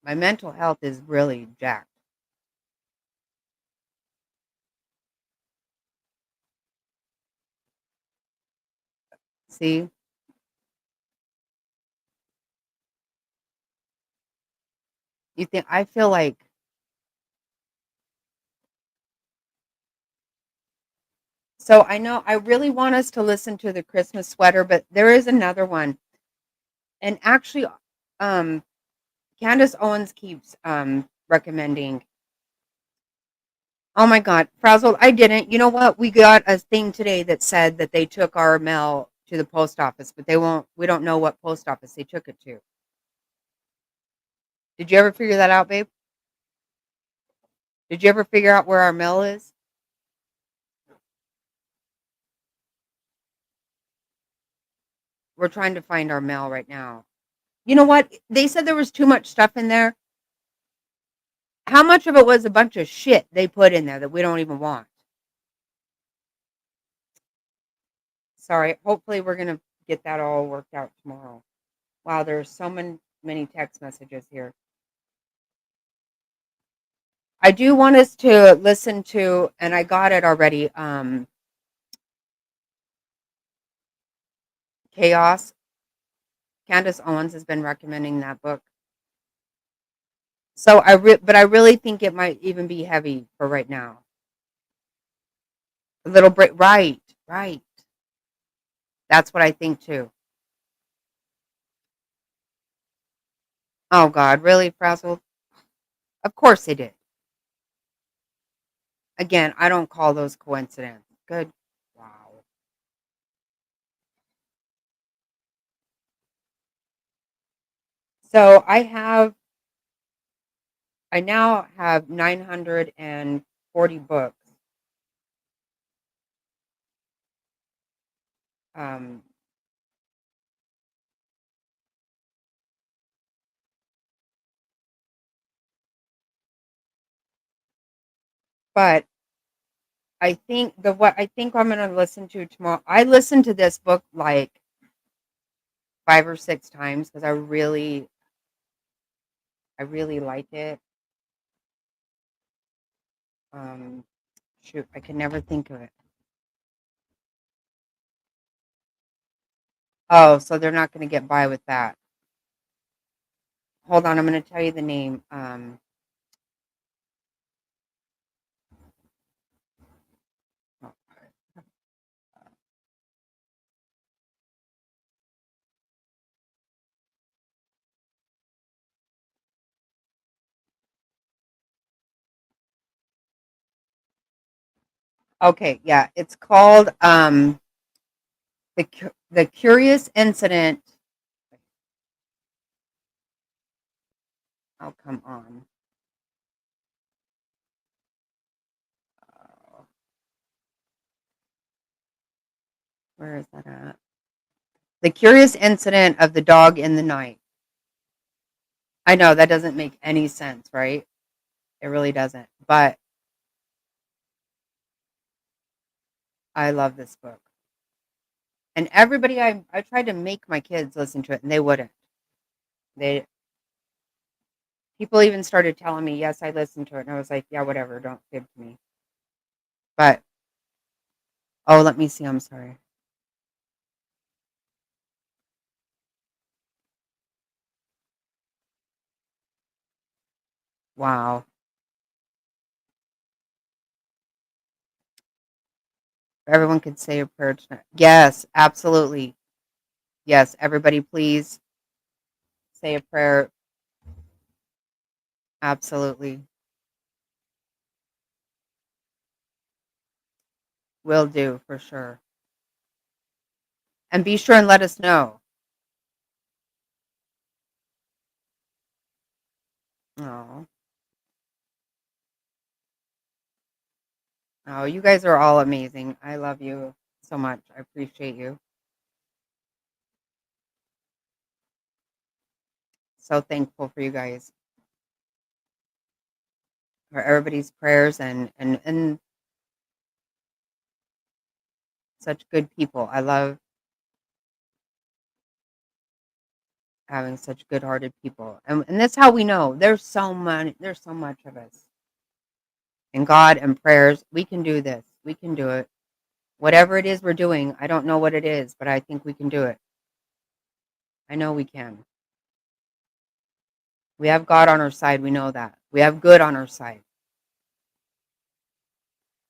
My mental health is really jacked. See? You think I feel like so I know I really want us to listen to the Christmas sweater, but there is another one. And actually um Candace Owens keeps recommending. Oh my God, Frazzled, I didn't. You know what? We got a thing today that said that they took our mail to the post office, but we don't know what post office they took it to. Did you ever figure that out, babe? Did you ever figure out where our mail is? We're trying to find our mail right now. You know what? They said there was too much stuff in there. How much of it was a bunch of shit they put in there that we don't even want? Sorry. Hopefully we're going to get that all worked out tomorrow. Wow, there's so many text messages here. I do want us to listen to, and I got it already, Chaos. Candace Owens has been recommending that book. So but I really think it might even be heavy for right now. A little break, right. That's what I think too. Oh God, really, Frazzled? Of course they did. Again, I don't call those coincidence. Good. Wow. So I now have 940 books. Um, but I think what I think I'm going to listen to tomorrow. I listened to this book like 5 or 6 times because I really like it. Shoot, I can never think of it. Oh, so they're not going to get by with that. Hold on, I'm going to tell you the name. Okay, yeah, it's called the Curious Incident. Oh, come on. Where is that at? The Curious Incident of the Dog in the Night. I know that doesn't make any sense, right? It really doesn't. But I love this book. And everybody, I tried to make my kids listen to it, and they wouldn't. They People even started telling me, yes, I listened to it, and I was like, yeah, whatever, don't give to me. But oh, let me see. I'm sorry. Wow. Everyone could say a prayer tonight. Yes, absolutely. Yes, everybody, please say a prayer. Absolutely. Will do for sure. And be sure and let us know. Oh, oh, you guys are all amazing. I love you so much. I appreciate you. So thankful for you guys, for everybody's prayers and such good people. I love having such good-hearted people. And that's how we know there's so much of us. And God and prayers, we can do this. We can do it. Whatever it is we're doing, I don't know what it is, but I think we can do it. I know we can. We have God on our side. We know that. We have good on our side.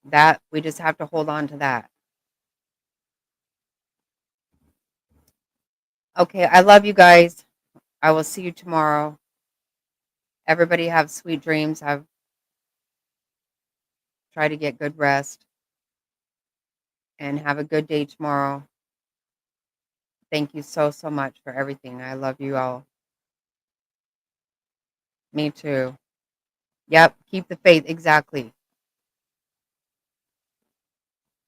That we just have to hold on to that. Okay, I love you guys. I will see you tomorrow. Everybody have sweet dreams. Try to get good rest and have a good day tomorrow. Thank you so so much for everything. I love you all. Me too. Yep, keep the faith exactly.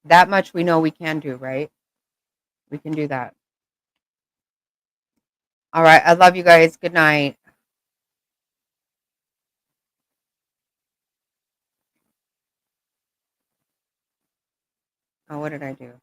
That much we know we can do, right? We can do that. All right, I love you guys. Good night. Oh, what did I do?